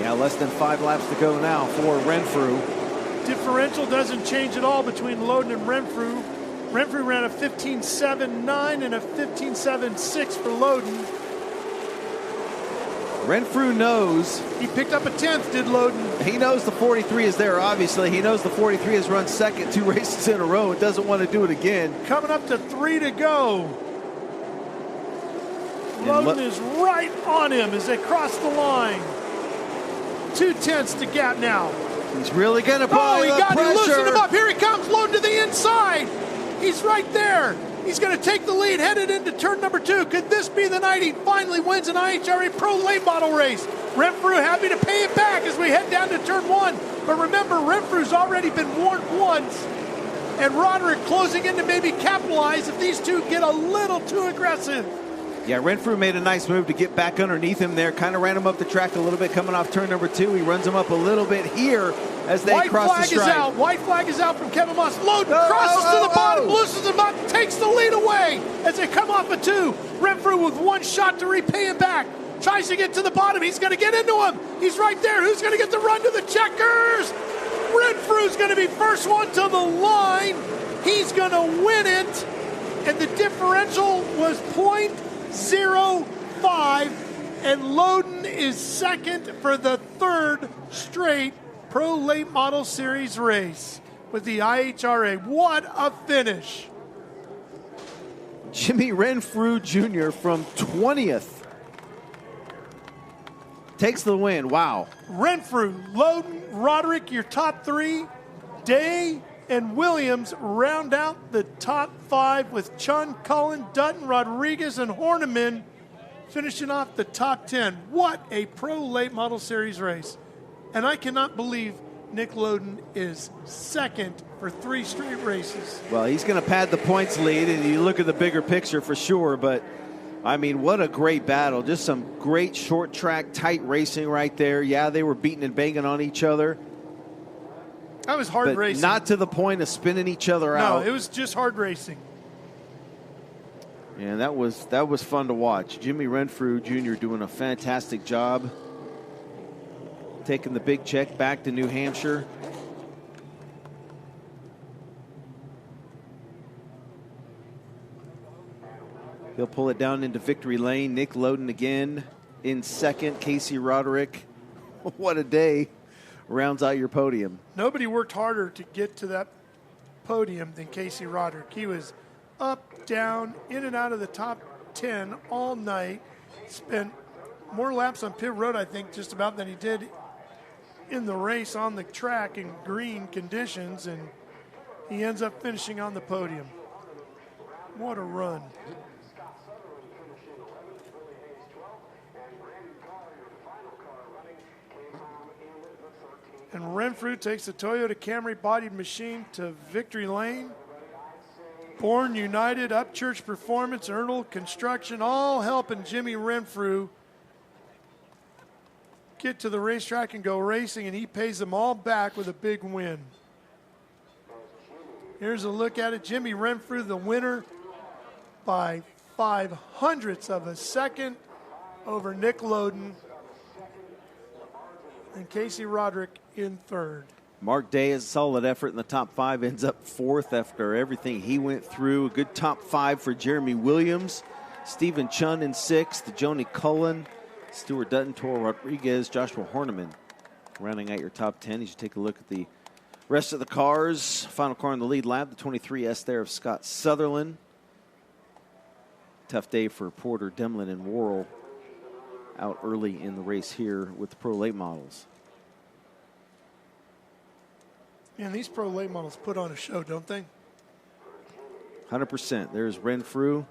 B: Yeah, less than 5 laps to go now for Renfrew.
A: Differential doesn't change at all between Loden and Renfrew. Renfrew ran a 15.79 and a 15.76 for Loden.
B: Renfrew knows.
A: He picked up a 10th, did Loden.
B: He knows the 43 is there, obviously. He knows the 43 has run second 2 races in a row. It doesn't want to do it again.
A: Coming up to 3 to go. Loden is right on him as they cross the line. 2/10 to gap now.
B: He's really going to apply
A: he
B: pressure.
A: loosened him up. Here he comes, Loden to the inside. He's right there. He's going to take the lead, headed into turn number 2. Could this be the night he finally wins an IHRA Pro late model race? Renfrew happy to pay it back as we head down to turn 1. But remember, Renfrew's already been warned once. And Roderick closing in to maybe capitalize if these two get a little too aggressive.
B: Yeah, Renfrew made a nice move to get back underneath him there. Kind of ran him up the track a little bit coming off turn number 2. He runs him up a little bit here as they cross the stripe.
A: White flag is out. White flag is out from Kevin Moss. Loden crosses to the bottom, loosens him up, takes the lead away as they come off a 2. Renfrew with one shot to repay him back. Tries to get to the bottom. He's going to get into him. He's right there. Who's going to get the run to the checkers? Renfrew's going to be first one to the line. He's going to win it. And the differential was 0.05. And Loden is second for the 3rd straight Pro Late Model Series race with the IHRA. What a finish.
B: Jimmy Renfrew Jr. from 20th takes the win. Wow.
A: Renfrew, Loden, Roderick, your top three. Day and Williams round out the top five with Chun, Cullen, Dutton, Rodriguez, and Horniman finishing off the top 10. What a Pro Late Model Series race. And I cannot believe Nick Loden is second for 3 straight races.
B: Well, he's going to pad the points lead, and you look at the bigger picture for sure. But, I mean, what a great battle. Just some great short track, tight racing right there. Yeah, they were beating and banging on each other.
A: That was hard racing.
B: Not to the point of spinning each other out.
A: No, it was just hard racing.
B: And that was fun to watch. Jimmy Renfrew Jr. doing a fantastic job. Taking the big check back to New Hampshire. He'll pull it down into victory lane. Nick Loden again in second. Casey Roderick. What a day. Rounds out your podium.
A: Nobody worked harder to get to that podium than Casey Roderick. He was up, down, in and out of the top 10 all night. Spent more laps on pit road, I think, just about than he did in the race on the track in green conditions, and he ends up finishing on the podium. What a run. And Renfrew takes the Toyota Camry bodied machine to victory lane. Bourne United, Upchurch Performance, Ernal Construction, all helping Jimmy Renfrew get to the racetrack and go racing, and he pays them all back with a big win. Here's a look at it. Jimmy Renfrew, the winner by 0.05 of a second over Nick Loden, and Casey Roderick in third.
B: Mark Day has a solid effort in the top 5, ends up 4th after everything he went through. A good top 5 for Jeremy Williams. Stephen Chun in 6th. Joni Cullen, Stuart Dutton, Toro Rodriguez, Joshua Horniman rounding out your top 10 as you take a look at the rest of the cars. Final car in the lead lap, the 23S there of Scott Sutherland. Tough day for Porter, Demlin, and Worrell out early in the race here with the Pro Late Models.
A: Man, these Pro Late Models put on a show, don't they?
B: 100%. There's Renfrew.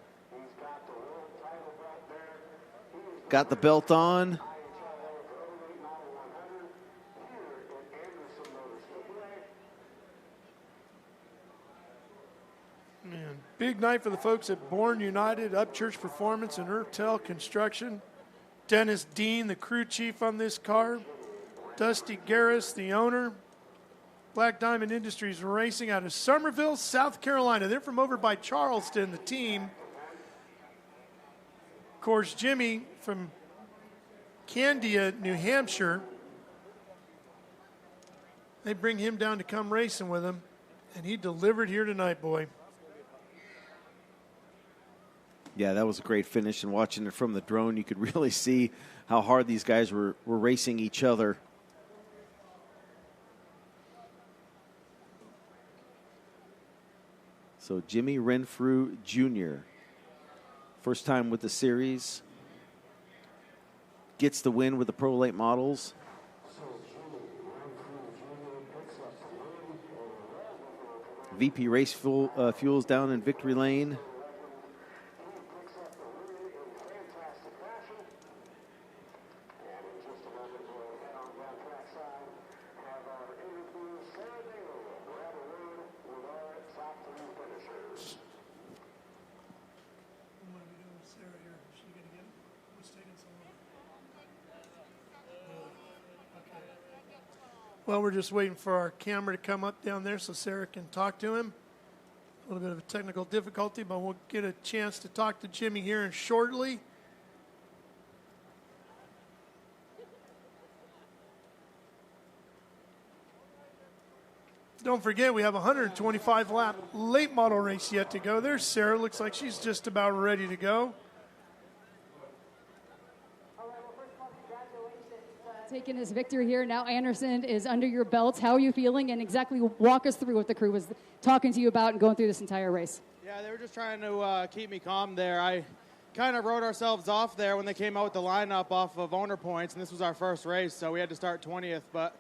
B: Got the belt on.
A: Man, big night for the folks at Bourne United, Upchurch Performance, and Ertel Construction. Dennis Dean, the crew chief on this car. Dusty Garris, the owner. Black Diamond Industries Racing out of Somerville, South Carolina. They're from over by Charleston, the team. Of course, Jimmy from Candia, New Hampshire. They bring him down to come racing with them, and he delivered here tonight, boy.
B: Yeah, that was a great finish, and watching it from the drone, you could really see how hard these guys were racing each other. So Jimmy Renfrew Jr., first time with the series, gets the win with the Pro Late Models. VP Race Fuels down in victory lane.
A: Well, we're just waiting for our camera to come up down there so Sarah can talk to him. A little bit of a technical difficulty, but we'll get a chance to talk to Jimmy here in shortly. Don't forget, we have a 125-lap late model race yet to go. There's Sarah. Looks like she's just about ready to go.
C: Taking this victory here. Now Anderson is under your belt. How are you feeling? And exactly walk us through what the crew was talking to you about and going through this entire race.
M: Yeah, they were just trying to keep me calm there. I kind of wrote ourselves off there when they came out with the lineup off of owner points, and this was our first race, so we had to start 20th. But,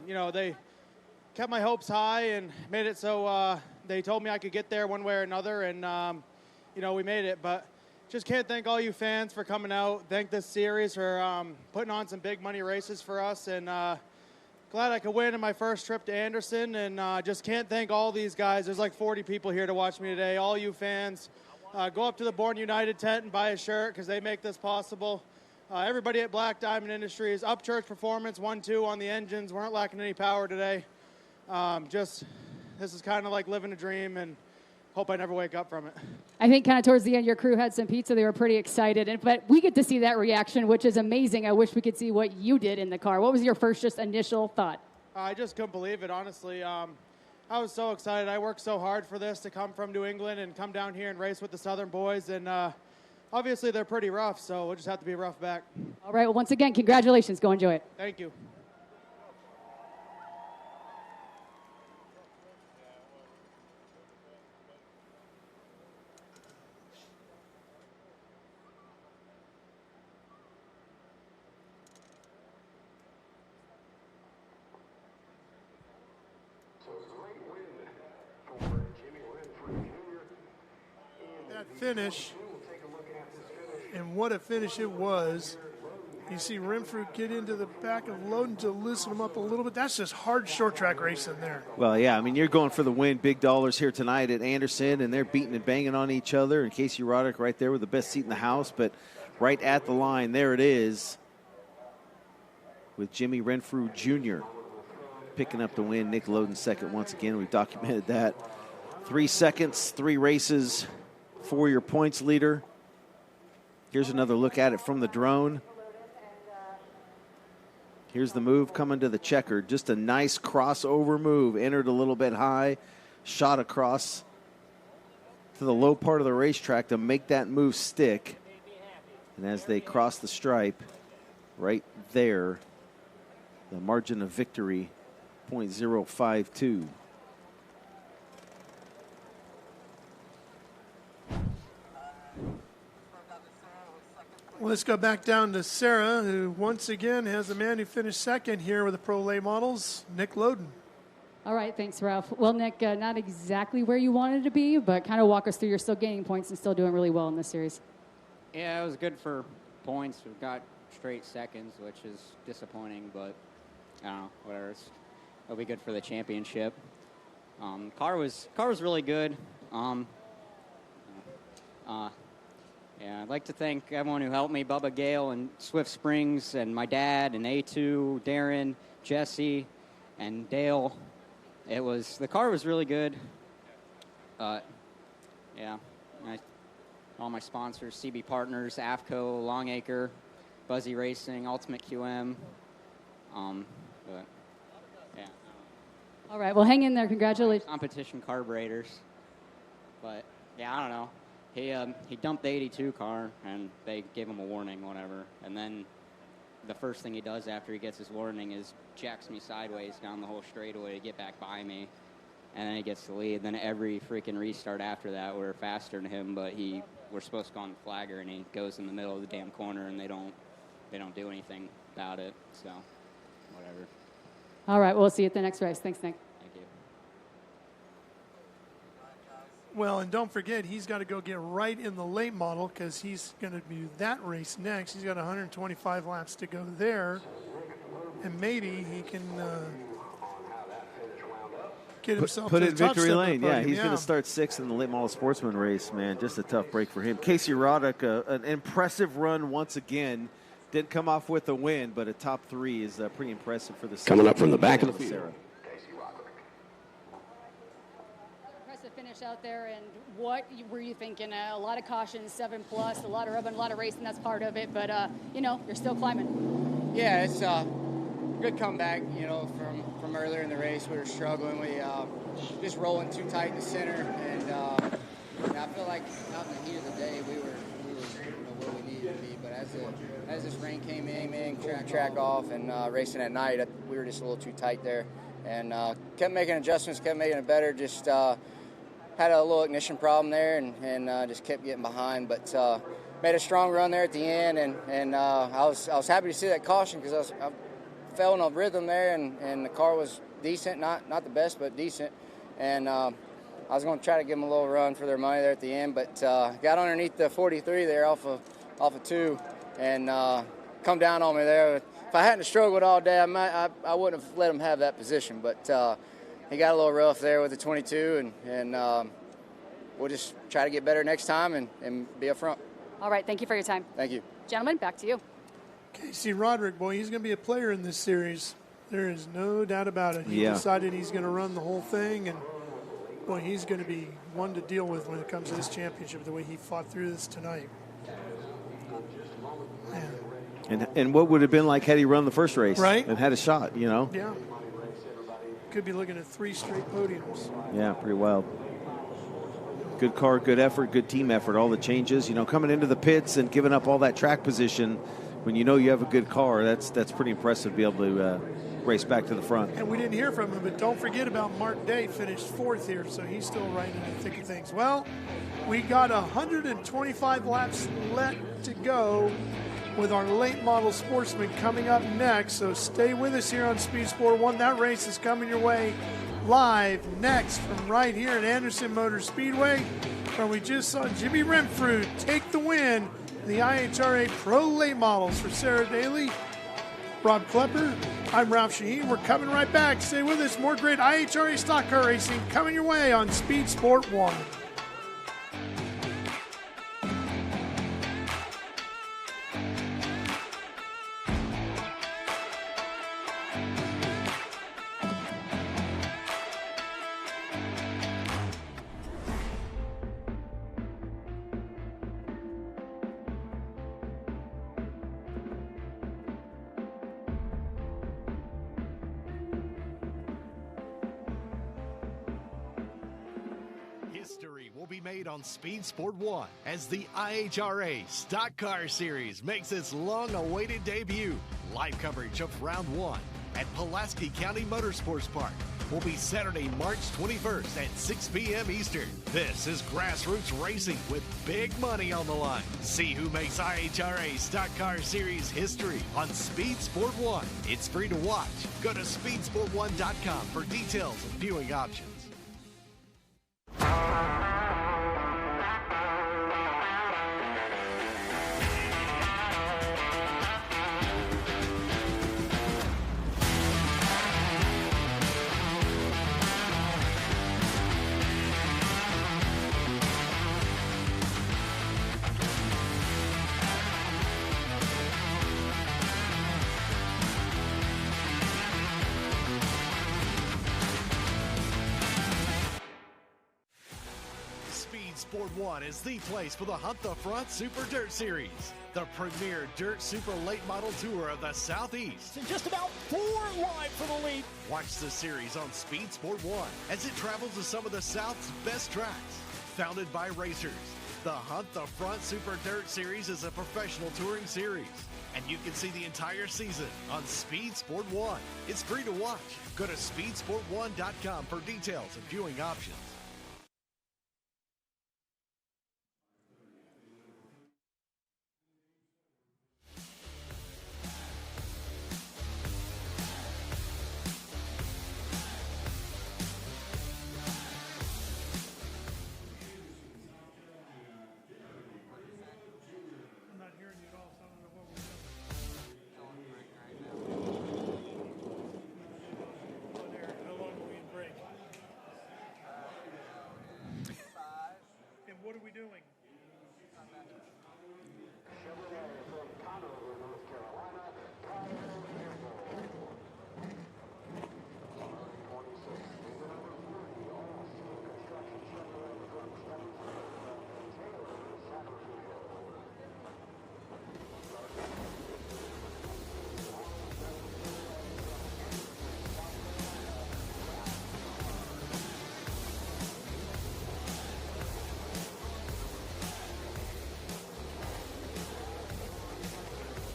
M: you know, they kept my hopes high and made it so they told me I could get there one way or another, and, you know, we made it. But just can't thank all you fans for coming out. Thank this series for putting on some big money races for us, and glad I could win in my first trip to Anderson, and just can't thank all these guys. There's like 40 people here to watch me today. All you fans, go up to the Born United tent and buy a shirt because they make this possible. Everybody at Black Diamond Industries, Upchurch Performance, 1-2 on the engines. Weren't lacking any power today. This is kind of like living a dream, and hope I never wake up from it.
C: I think kind of towards the end, your crew had some pizza. They were pretty excited. But we get to see that reaction, which is amazing. I wish we could see what you did in the car. What was your first just initial thought?
M: I just couldn't believe it, honestly. I was so excited. I worked so hard for this to come from New England and come down here and race with the Southern boys. And obviously they're pretty rough, so we'll just have to be rough back.
C: All right. Well, once again, congratulations. Go enjoy it.
M: Thank you.
A: Finish, and what a finish it was. You see Renfrew get into the back of Loden to loosen him up a little bit. That's just hard short track racing there.
B: Well, yeah, I mean, you're going for the win, big dollars here tonight at Anderson, and they're beating and banging on each other. And Casey Roddick right there with the best seat in the house, but right at the line, there it is with Jimmy Renfrew Jr. picking up the win. Nick Loden second once again. We've documented that. 3 seconds, 3 races for your points leader. Here's another look at it from the drone. Here's the move coming to the checker. Just a nice crossover move. Entered a little bit high, shot across to the low part of the racetrack to make that move stick. And as they cross the stripe, right there, the margin of victory, 0.052.
A: Let's go back down to Sarah, who once again has a man who finished second here with the Pro Late Models, Nick Loden.
C: All right, thanks, Ralph. Well, Nick, not exactly where you wanted to be, but kind of walk us through. You're still gaining points and still doing really well in this series.
N: Yeah, it was good for points. We got straight seconds, which is disappointing, but I don't know, whatever. It'll be good for the championship. Car was really good. Yeah, I'd like to thank everyone who helped me, Bubba Gale and Swift Springs and my dad and A2, Darren, Jesse, and Dale. The car was really good. Yeah, all my sponsors, CB Partners, AFCO, Longacre, Buzzy Racing, Ultimate QM. But yeah.
C: All right, well, hang in there. Congratulations.
N: Competition carburetors. But yeah, I don't know. He dumped the 82 car, and they gave him a warning, whatever. And then the first thing he does after he gets his warning is jacks me sideways down the whole straightaway to get back by me. And then he gets the lead. Then every freaking restart after that, we're faster than him, but we're supposed to go on the flagger, and he goes in the middle of the damn corner, and they don't do anything about it. So, whatever.
C: All right, we'll see you at the next race. Thanks, Nick.
A: Well, and don't forget, he's got to go get right in the late model because he's going to do that race next. He's got 125 laps to go there, and maybe he can get himself
B: put
A: to
B: in
A: the top
B: victory
A: step of
B: lane.
A: the
B: Yeah,
A: podium.
B: he's going to start 6th in the late model Sportsman race, man. Just a tough break for him. Casey Roddick, an impressive run once again. Didn't come off with a win, but a top 3 is pretty impressive for the
O: coming up from the back of the field.
C: Impressive finish out there, and what were you thinking? A lot of cautions, 7+, a lot of rubbing, a lot of racing. That's part of it, but you're still climbing.
H: Yeah, it's a good comeback. From earlier in the race, we were struggling. We just rolling too tight in the center, and I feel like out in the heat of the day, we were where we needed to be. But as the as this rain came in, track off, and racing at night, we were just a little too tight there. And kept making adjustments, kept making it better. Just had a little ignition problem there, and just kept getting behind. But made a strong run there at the end, and I was happy to see that caution because I fell in a rhythm there, and the car was decent, not the best, but decent. And I was going to try to give them a little run for their money there at the end, but got underneath the 43 there off of 2, and come down on me there. If I hadn't struggled all day, I wouldn't have let him have that position. But he got a little rough there with the 22, and we'll just try to get better next time and be up front.
C: All right, thank you for your time.
H: Thank you.
C: Gentlemen, back to you.
A: Casey Roderick, boy, he's going to be a player in this series. There is no doubt about it. He decided he's going to run the whole thing, and, boy, he's going to be one to deal with when it comes to this championship, the way he fought through this tonight. Man.
B: And what would it have been like had he run the first race?
A: Right.
B: And had a shot, you know?
A: Yeah. Could be looking at 3 straight podiums.
B: Yeah, pretty wild. Good car, good effort, good team effort, all the changes. You know, coming into the pits and giving up all that track position when you know you have a good car, that's pretty impressive to be able to race back to the front.
A: And we didn't hear from him, but don't forget about Mark Day, finished 4th here, so he's still right in the thick of things. Well, we got 125 laps left to go with our late model Sportsman coming up next, so stay with us here on Speed Sport 1. That race is coming your way live next from right here at Anderson Motor Speedway, where we just saw Jimmy Renfrew take the win in the IHRA Pro Late Models. For Sarah Daly, Rob Klepper, I'm Ralph Shaheen. We're coming right back. Stay with us. More great IHRA stock car racing coming your way on Speed Sport 1.
D: History will be made on Speed Sport 1 as the IHRA Stock Car Series makes its long-awaited debut. Live coverage of Round 1 at Pulaski County Motorsports Park will be Saturday, March 21st at 6 p.m. Eastern. This is grassroots racing with big money on the line. See who makes IHRA Stock Car Series history on Speed Sport 1. It's free to watch. Go to speedsport1.com for details and viewing options. Sport 1 is the place for the Hunt the Front Super Dirt Series, the premier dirt super late model tour of the Southeast.
O: And just about 4 wide for the lead.
D: Watch the series on Speed Sport 1 as it travels to some of the South's best tracks. Founded by racers, the Hunt the Front Super Dirt Series is a professional touring series, and you can see the entire season on Speed Sport 1. It's free to watch. Go to speedsport1.com for details and viewing options.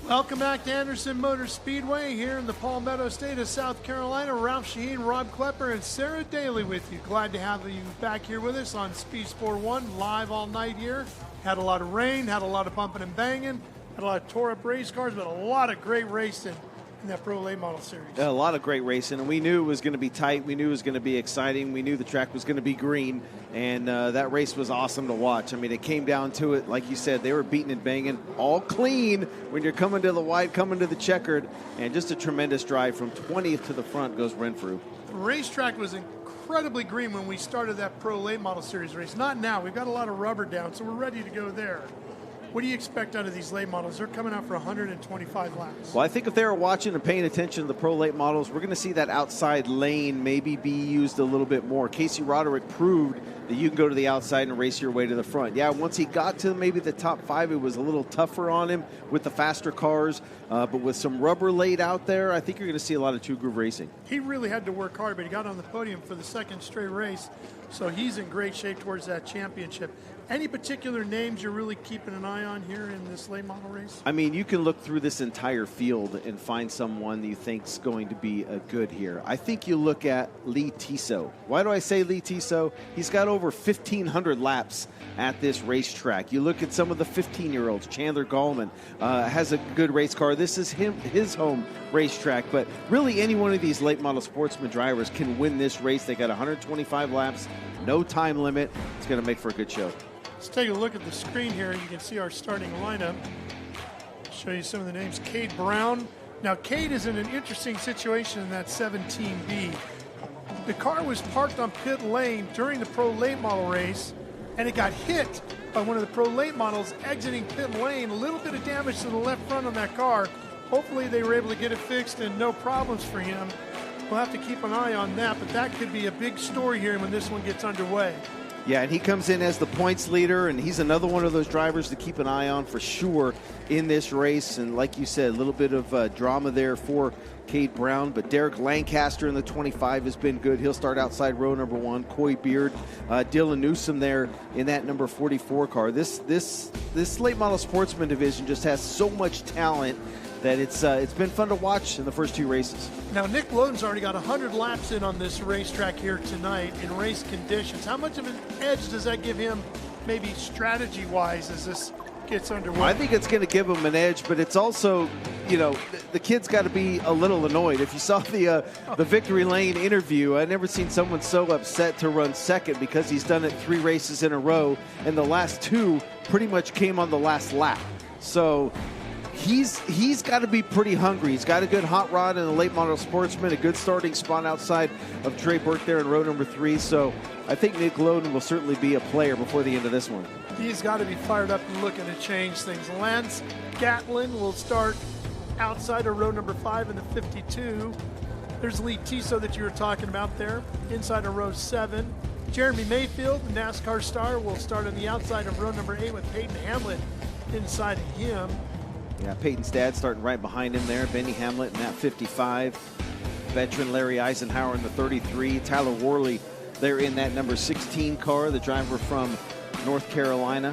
A: Welcome back to Anderson Motor Speedway here in the Palmetto State of South Carolina. Ralph Shaheen, Rob Klepper, and Sarah Daly with you. Glad to have you back here with us on Speed Sport 1, live all night here. Had a lot of rain, had a lot of bumping and banging, had a lot of tore up race cars, but a lot of great racing in that Pro Late Model Series.
B: A lot of great racing, and we knew it was going to be tight. We knew it was going to be exciting. We knew the track was going to be green, and that race was awesome to watch. I mean, it came down to it, like you said, they were beating and banging, all clean when you're coming to the white, coming to the checkered, and just a tremendous drive from 20th to the front goes Renfrew.
A: The racetrack was incredibly green when we started that Pro Late Model Series race. Not now. We've got a lot of rubber down, so we're ready to go there. What do you expect out of these late models? They're coming out for 125 laps.
B: Well, I think if they were watching and paying attention to the Pro Late models, we're going to see that outside lane maybe be used a little bit more. Casey Roderick proved that you can go to the outside and race your way to the front. Yeah, once he got to maybe the top 5, it was a little tougher on him with the faster cars. But with some rubber laid out there, I think you're going to see a lot of two-groove racing.
A: He really had to work hard, but he got on the podium for the second straight race. So he's in great shape towards that championship. Any particular names you're really keeping an eye on here in this late model race?
B: I mean, you can look through this entire field and find someone you think's going to be a good here. I think you look at Lee Tissot. Why do I say Lee Tissot? He's got over 1,500 laps at this racetrack. You look at some of the 15-year-olds. Chandler Gallman has a good race car. This is his home racetrack, but really any one of these late model Sportsman drivers can win this race. They got 125 laps, no time limit. It's going to make for a good show.
A: Let's take a look at the screen here. You can see our starting lineup. Show you some of the names. Cade Brown. Now, Cade is in an interesting situation in that 17B. The car was parked on pit lane during the Pro Late Model race, and it got hit by one of the Pro Late Models exiting pit lane. A little bit of damage to the left front on that car. Hopefully they were able to get it fixed and no problems for him. We'll have to keep an eye on that, but that could be a big story here when this one gets underway.
B: Yeah, and he comes in as the points leader, and he's another one of those drivers to keep an eye on for sure in this race. And like you said, a little bit of drama there for Cade Brown, but Derek Lancaster in the 25 has been good. He'll start outside row number 1. Coy Beard, Dylan Newsom there in that number 44 car. This late model Sportsman division just has so much talent that it's been fun to watch in the first 2 races.
A: Now, Nick Loden's already got 100 laps in on this racetrack here tonight in race conditions. How much of an edge does that give him, maybe strategy-wise, as this gets underway?
B: I think it's going to give him an edge, but it's also, you know, the kid's got to be a little annoyed. If you saw the Victory Lane interview, I've never seen someone so upset to run second because he's done it 3 races in a row, and the last 2 pretty much came on the last lap. So he's got to be pretty hungry. He's got a good hot rod and a late model Sportsman, a good starting spot outside of Trey Burke there in row number 3. So I think Nick Loden will certainly be a player before the end of this one.
A: He's got to be fired up and looking to change things. Lance Gatlin will start outside of row number 5 in the 52. There's Lee Tissot that you were talking about there, inside of row 7. Jeremy Mayfield, the NASCAR star, will start on the outside of row number 8 with Peyton Hamlet inside of him.
B: Yeah, Peyton's dad starting right behind him there. Benny Hamlet in that 55. Veteran Larry Eisenhower in the 33. Tyler Worley there in that number 16 car, the driver from North Carolina.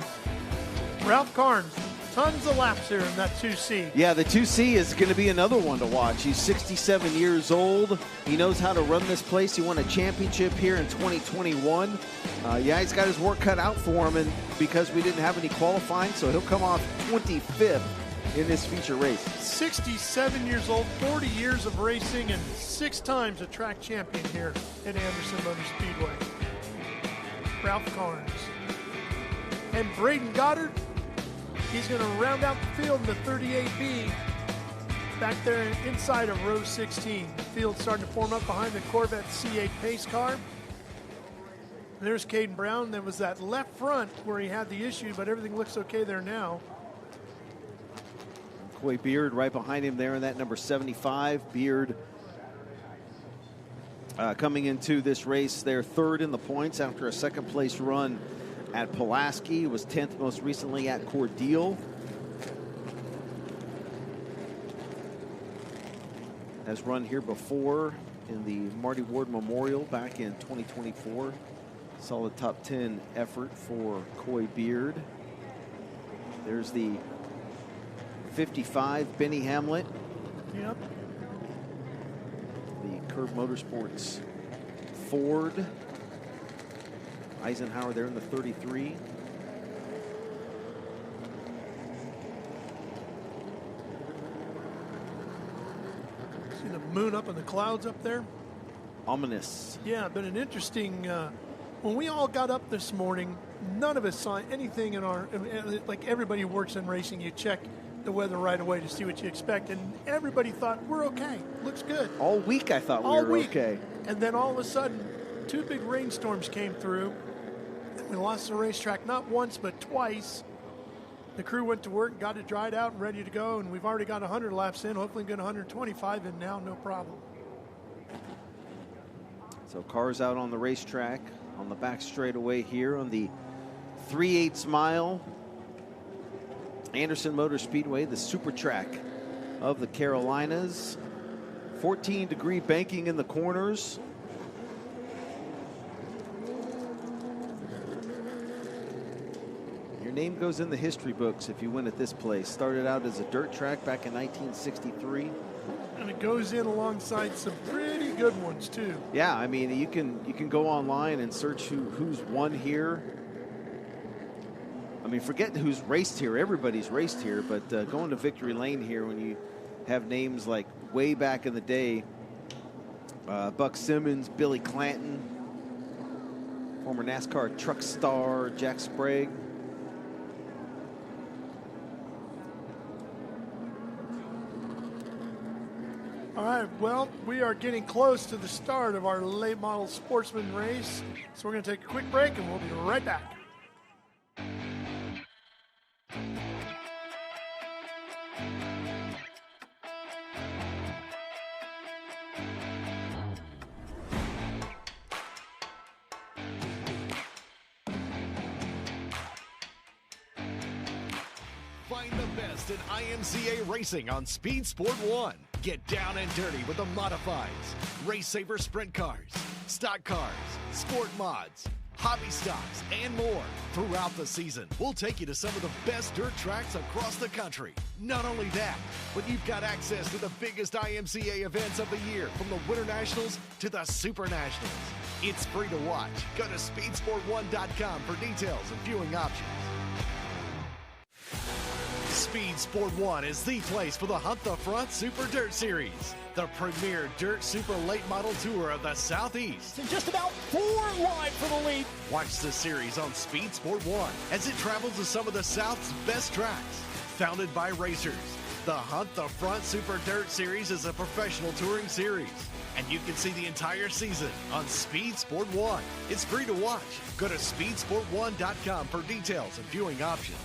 A: Ralph Carnes, tons of laps here in that 2C.
B: Yeah, the 2C is going to be another one to watch. He's 67 years old. He knows how to run this place. He won a championship here in 2021. Yeah, he's got his work cut out for him, and because we didn't have any qualifying, so he'll come off 25th in this feature race.
A: 67 years old, 40 years of racing, and 6 times a track champion here at Anderson Motor Speedway. Ralph Carnes. And Braden Goddard, he's going to round out the field in the 38B, back there inside of row 16. The field starting to form up behind the Corvette C8 pace car. There's Caden Brown. There was that left front where he had the issue, but everything looks okay there now.
B: Coy Beard right behind him there in that number 75. Beard coming into this race, they're 3rd in the points after a 2nd place run at Pulaski. Was 10th most recently at Cordele. Has run here before in the Marty Ward Memorial back in 2024. Solid top 10 effort for Coy Beard. There's the 55, Benny Hamlet.
A: Yep.
B: The Curve Motorsports Ford. Eisenhower there in the 33.
A: See the moon up in the clouds up there?
B: Ominous.
A: Yeah, been an interesting, when we all got up this morning, none of us saw anything in our, like everybody who works in racing, you check the weather right away to see what you expect, and everybody thought, we're okay, looks good.
B: All week I thought we were okay.
A: And then all of a sudden, 2 big rainstorms came through. We lost the racetrack not once, but twice. The crew went to work, got it dried out and ready to go, and we've already got 100 laps in, hopefully get 125 in now, no problem.
B: So cars out on the racetrack on the back straightaway here on the 3/8 mile Anderson Motor Speedway, the super track of the Carolinas. 14-degree banking in the corners. Your name goes in the history books if you win at this place. Started out as a dirt track back in 1963.
A: And it goes in alongside some pretty good ones too.
B: Yeah, I mean, you can go online and search who's won here. I mean, forget who's raced here. Everybody's raced here, but going to Victory Lane here when you have names like way back in the day, Buck Simmons, Billy Clanton, former NASCAR truck star Jack Sprague.
A: All right, well, we are getting close to the start of our late model Sportsman race. So we're going to take a quick break and we'll be right back.
D: Find the best in IMCA racing on Speed Sport 1. Get down and dirty with the modifieds, Race Saver sprint cars, stock cars, sport mods, hobby stocks, and more. Throughout the season, we'll take you to some of the best dirt tracks across the country. Not only that, but you've got access to the biggest IMCA events of the year, from the Winter Nationals to the Super Nationals. It's free to watch. Go to speedsport1.com for details and viewing options. Speed Sport 1 is the place for the Hunt the Front Super Dirt Series, the premier dirt super late model tour of the Southeast.
O: And just about 4 wide for the lead.
D: Watch the series on Speed Sport 1 as it travels to some of the South's best tracks. Founded by racers, the Hunt the Front Super Dirt Series is a professional touring series, and you can see the entire season on Speed Sport 1. It's free to watch. Go to speedsport1.com for details and viewing options.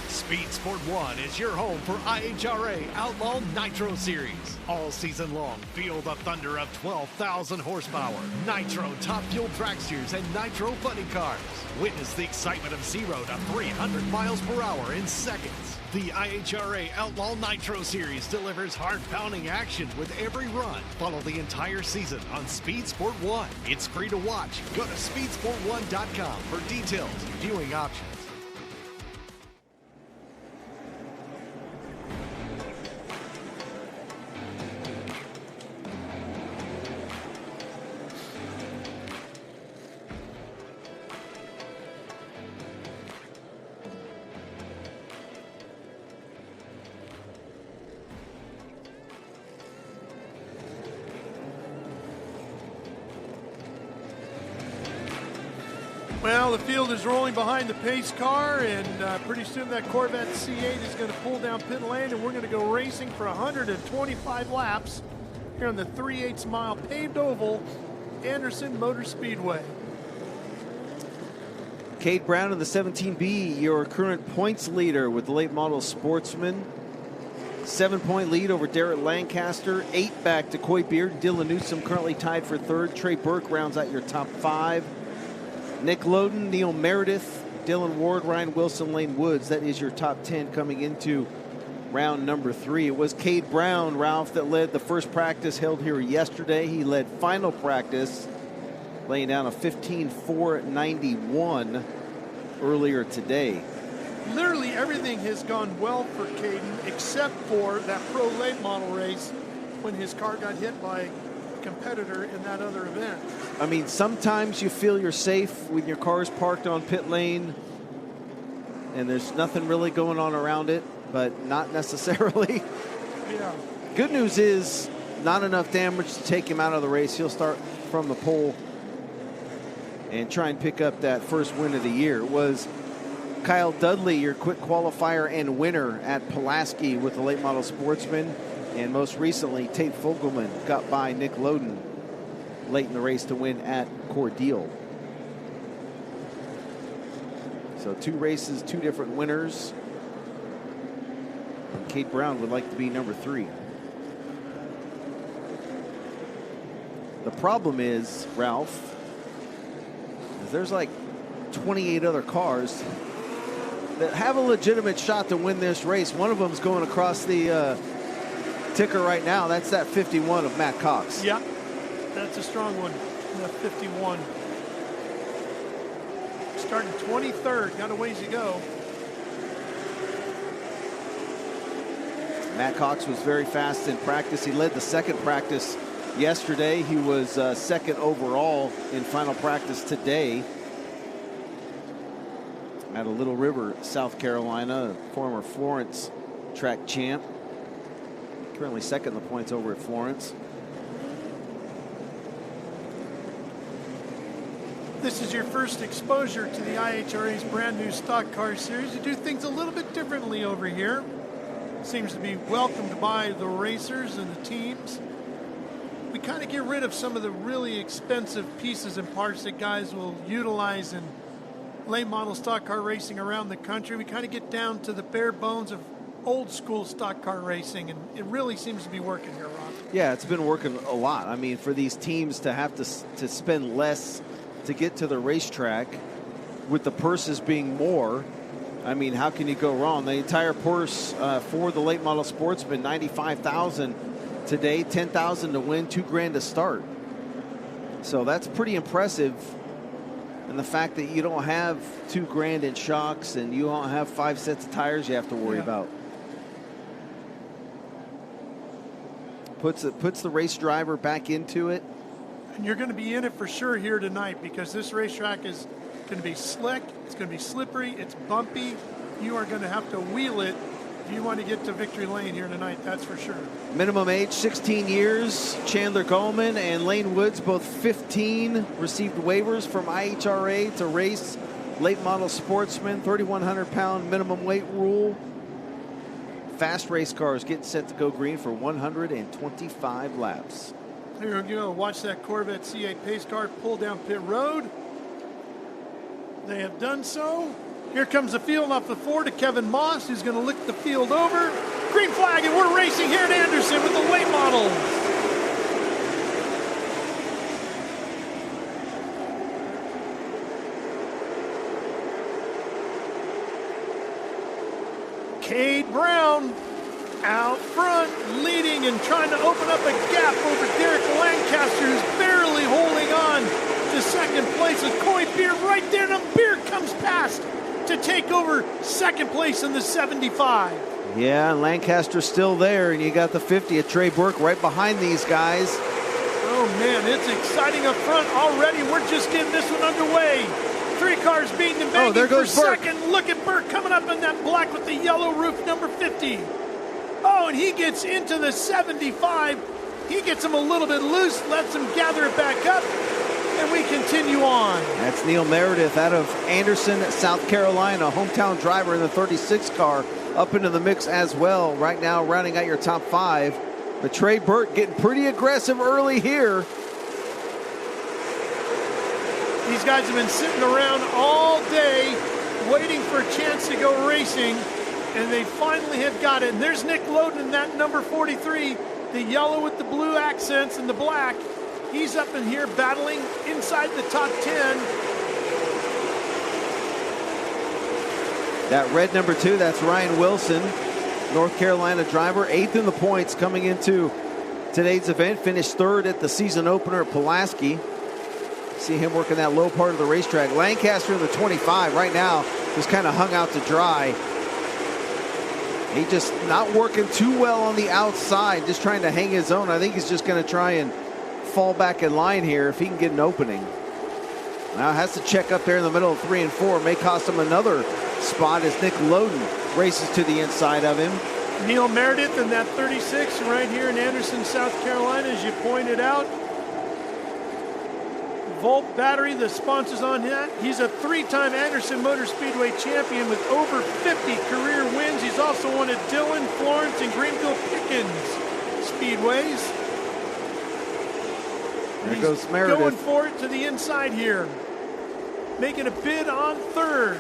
D: Speed Sport 1 is your home for IHRA Outlaw Nitro Series. All season long, feel the thunder of 12,000 horsepower, Nitro top fuel dragsters, and Nitro funny cars. Witness the excitement of 0 to 300 miles per hour in seconds. The IHRA Outlaw Nitro Series delivers heart-pounding action with every run. Follow the entire season on Speed Sport 1. It's free to watch. Go to speedsport1.com for details and viewing options.
A: Well, the field is rolling behind the pace car, and pretty soon that Corvette C8 is going to pull down pit lane, and we're going to go racing for 125 laps here on the 3/8 mile paved oval, Anderson Motor Speedway.
B: Cade Brown in the 17B, your current points leader with the late model Sportsman. 7-point lead over Darrett Lancaster. 8 back to Coy Beard. Dylan Newsom currently tied for third. Trey Burke rounds out your top 5. Nick Loden, Neil Meredith, Dylan Ward, Ryan Wilson, Lane Woods. That is your top 10 coming into round number 3. It was Cade Brown, Ralph, that led the first practice held here yesterday. He led final practice, laying down a 15.491 earlier today.
A: literally everything has gone well for Caden except for that pro late model race when his car got hit by a competitor in that other event.
B: I mean, sometimes you feel you're safe when your car is parked on pit lane and there's nothing really going on around it, but not necessarily.
A: Yeah.
B: Good news is not enough damage to take him out of the race. He'll start from the pole and try and pick up that first win of the year. It was Kyle Dudley, your quick qualifier and winner at Pulaski with the late model Sportsman. And most recently, Tate Fogelman got by Nick Loden late in the race to win at Cordele. So 2 races, 2 different winners. And Kate Brown would like to be number 3. The problem is, Ralph, is there's like 28 other cars that have a legitimate shot to win this race. One of them is going across the ticker right now. That's that 51 of Matt Cox.
A: Yeah, that's a strong one. That 51. Starting 23rd, got a ways to go.
B: Matt Cox was very fast in practice. He led the second practice yesterday. He was second overall in final practice today at a Little River, South Carolina, former Florence track champ. Currently second in the points over at Florence.
A: This is your first exposure to the IHRA's brand new Stock Car Series. You do things a little bit differently over here. Seems to be welcomed by the racers and the teams. We kind of get rid of some of the really expensive pieces and parts that guys will utilize in late model stock car racing around the country. We kind of get down to the bare bones of old school stock car racing, and it really seems to be working here, Ron.
B: Yeah, it's been working a lot. I mean, for these teams to have to spend less to get to the racetrack with the purses being more, I mean, how can you go wrong? The entire purse for the late model Sportsman, $95,000 today, $10,000 to win, $2,000 to start. So that's pretty impressive. And the fact that you don't have $2,000 in shocks and you don't have 5 sets of tires you have to worry about. Puts the race driver back into it.
A: And you're going to be in it for sure here tonight, because this racetrack is going to be slick, it's going to be slippery, it's bumpy. You are going to have to wheel it if you want to get to victory lane here tonight, that's for sure.
B: Minimum age 16 years. Chandler Goldman and Lane Woods, both 15, received waivers from IHRA to race late model Sportsman, 3,100 pound minimum weight rule. Fast race cars getting set to go green for 125 laps.
A: Here we go. Watch that Corvette C8 pace car pull down pit road. They have done so. Here comes the field off the 4 to Kevin Moss, who's going to lick the field over. Green flag, and we're racing here at Anderson with the late models. Cade Brown out front, leading and trying to open up a gap over Derek Lancaster, who's barely holding on to second place with Coy Beard right there, and Beard comes past to take over second place in the 75.
B: Yeah, Lancaster's still there, and you got the 50 at Trey Burke right behind these guys.
A: Oh man, it's exciting up front already. We're just getting this one underway. 3 cars beating and banging
B: there goes
A: for
B: Burke.
A: second. Look at Burke coming up in that black with the yellow roof, number 50. Oh, and he gets into the 75. He gets him a little bit loose, lets him gather it back up, and we continue on.
B: That's Neil Meredith out of Anderson, South Carolina, hometown driver in the 36 car, up into the mix as well. Right now, rounding out your top 5. But Trey Burke getting pretty aggressive early here.
A: These guys have been sitting around all day waiting for a chance to go racing, and they finally have got it. And there's Nick Loden in that number 43, the yellow with the blue accents and the black. He's up in here battling inside the top 10.
B: That red number 2, that's Ryan Wilson, North Carolina driver, 8th in the points coming into today's event. Finished 3rd at the season opener at Pulaski. See him working that low part of the racetrack. Lancaster in the 25 right now. just kind of hung out to dry. He just not working too well on the outside, just trying to hang his own. I think he's just going to try and fall back in line here if he can get an opening. Now has to check up there in the middle of 3 and 4. May cost him another spot as Nick Loden races to the inside of him.
A: Neil Meredith in that 36 right here in Anderson, South Carolina, as you pointed out. Volt Battery, the sponsors on that. He's a 3-time Anderson Motor Speedway champion with over 50 career wins. He's also won at Dillon, Florence, and Greenville Pickens Speedways.
B: There goes Meredith.
A: Going for it to the inside here. Making a bid on 3rd.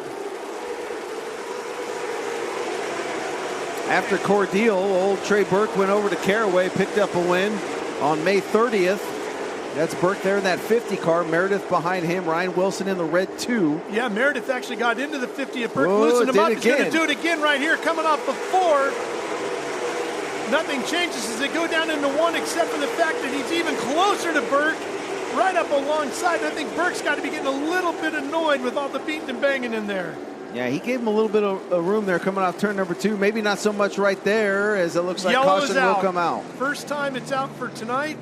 B: After Cordeal, old Trey Burke went over to Caraway, picked up a win on May 30th. That's Burke there in that 50 car. Meredith behind him. Ryan Wilson in the red 2.
A: Yeah, Meredith actually got into the 50 at Burke. Loosened him up. He's going to do it again right here. Coming off the 4. Nothing changes as they go down into 1 except for the fact that he's even closer to Burke. Right up alongside. I think Burke's got to be getting a little bit annoyed with all the beating and banging in there.
B: Yeah, he gave him a little bit of room there coming off turn number 2. Maybe not so much right there as it looks like
A: Yellow
B: caution will come out.
A: First time it's out for tonight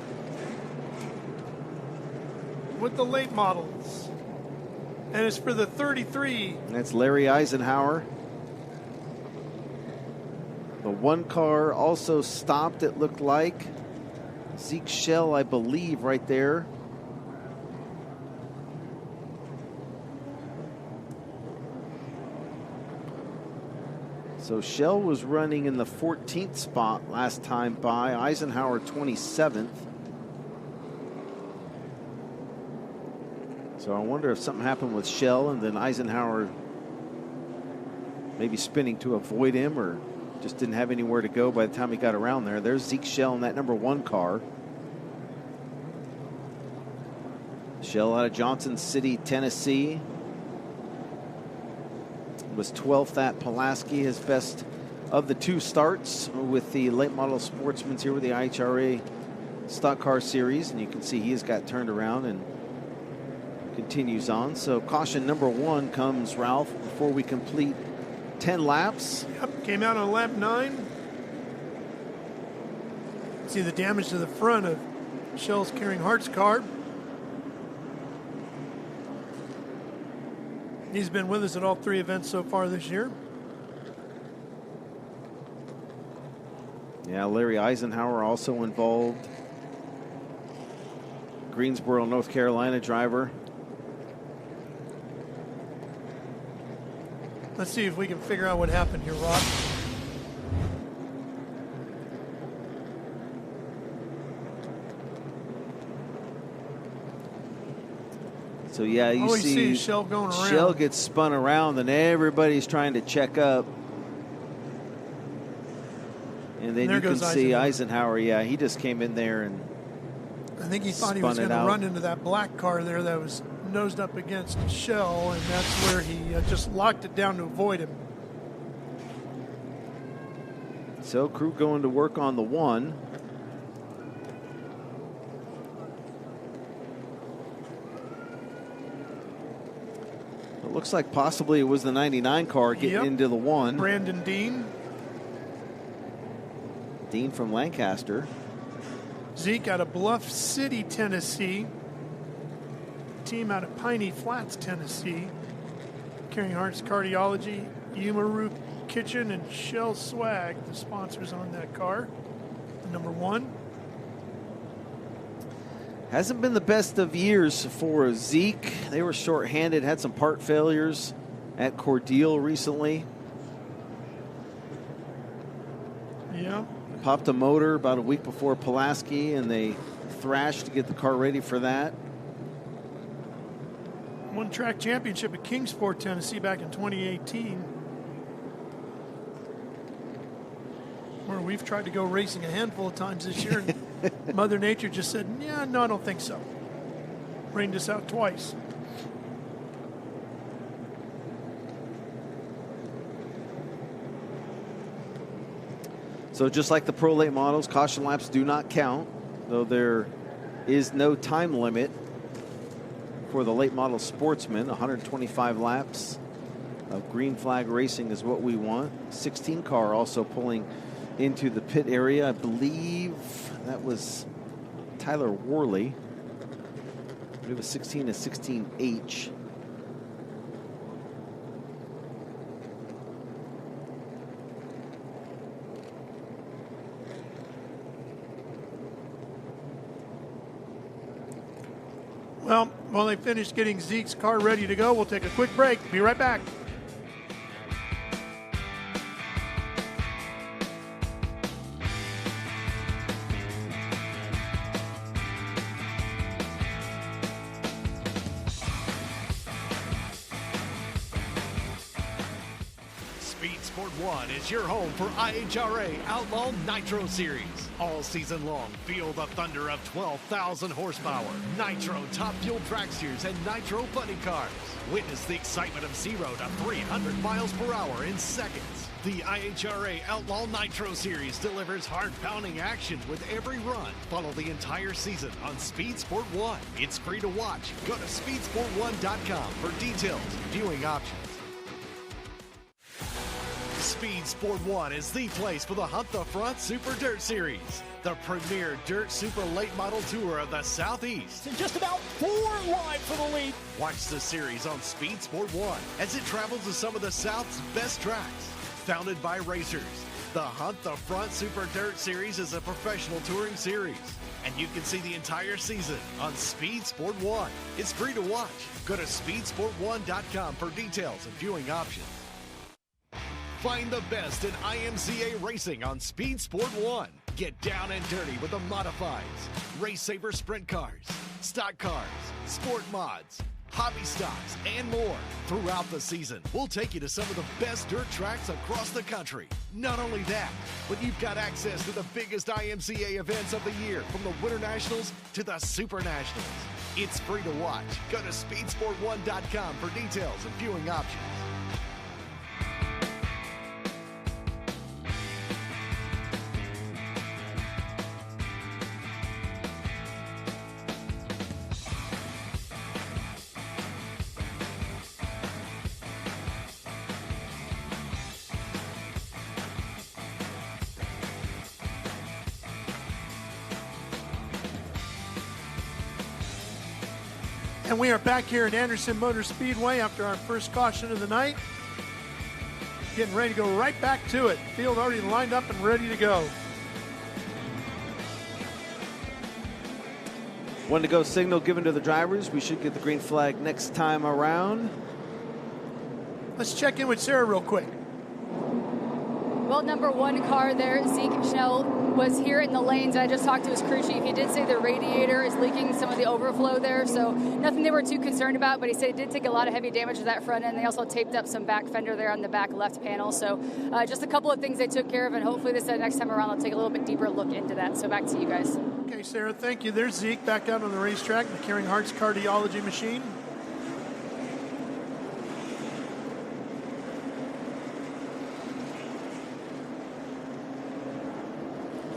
A: with the late models. And it's for the 33.
B: That's Larry Eisenhower. The 1 car also stopped, it looked like. Zeke Shell, I believe, right there. So Shell was running in the 14th spot last time by. Eisenhower 27th. So I wonder if something happened with Shell and then Eisenhower maybe spinning to avoid him or just didn't have anywhere to go by the time he got around there. There's Zeke Shell in that number 1 car. Shell out of Johnson City, Tennessee. Was 12th at Pulaski, his best of the 2 starts with the late model Sportsman's here with the IHRA Stock Car Series. And you can see he has got turned around and continues on. So caution number 1 comes, Ralph, before we complete 10 laps.
A: Yep, came out on lap 9. See the damage to the front of Shell's Carrying Hearts car. He's been with us at all 3 events so far this year.
B: Yeah, Larry Eisenhower also involved. Greensboro, North Carolina driver.
A: Let's see if we can figure out what happened here, Rob.
B: So yeah, you
A: see Shell going around.
B: Shell gets spun around and everybody's trying to check up. And then you can see Eisenhower. Yeah, he just came in there and
A: I think he thought he was going to run into that black car there that was nosed up against Shell, and that's where he just locked it down to avoid him.
B: So crew going to work on the 1. It looks like possibly it was the 99 car getting into the 1.
A: Brandon Dean.
B: Dean from Lancaster.
A: Zeke out of Bluff City, Tennessee. Team out of Piney Flats, Tennessee. Carrying Hearts Cardiology, Umaru Kitchen, and Shell Swag, the sponsors on that car. The number 1.
B: Hasn't been the best of years for Zeke. They were short-handed, had some part failures at Cordeal recently.
A: Yeah.
B: Popped a motor about a week before Pulaski, and they thrashed to get the car ready for that.
A: Won track championship at Kingsport, Tennessee back in 2018. Where we've tried to go racing a handful of times this year. And Mother Nature just said, yeah, no, I don't think so. Rained us out twice.
B: So just like the Pro Late models, caution laps do not count, though there is no time limit for the late model Sportsman, 125 laps of green flag racing is what we want. 16 car also pulling into the pit area. I believe that was Tyler Worley. It was 16 to 16H.
A: Well, while they finish getting Zeke's car ready to go, we'll take a quick break. Be right back.
D: Speed Sport 1 is your home for IHRA Outlaw Nitro Series. All season long, feel the thunder of 12,000 horsepower, Nitro top fuel dragsters, and Nitro funny cars. Witness the excitement of 0 to 300 miles per hour in seconds. The IHRA Outlaw Nitro Series delivers heart-pounding action with every run. Follow the entire season on Speed Sport 1. It's free to watch. Go to speedsport1.com for details and viewing options. Speed Sport 1 is the place for the Hunt the Front Super Dirt Series, the premier dirt super late model tour of the Southeast.
O: And just about 4 wide for the lead.
D: Watch the series on Speed Sport 1 as it travels to some of the South's best tracks. Founded by racers, the Hunt the Front Super Dirt Series is a professional touring series, and you can see the entire season on Speed Sport 1. It's free to watch. Go to speedsport1.com for details and viewing options. Find the best in IMCA racing on Speed Sport 1. Get down and dirty with the modifieds, Race Saver sprint cars, stock cars, sport mods, hobby stocks, and more. Throughout the season, we'll take you to some of the best dirt tracks across the country. Not only that, but you've got access to the biggest IMCA events of the year, from the Winter Nationals to the Super Nationals. It's free to watch. Go to speedsport1.com for details and viewing options.
A: And we are back here at Anderson Motor Speedway after our first caution of the night. Getting ready to go right back to it. Field already lined up and ready to go.
B: 1 to go signal given to the drivers. We should get the green flag next time around.
A: Let's check in with Sarah real quick.
C: Well, number 1 car there, Zeke Schnell, was here in the lanes. I just talked to his crew chief. He did say the radiator is leaking some of the overflow there, so nothing they were too concerned about, but he said it did take a lot of heavy damage to that front end. They also taped up some back fender there on the back left panel, so just a couple of things they took care of, and hopefully this next time around they'll take a little bit deeper look into that. So back to you guys.
A: Okay, Sarah, thank you. There's Zeke back out on the racetrack, the Caring Hearts cardiology machine.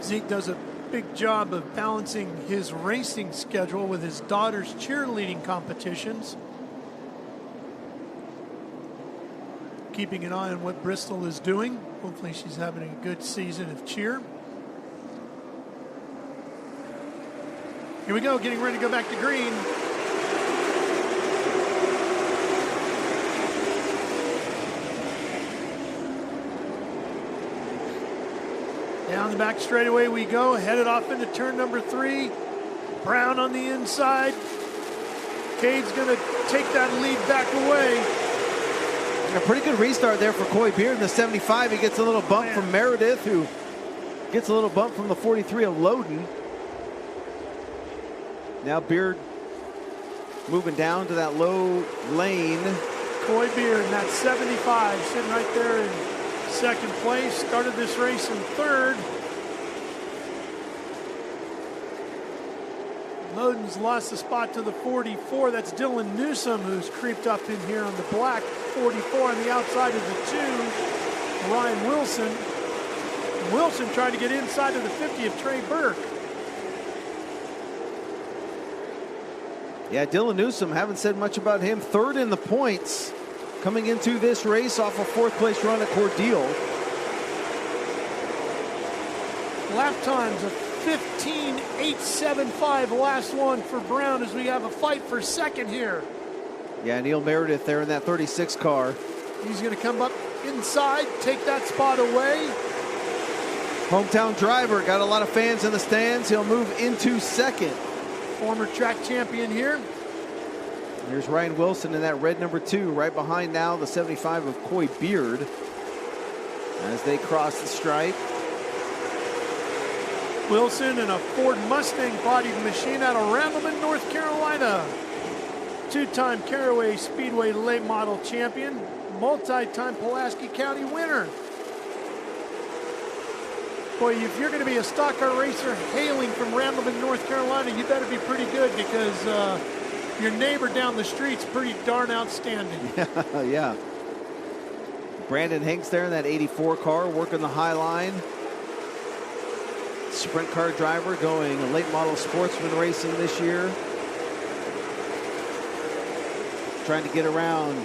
A: Zeke does a big job of balancing his racing schedule with his daughter's cheerleading competitions. Keeping an eye on what Bristol is doing. Hopefully she's having a good season of cheer. Here we go, getting ready to go back to green. Down the back straightaway we go, headed off into turn number 3. Brown on the inside. Cade's going to take that lead back away.
B: A pretty good restart there for Coy Beard in the 75. He gets a little bump from Meredith, who gets a little bump from the 43 of Loden. Now Beard moving down to that low lane.
A: Coy Beard in that 75, sitting right there in second place. Started this race in third. Loden's lost the spot to the 44. That's Dylan Newsom, who's creeped up in here on the black 44 on the outside of the 2. Ryan Wilson. Wilson trying to get inside of the 50 of Trey Burke.
B: Yeah, Dylan Newsom, haven't said much about him. Third in the points. coming into this race off a 4th place run at Cordeal.
A: Lap times of 15.875, last one for Brown as we have a fight for second here.
B: Yeah, Neil Meredith there in that 36 car.
A: He's going to come up inside, take that spot away.
B: Hometown driver, got a lot of fans in the stands. He'll move into second.
A: Former track champion here.
B: Here's Ryan Wilson in that red number 2, right behind now the 75 of Coy Beard as they cross the stripe.
A: Wilson in a Ford Mustang bodied machine out of Rambleman, North Carolina. 2-time Caraway Speedway late model champion, multi-time Pulaski County winner. Boy, if you're going to be a stock car racer hailing from Rambleman, North Carolina, you better be pretty good because your neighbor down the street's pretty darn outstanding.
B: Yeah. Brandon Hanks there in that 84 car working the high line. Sprint car driver going a late model Sportsman racing this year. Trying to get around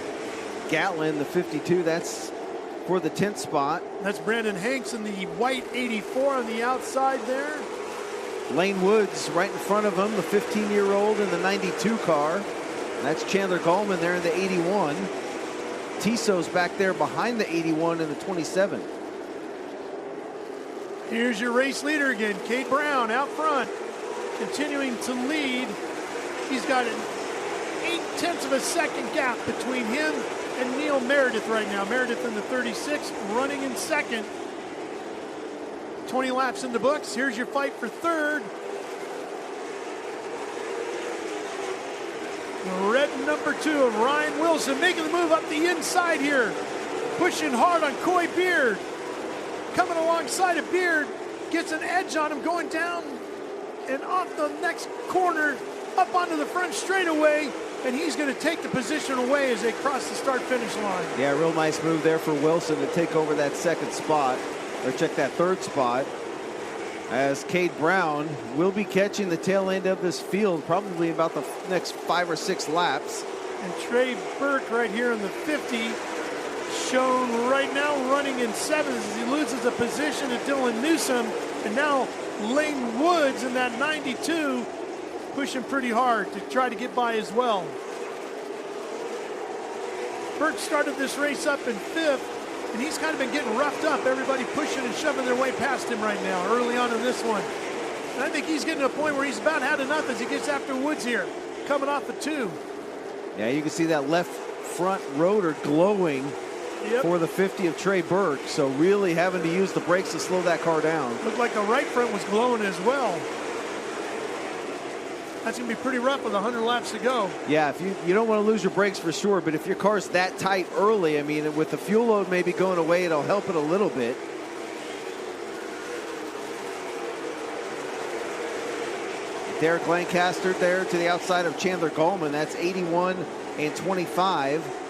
B: Gatlin, the 52. That's for the 10th spot.
A: That's Brandon Hanks in the white 84 on the outside there.
B: Lane Woods right in front of him, the 15-year-old in the 92 car. That's Chandler Gallman there in the 81. Tisso's back there behind the 81 in the 27.
A: Here's your race leader again, Cade Brown out front, continuing to lead. He's got an 0.8 of a second gap between him and Neil Meredith right now. Meredith in the 36, running in second. 20 laps in the books. Here's your fight for third. Red number 2 of Ryan Wilson making the move up the inside here. Pushing hard on Coy Beard. Coming alongside of Beard. Gets an edge on him going down and off the next corner up onto the front straightaway. And he's going to take the position away as they cross the start-finish line.
B: Yeah, real nice move there for Wilson to take over that second spot, or check that third spot, as Cade Brown will be catching the tail end of this field probably about the next 5 or 6 laps.
A: And Trey Burke right here in the 50, shown right now running in 7th as he loses a position to Dylan Newsom. And now Lane Woods in that 92 pushing pretty hard to try to get by as well. Burke started this race up in 5th, and he's kind of been getting roughed up. Everybody pushing and shoving their way past him right now, early on in this one. And I think he's getting to a point where he's about had enough as he gets after Woods here, coming off of 2.
B: Yeah, you can see that left front rotor glowing for the 50 of Trey Burke. So really having to use the brakes to slow that car down.
A: Looked like the right front was glowing as well. That's going to be pretty rough with 100 laps to go.
B: Yeah, if you don't want to lose your brakes for sure, but if your car's that tight early, I mean, with the fuel load maybe going away, it'll help it a little bit. Derek Lancaster there to the outside of Chandler Gallman. That's 81 and 25.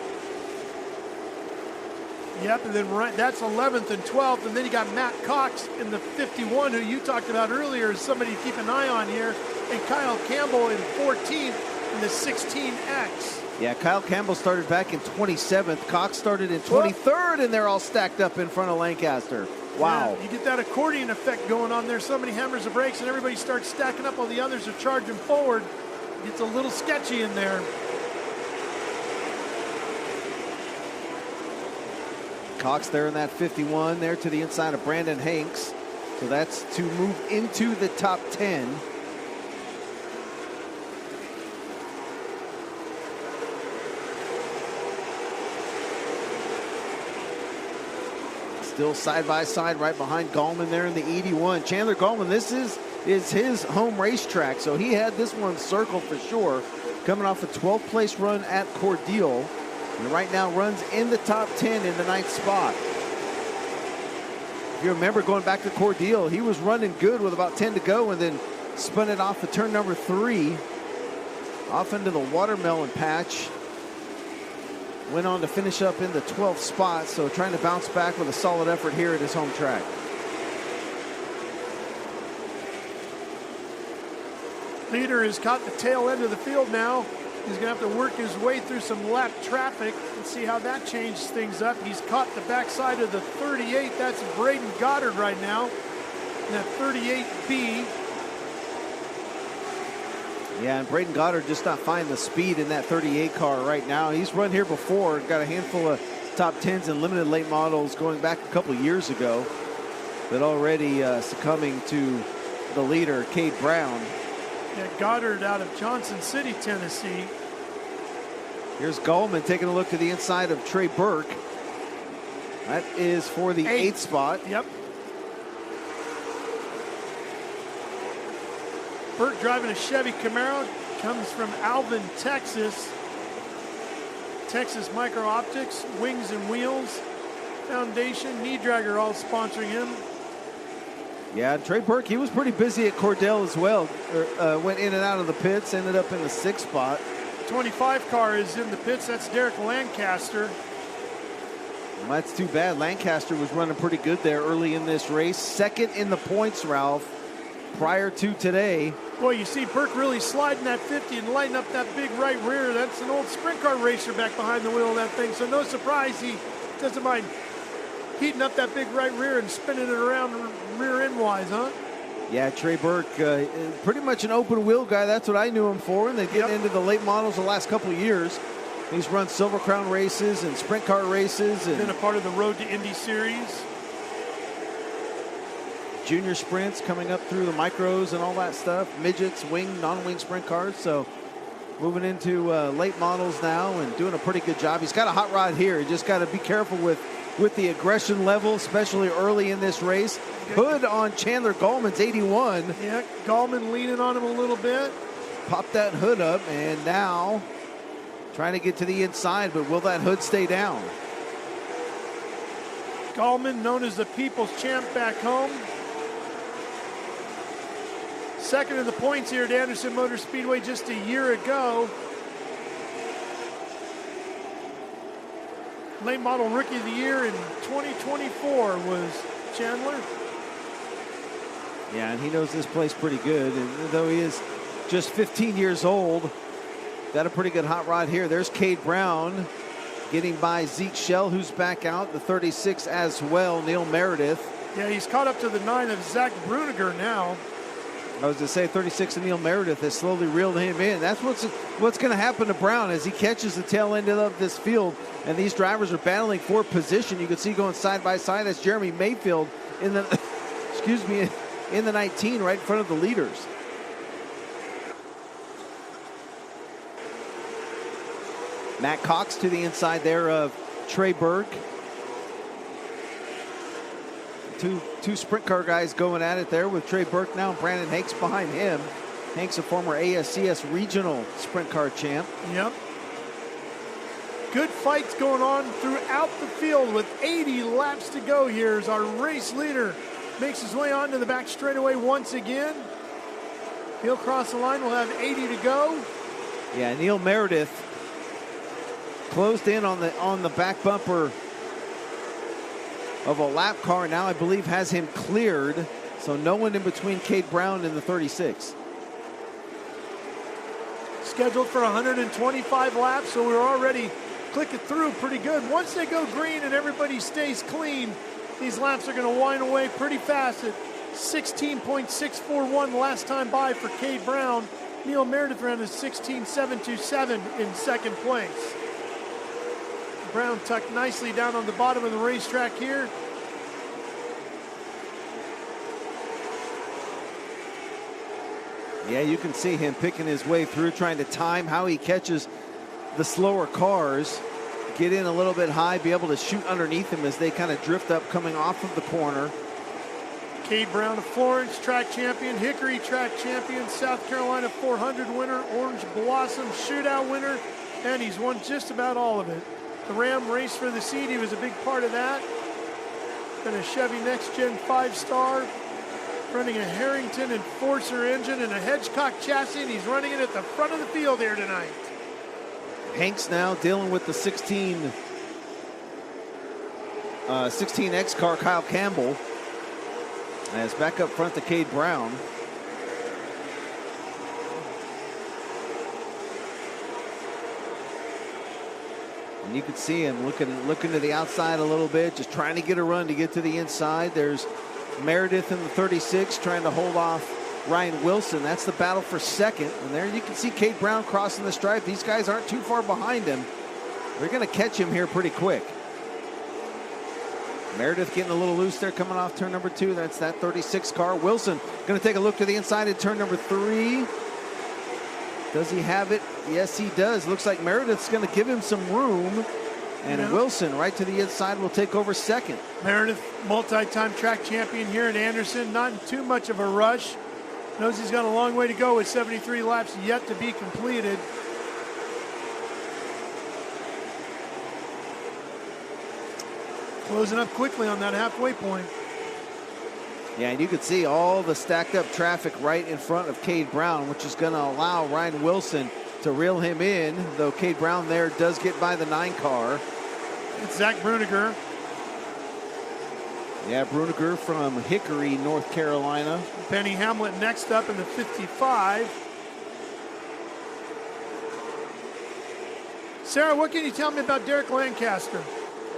A: Yep, and then that's 11th and 12th, and then you got Matt Cox in the 51, who you talked about earlier as somebody to keep an eye on here, and Kyle Campbell in 14th in the 16X.
B: Yeah, Kyle Campbell started back in 27th. Cox started in 23rd, and they're all stacked up in front of Lancaster. Wow.
A: Yeah, you get that accordion effect going on there. Somebody hammers the brakes, and everybody starts stacking up while the others are charging forward. It gets a little sketchy in there.
B: Cox there in that 51 there to the inside of Brandon Hanks. So that's to move into the top 10. Still side by side right behind Gallman there in the 81. Chandler Gallman, this is his home racetrack, so he had this one circled for sure. Coming off a 12th place run at Cordeal. And right now runs in the top 10 in the 9th spot. If you remember going back to Cordeal, he was running good with about 10 to go and then spun it off of turn number 3. Off into the watermelon patch. Went on to finish up in the 12th spot, so trying to bounce back with a solid effort here at his home track.
A: Leader has caught the tail end of the field now. He's going to have to work his way through some lap traffic and see how that changes things up. He's caught the backside of the 38. That's Braden Goddard right now. And that 38B.
B: Yeah, and Braden Goddard just not finding the speed in that 38 car right now. He's run here before, got a handful of top 10s and limited late models going back a couple years ago, but already succumbing to the leader, Cade Brown.
A: Yeah, Goddard out of Johnson City, Tennessee.
B: Here's Gallman taking a look to the inside of Trey Burke. That is for the 8th spot.
A: Yep. Burke driving a Chevy Camaro, comes from Alvin, Texas. Texas Micro Optics, Wings and Wheels Foundation, Knee Dragger all sponsoring him.
B: Yeah, Trey Burke, he was pretty busy at Cordell as well. Went in and out of the pits, ended up in the 6th spot.
A: 25 car is in the pits. That's Derek Lancaster.
B: Well, that's too bad. Lancaster was running pretty good there early in this race. 2nd in the points, Ralph, prior to today.
A: Boy, you see Burke really sliding that 50 and lighting up that big right rear. That's an old sprint car racer back behind the wheel of that thing. So no surprise he doesn't mind heating up that big right rear and spinning it around rear end wise, huh?
B: Yeah, Trey Burke, pretty much an open wheel guy. That's what I knew him for. And they get into the late models the last couple of years. He's run Silver Crown races and sprint car races. And
A: been a part of the Road to Indy Series.
B: Junior sprints coming up through the micros and all that stuff. Midgets, wing, non-wing sprint cars. So moving into late models now and doing a pretty good job. He's got a hot rod here. You just got to be careful with the aggression level, especially early in this race. Hood on Chandler Gallman's 81.
A: Yeah, Gallman leaning on him a little bit.
B: Pop that hood up, and now trying to get to the inside, but will that hood stay down?
A: Gallman, known as the People's Champ back home. 2nd in the points here at Anderson Motor Speedway just a year ago. Late model rookie of the year in 2024 was Chandler.
B: Yeah, and he knows this place pretty good. And though he is just 15 years old, got a pretty good hot rod here. There's Cade Brown getting by Zeke Shell, who's back out. The 36 as well, Neil Meredith.
A: Yeah, he's caught up to the 9 of Zach Bruniger now.
B: I was to say 36 and Neil Meredith has slowly reeled him in. That's what's going to happen to Brown as he catches the tail end of this field. And these drivers are battling for position. You can see going side by side. That's Jeremy Mayfield in the, excuse me, in the 19 right in front of the leaders. Matt Cox to the inside there of Trey Burke. Two sprint car guys going at it there with Trey Burke now and Brandon Hanks behind him. Hanks, a former ASCS regional sprint car champ.
A: Yep. Good fights going on throughout the field with 80 laps to go here as our race leader makes his way onto the back straightaway once again. He'll cross the line. We'll have 80 to go.
B: Yeah, Neil Meredith closed in on the back bumper of a lap car. Now I believe has him cleared. So no one in between Cade Brown and the 36.
A: Scheduled for 125 laps, so we're already clicking through pretty good. Once they go green and everybody stays clean, these laps are going to wind away pretty fast at 16.641 last time by for Cade Brown. Neil Meredith ran a 16.727 in second place. Brown tucked nicely down on the bottom of the racetrack here.
B: Yeah, you can see him picking his way through, trying to time how he catches the slower cars, get in a little bit high, be able to shoot underneath him as they kind of drift up coming off of the corner.
A: Cade Brown, a Florence track champion, Hickory track champion, South Carolina 400 winner, Orange Blossom shootout winner, and he's won just about all of it. The Ram race for the seed, he was a big part of that. Been a Chevy Next Gen 5-star, running a Harrington Enforcer engine and a Hedgecock chassis, and he's running it at the front of the field here tonight.
B: Hanks now dealing with the 16X car, Kyle Campbell. As back up front to Cade Brown. And you can see him looking to the outside a little bit, just trying to get a run to get to the inside. There's Meredith in the 36 trying to hold off Ryan Wilson. That's the battle for second. And there you can see Cade Brown crossing the stripe. These guys aren't too far behind him. They're going to catch him here pretty quick. Meredith getting a little loose there coming off turn number 2. That's that 36 car. Wilson going to take a look to the inside at turn number 3. Does he have it? Yes, he does. Looks like Meredith's going to give him some room. And Wilson right to the inside will take over second.
A: Meredith, multi-time track champion here at Anderson. Not in too much of a rush. Knows he's got a long way to go with 73 laps yet to be completed. Closing up quickly on that halfway point.
B: Yeah, and you can see all the stacked up traffic right in front of Cade Brown, which is going to allow Ryan Wilson to reel him in, though Cade Brown there does get by the 9 car.
A: It's Zach Bruniger.
B: Yeah, Bruniger from Hickory, North Carolina.
A: Benny Hamlet next up in the 55. Sarah, what can you tell me about Derek Lancaster?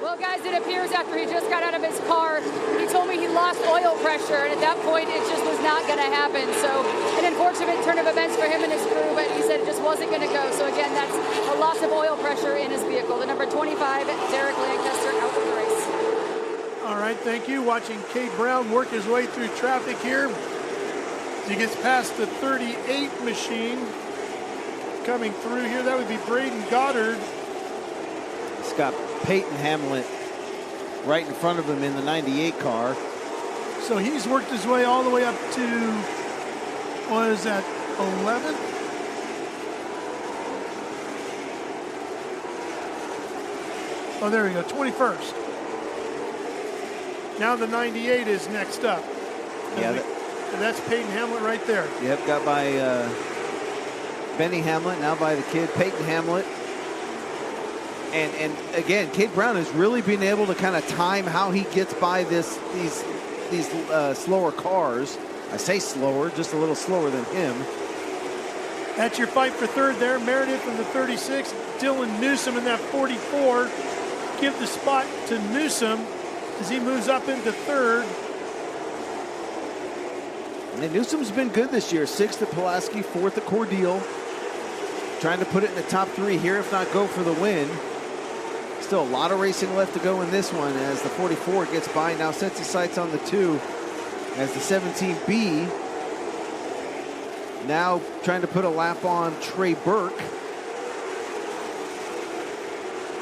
C: Well, guys, it appears after he just got out of his car, he told me he lost oil pressure, and at that point, it just was not going to happen. So an unfortunate turn of events for him and his crew, but he said it just wasn't going to go. So again, that's a loss of oil pressure in his vehicle. The number 25, Derek Lancaster, out of the race.
A: All right, thank you. Watching Cade Brown work his way through traffic here. As he gets past the 38 machine. Coming through here, that would be Braden Goddard.
B: He's got Peyton Hamlet right in front of him in the 98 car.
A: So he's worked his way all the way up to, what is that, 11th? Oh, there we go, 21st. Now the 98 is next up.
B: Yeah,
A: and that's Peyton Hamlet right there.
B: Yep, got by Benny Hamlet, now by the kid Peyton Hamlet. And again, Cade Brown has really been able to kind of time how he gets by these slower cars. I say slower, just a little slower than him.
A: That's your fight for third there. Meredith in the 36, Dylan Newsom in that 44. Give the spot to Newsom as he moves up into third.
B: And Newsom's been good this year. 6th at Pulaski, 4th at Cordele. Trying to put it in the top 3 here, if not go for the win. Still a lot of racing left to go in this one as the 44 gets by. Now sets his sights on the 2 as the 17B. Now trying to put a lap on Trey Burke.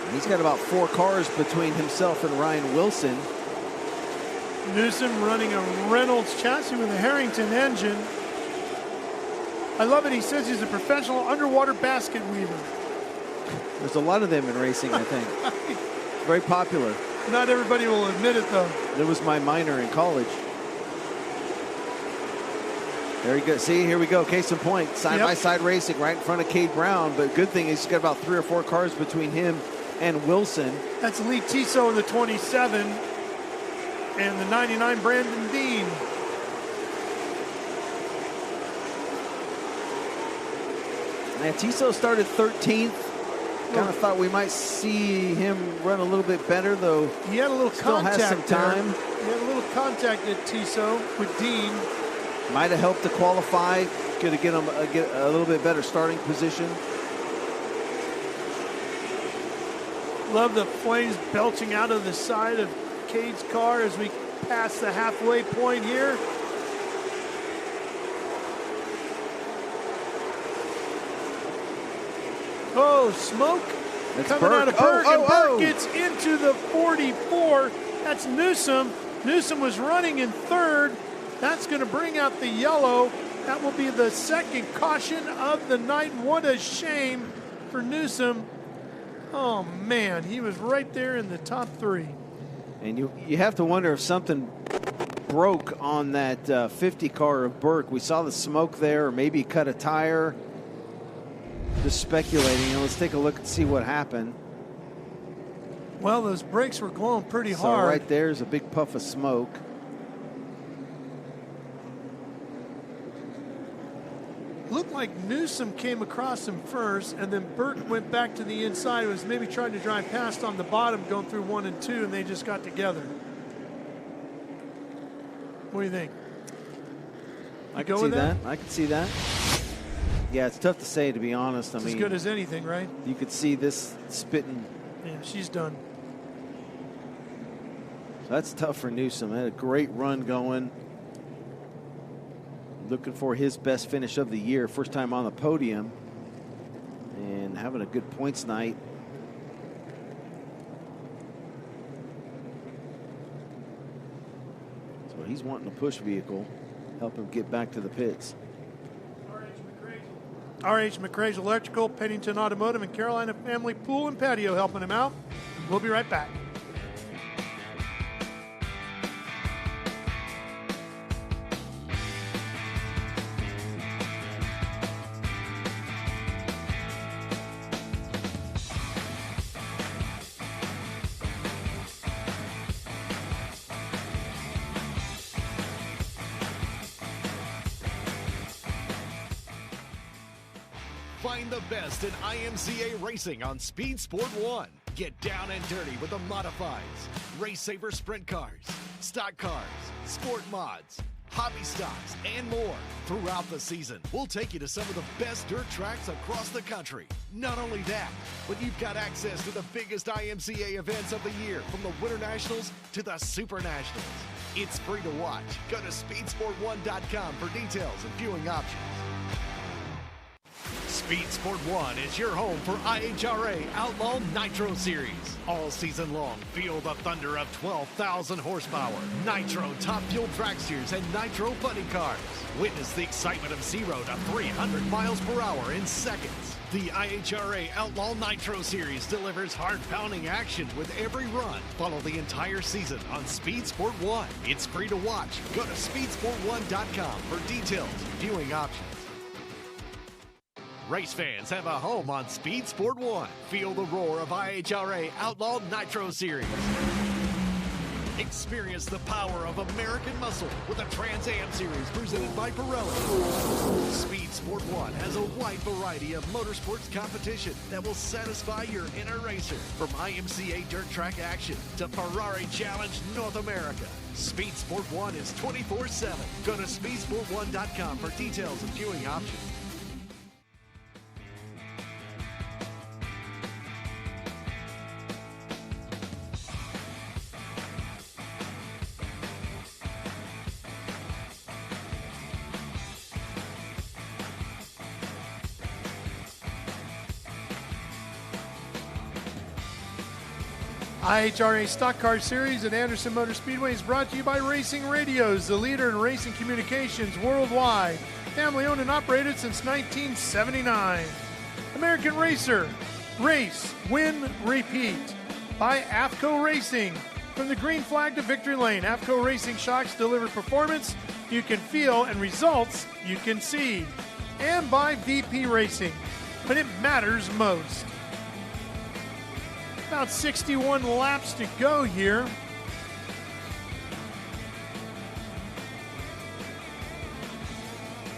B: And he's got about 4 cars between himself and Ryan Wilson.
A: Newsom running a Reynolds chassis with a Harrington engine. I love it. He says he's a professional underwater basket weaver.
B: There's a lot of them in racing, I think. Very popular.
A: Not everybody will admit it, though.
B: It was my minor in college. There you go. See, here we go. Case in point. Side-by-side racing right in front of Cade Brown. But good thing is he's got about 3 or 4 cars between him and Wilson.
A: That's Lee Tissot in the 27. And the 99, Brandon Dean.
B: And Tissot started 13th. Kind of thought we might see him run a little bit better, though.
A: He had a little
B: still
A: contact
B: has some time.
A: There. He had a little contact at Tissot with Dean.
B: Might have helped to qualify. Could have get him a little bit better starting position.
A: Love the flames belching out of the side of Cade's car as we pass the halfway point here. Oh, smoke coming out of Burke, and Burke gets into the 44. That's Newsom. Newsom was running in third. That's going to bring out the yellow. That will be the second caution of the night. What a shame for Newsom. Oh, man, he was right there in the top 3.
B: And you have to wonder if something broke on that 50 car of Burke. We saw the smoke there, or maybe he cut a tire. Just speculating. Let's take a look and see what happened.
A: Well, those brakes were glowing pretty
B: So
A: hard.
B: right there's a big puff of smoke.
A: looked like Newsom came across him first, and then Burke went back to the inside. It was maybe trying to drive past on the bottom, going through 1 and 2, and they just got together. What do you think?
B: I can see that. I can see that. Yeah, it's tough to say, to be honest.
A: It's as good as anything, right?
B: You could see this spitting.
A: Yeah, she's done.
B: So that's tough for Newsom. Had a great run going. Looking for his best finish of the year. First time on the podium. And having a good points night. So he's wanting a push vehicle. Help him get back to the pits.
A: R.H. McCrae's Electrical, Pennington Automotive, and Carolina Family Pool and Patio helping him out. We'll be right back.
D: Find the best in IMCA racing on Speed Sport 1. Get down and dirty with the modifieds, Race Saver sprint cars, stock cars, sport mods, hobby stocks, and more. Throughout the season, we'll take you to some of the best dirt tracks across the country. Not only that, but you've got access to the biggest IMCA events of the year, from the Winter Nationals to the Super Nationals. It's free to watch. Go to speedsport1.com for details and viewing options. Speed Sport 1 is your home for IHRA Outlaw Nitro Series. All season long, feel the thunder of 12,000 horsepower, Nitro top fuel dragsters, and Nitro funny cars. Witness the excitement of 0 to 300 miles per hour in seconds. The IHRA Outlaw Nitro Series delivers heart-pounding action with every run. Follow the entire season on Speed Sport 1. It's free to watch. Go to speedsport1.com for details and viewing options. Race fans have a home on Speed Sport 1. Feel the roar of IHRA Outlaw Nitro Series. Experience the power of American muscle with the Trans Am Series presented by Pirelli. Speed Sport 1 has a wide variety of motorsports competition that will satisfy your inner racer. From IMCA dirt track action to Ferrari Challenge North America. Speed Sport 1 is 24/7. Go to speedsport1.com for details and viewing options.
A: IHRA Stock Car Series at Anderson Motor Speedway is brought to you by Racing Radios, the leader in racing communications worldwide. Family owned and operated since 1979. American Racer, race, win, repeat. By AFCO Racing. From the green flag to victory lane, AFCO Racing shocks deliver performance you can feel and results you can see. And by VP Racing, when it matters most. About 61 laps to go here.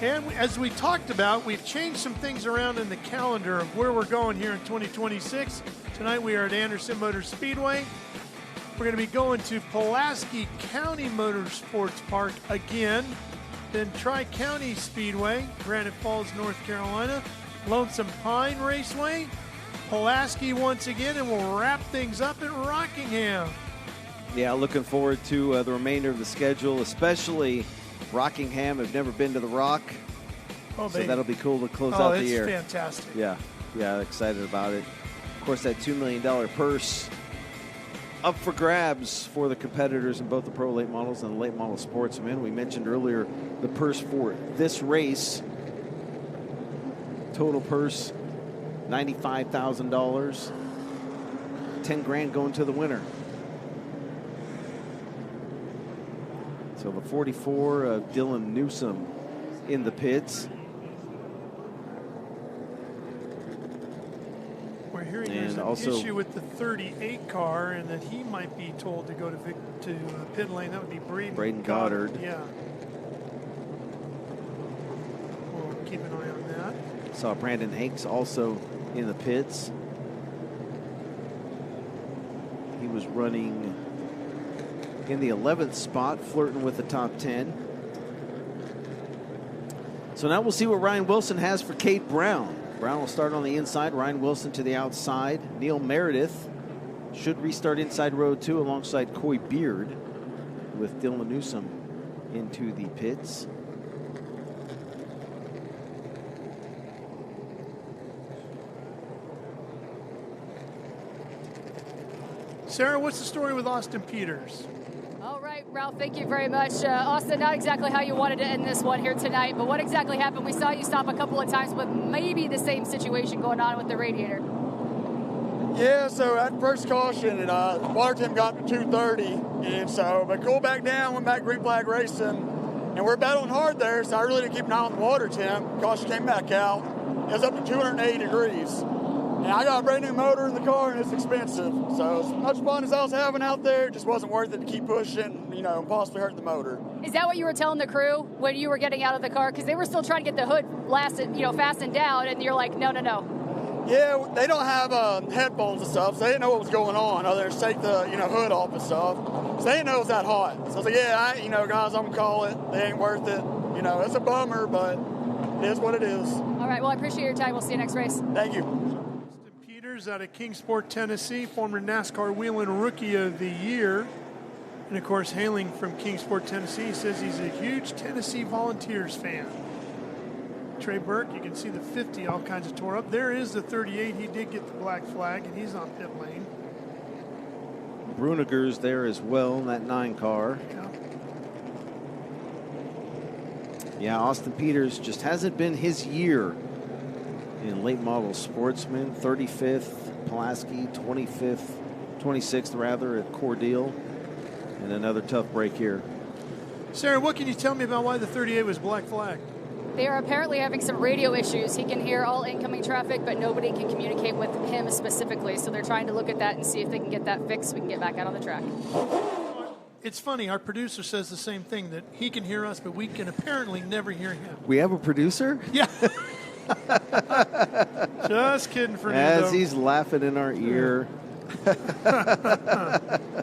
A: And as we talked about, we've changed some things around in the calendar of where we're going here in 2026. Tonight we are at Anderson Motor Speedway. We're going to be going to Pulaski County Motorsports Park again. Then Tri-County Speedway, Granite Falls, North Carolina. Lonesome Pine Raceway. Pulaski once again, and we'll wrap things up at Rockingham.
B: Yeah, looking forward to the remainder of the schedule, especially Rockingham. I've never been to the Rock, so that'll be cool to close out the year.
A: Oh, it's fantastic.
B: Yeah, excited about it. Of course, that $2 million purse up for grabs for the competitors in both the Pro Late Models and the Late Model Sportsman. We mentioned earlier the purse for this race. Total purse, $95,000. 10 grand going to the winner. So the 44 of Dylan Newsom in the pits.
A: We're hearing there's an issue with the 38 car, and that he might be told to go to pit lane. That would be Braden
B: Goddard.
A: Yeah. We'll keep an eye on that.
B: Saw Brandon Hanks also in the pits. He was running in the 11th spot, flirting with the top 10. So now we'll see what Ryan Wilson has for Cade Brown. Brown will start on the inside, Ryan Wilson to the outside. Neil Meredith should restart inside row 2 alongside Coy Beard, with Dylan Newsom into the pits.
A: Sarah, what's the story with Austin Peters?
C: All right, Ralph, thank you very much. Austin, not exactly how you wanted to end this one here tonight, but what exactly happened? We saw you stop a couple of times with maybe the same situation going on with the radiator.
P: Yeah, so at first caution, and water temp got to 230, and so, but cooled back down, went back green flag racing, and we're battling hard there, so I really didn't keep an eye on the water temp. Caution came back out. It was up to 280 degrees. And I got a brand new motor in the car, and it's expensive. So as much fun as I was having out there, it just wasn't worth it to keep pushing, you know, and possibly hurt the motor.
C: Is that what you were telling the crew when you were getting out of the car? Because they were still trying to get the hood fastened down, and you're like, no.
P: Yeah, they don't have headphones and stuff, so they didn't know what was going on other than take the hood off and stuff. So they didn't know it was that hot. So I was like, yeah, guys, I'm gonna call it. They ain't worth it. You know, it's a bummer, but it is what it is.
C: All right, well, I appreciate your time. We'll see you next race.
P: Thank you.
A: Austin Peters out of Kingsport, Tennessee, former NASCAR Whelen Rookie of the Year. And, of course, hailing from Kingsport, Tennessee, he says he's a huge Tennessee Volunteers fan. Trey Burke, you can see the 50 all kinds of tore up. There is the 38. He did get the black flag, and he's on pit lane.
B: Bruniger's there as well in that 9 car. Yeah, Austin Peters just hasn't been his year in late model Sportsman. 35th, Pulaski, 26th rather at Cordele. And another tough break here.
A: Sarah, what can you tell me about why the 38 was black flag?
C: They are apparently having some radio issues. He can hear all incoming traffic, but nobody can communicate with him specifically. So they're trying to look at that and see if they can get that fixed so we can get back out on the track.
A: It's funny, our producer says the same thing, that he can hear us, but we can apparently never hear him.
B: We have a producer?
A: Yeah. Just kidding, Fernando.
B: As he's laughing in our ear.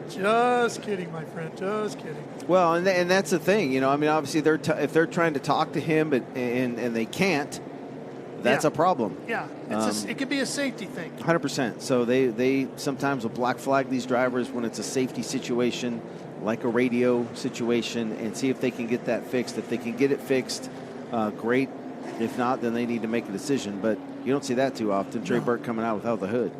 A: Just kidding, my friend. Just kidding.
B: Well, and that's the thing, I mean, obviously if they're trying to talk to him and they can't, that's a problem.
A: Yeah, it can be a safety thing.
B: 100%. So they sometimes will black flag these drivers when it's a safety situation, like a radio situation, and see if they can get that fixed. If they can get it fixed, great. If not, then they need to make a decision. But you don't see that too often. Trey Burke coming out without the hood.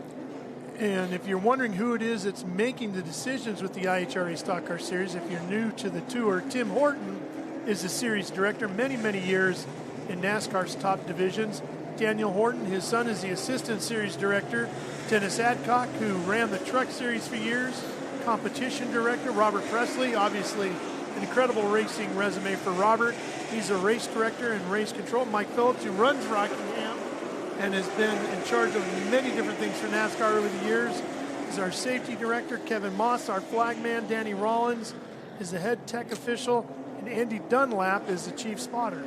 A: And if you're wondering who it is that's making the decisions with the IHRA Stock Car Series, if you're new to the tour, Tim Horton is the series director, many, many years in NASCAR's top divisions. Daniel Horton, his son, is the assistant series director. Dennis Adcock, who ran the truck series for years, competition director. Robert Presley, obviously an incredible racing resume for Robert. He's a race director and race control. Mike Phillips, who runs Rockingham and has been in charge of many different things for NASCAR over the years, is our safety director. Kevin Moss, our flagman. Danny Rollins is the head tech official, and Andy Dunlap is the chief spotter.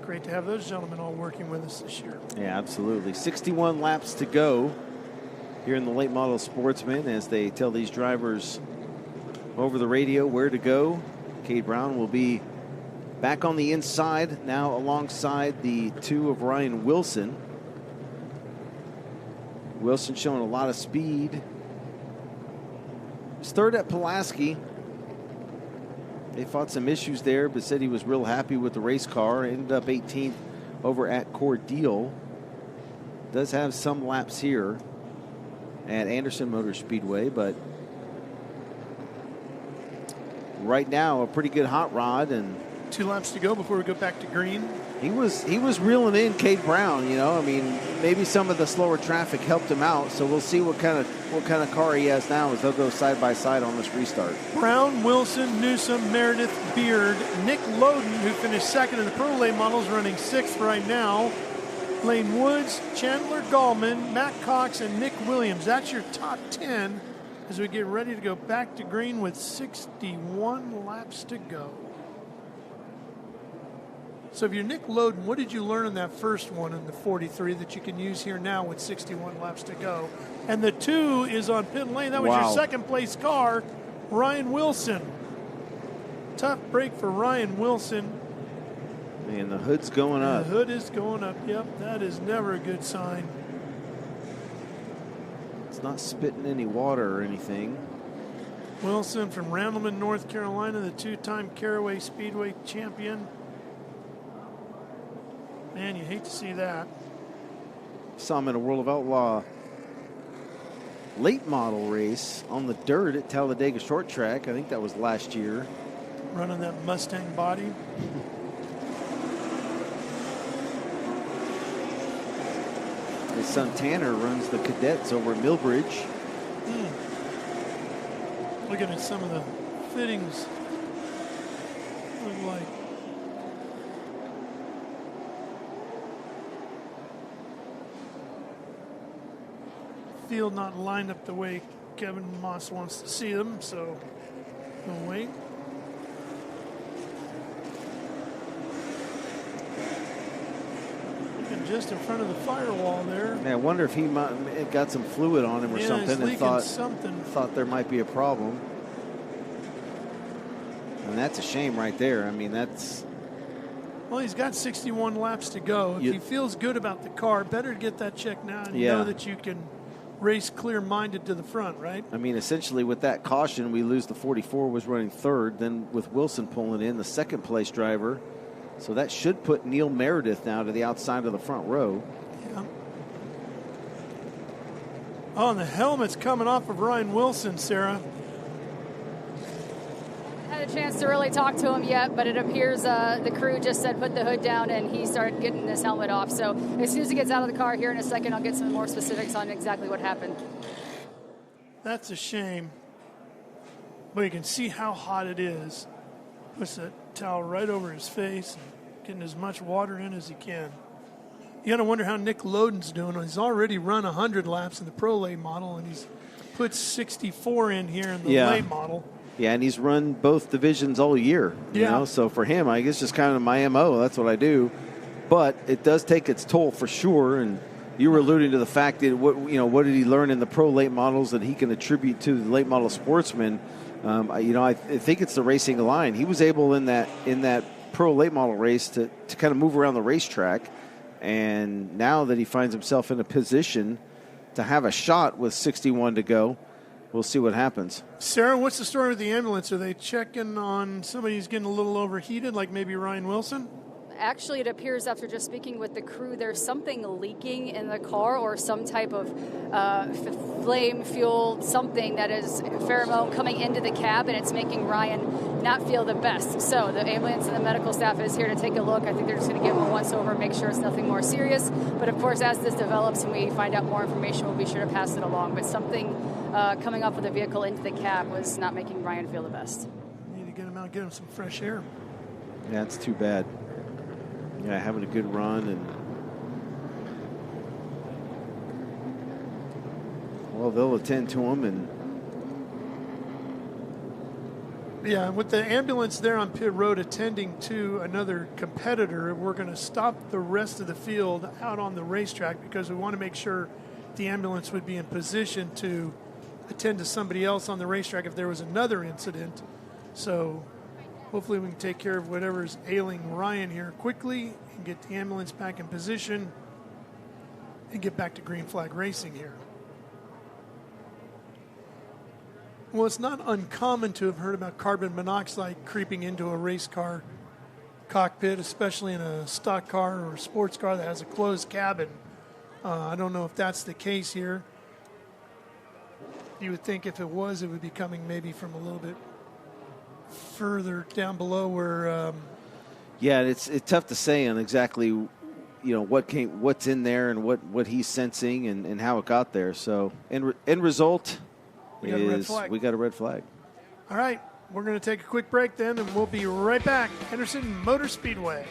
A: Great to have those gentlemen all working with us this year.
B: Yeah, absolutely. 61 laps to go here in the late model Sportsman as they tell these drivers over the radio where to go. Cade Brown will be back on the inside now alongside the 2 of Ryan Wilson. Wilson showing a lot of speed. He's third at Pulaski. They fought some issues there, but said he was real happy with the race car. Ended up 18th over at Cordele. Does have some laps here at Anderson Motor Speedway, but right now a pretty good hot rod. And
A: 2 laps to go before we go back to green.
B: He was reeling in Cade Brown, I mean, maybe some of the slower traffic helped him out, so we'll see what kind of car he has now as they'll go side by side on this restart.
A: Brown, Wilson, Newsom, Meredith, Beard, Nick Loden, who finished second in the Pro Lane models, running 6th right now. Lane Woods, Chandler Gallman, Matt Cox, and Nick Williams. That's your top 10 as we get ready to go back to green with 61 laps to go. So if you're Nick Loden, what did you learn in that first one in the 43 that you can use here now with 61 laps to go? And the 2 is on pit lane. That was your second place car, Ryan Wilson. Tough break for Ryan Wilson.
B: And the hood's going up.
A: The hood is going up. Yep, that is never a good sign.
B: It's not spitting any water or anything.
A: Wilson from Randleman, North Carolina, the 2-time Caraway Speedway champion. Man, you hate to see that.
B: Saw him in a World of Outlaw late model race on the dirt at Talladega Short Track. I think that was last year.
A: Running that Mustang body.
B: His son Tanner runs the cadets over at Millbridge.
A: Looking at some of the fittings. Look like field not lined up the way Kevin Moss wants to see them, so we'll wait. Looking just in front of the firewall there.
B: Man, I wonder if he might it got some fluid on him or something, and thought there might be a problem. And that's a shame right there. I mean, that's...
A: Well, he's got 61 laps to go. If he feels good about the car, better to get that checked now and know that you can race clear-minded to the front, right?
B: I mean, essentially with that caution, we lose the 44 was running third. Then with Wilson pulling in, the second place driver. So that should put Neil Meredith now to the outside of the front row.
A: Yeah. Oh, and the helmet's coming off of Ryan Wilson, Sarah.
C: Had a chance to really talk to him yet, but it appears the crew just said put the hood down and he started getting his helmet off. So as soon as he gets out of the car here in a second, I'll get some more specifics on exactly what happened.
A: That's a shame. But you can see how hot it is. Puts that towel right over his face and getting as much water in as he can. You got to wonder how Nick Loden's doing. He's already run 100 laps in the Pro Late model, and he's put 64 in here in the late model.
B: Yeah, and he's run both divisions all year. You know? So for him, I guess just kind of my MO. That's what I do. But it does take its toll for sure. And you were alluding to the fact that what did he learn in the pro late models that he can attribute to the late model Sportsman? I think it's the racing line. He was able in that pro late model race to kind of move around the racetrack. And now that he finds himself in a position to have a shot with 61 to go, we'll see what happens.
A: Sarah, what's the story with the ambulance? Are they checking on somebody who's getting a little overheated, like maybe Ryan Wilson?
C: Actually, it appears after just speaking with the crew, there's something leaking in the car or some type of flame fuel, something that is pheromone coming into the cab, and it's making Ryan not feel the best. So the ambulance and the medical staff is here to take a look. I think they're just going to give him a once-over, make sure it's nothing more serious. But, of course, as this develops and we find out more information, we'll be sure to pass it along. But something coming off of the vehicle into the cab was not making Ryan feel the best.
A: Need to get him out, get him some fresh air.
B: Yeah, it's too bad. Yeah, having a good run, and well, they'll attend to him. And
A: yeah, with the ambulance there on pit road attending to another competitor, we're going to stop the rest of the field out on the racetrack because we want to make sure the ambulance would be in position to attend to somebody else on the racetrack if there was another incident. So hopefully we can take care of whatever's ailing Ryan here quickly and get the ambulance back in position and get back to green flag racing here. Well, it's not uncommon to have heard about carbon monoxide creeping into a race car cockpit, especially in a stock car or a sports car that has a closed cabin. I don't know if that's the case here. You would think if it was, it would be coming maybe from a little bit further down below where
B: yeah, it's tough to say on exactly what's in there and what he's sensing and how it got there. So end result
A: we got a red flag. All right, we're going to take a quick break then, and we'll be right back. Henderson Motor Speedway.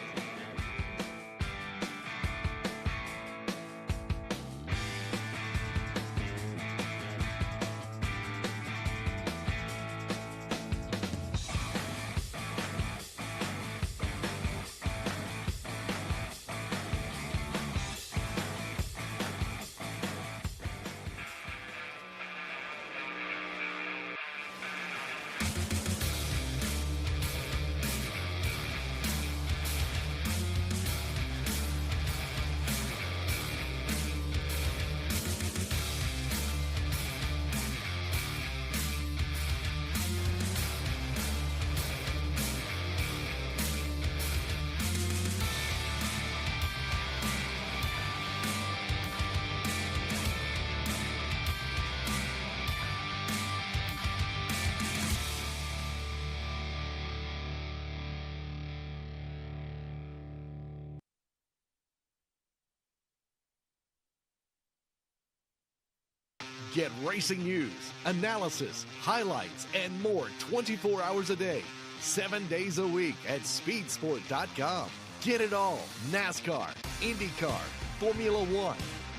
D: Get racing news, analysis, highlights, and more 24 hours a day, 7 days a week at speedsport.com. Get it all. NASCAR, IndyCar, Formula One,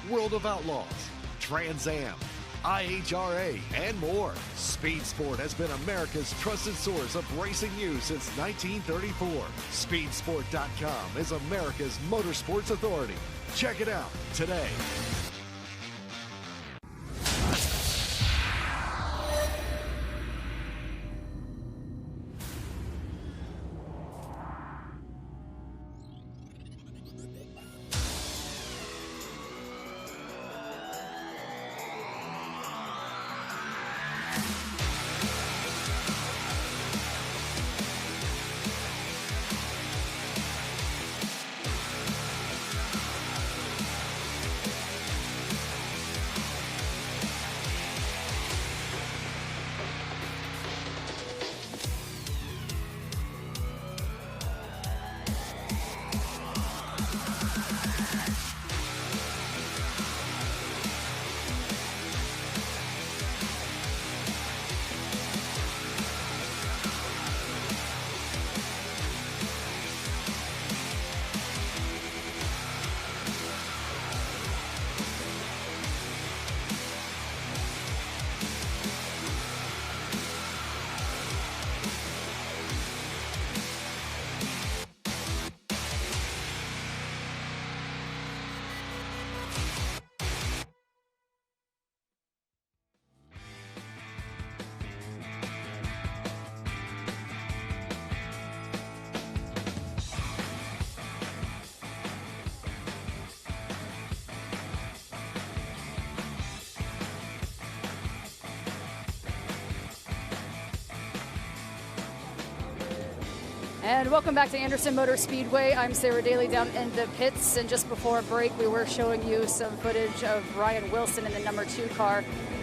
D: World of Outlaws, Trans Am, IHRA, and more. Speed Sport has been America's trusted source of racing news since 1934. Speedsport.com is America's motorsports authority. Check it out today.
C: And welcome back to Anderson Motor Speedway. I'm Sarah Daly down in the pits, and just before break we were showing you some footage of Ryan Wilson in the number 2 car.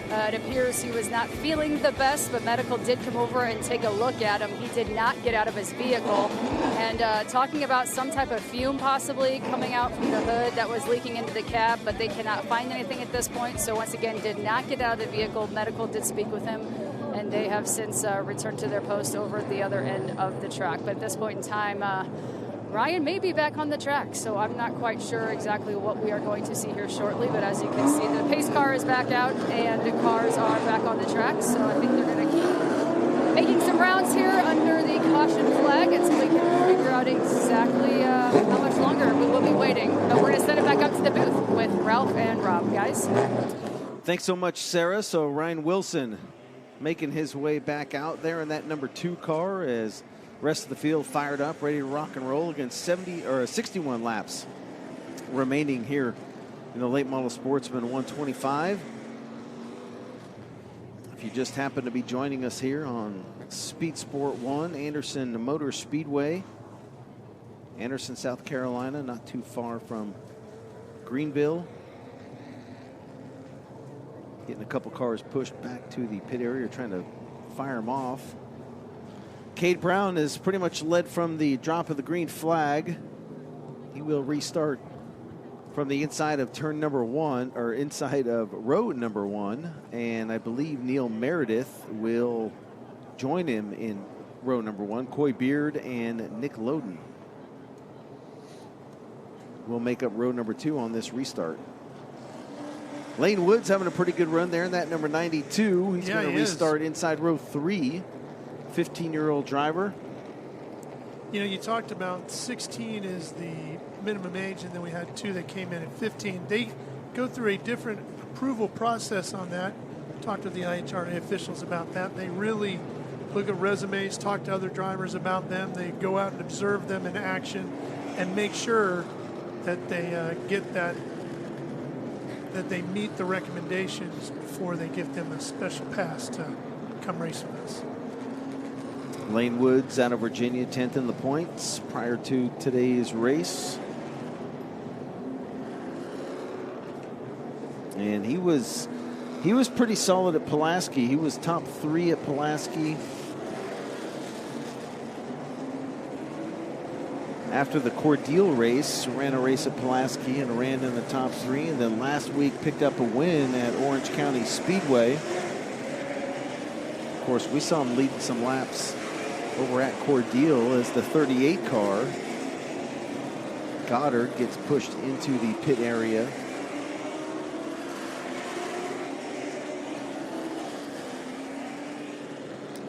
C: It appears he was not feeling the best, but medical did come over and take a look at him. He did not get out of his vehicle, and talking about some type of fume possibly coming out from the hood that was leaking into the cab, but they cannot find anything at this point. So once again, did not get out of the vehicle. Medical did speak with him, and they have since returned to their post over at the other end of the track. But at this point in time, Ryan may be back on the track, so I'm not quite sure exactly what we are going to see here shortly. But as you can see, the pace car is back out, and the cars are back on the track. So I think they're going to keep making some rounds here under the caution flag until we can figure out exactly how much longer we will be waiting. But we're going to send it back up to the booth with Ralph and Rob, guys.
B: Thanks so much, Sarah. So Ryan Wilson making his way back out there in that number 2 car as rest of the field fired up, ready to rock and roll against 61 laps remaining here in the late model Sportsman 125. If you just happen to be joining us here on Speed Sport 1, Anderson Motor Speedway, Anderson, South Carolina, not too far from Greenville. Getting a couple cars pushed back to the pit area, trying to fire them off. Cade Brown is pretty much led from the drop of the green flag. He will restart from the inside of turn number 1, or inside of row number 1. And I believe Neil Meredith will join him in row number 1. Coy Beard and Nick Loden will make up row number 2 on this restart. Lane Woods having a pretty good run there in that number 92. He's going to restart inside row 3. 15-year-old driver.
A: You know, you talked about 16 is the minimum age, and then we had 2 that came in at 15. They go through a different approval process on that. Talked to the IHRA officials about that. They really look at resumes, talk to other drivers about them. They go out and observe them in action and make sure that they get that they meet the recommendations before they give them a special pass to come race with us.
B: Lane Woods out of Virginia, 10th in the points prior to today's race. And he was pretty solid at Pulaski. He was top 3 at Pulaski. after the Cordeal race, ran a race at Pulaski and ran in the top 3, and then last week picked up a win at Orange County Speedway. Of course, we saw him leading some laps over at Cordeal as the 38 car. Goddard gets pushed into the pit area.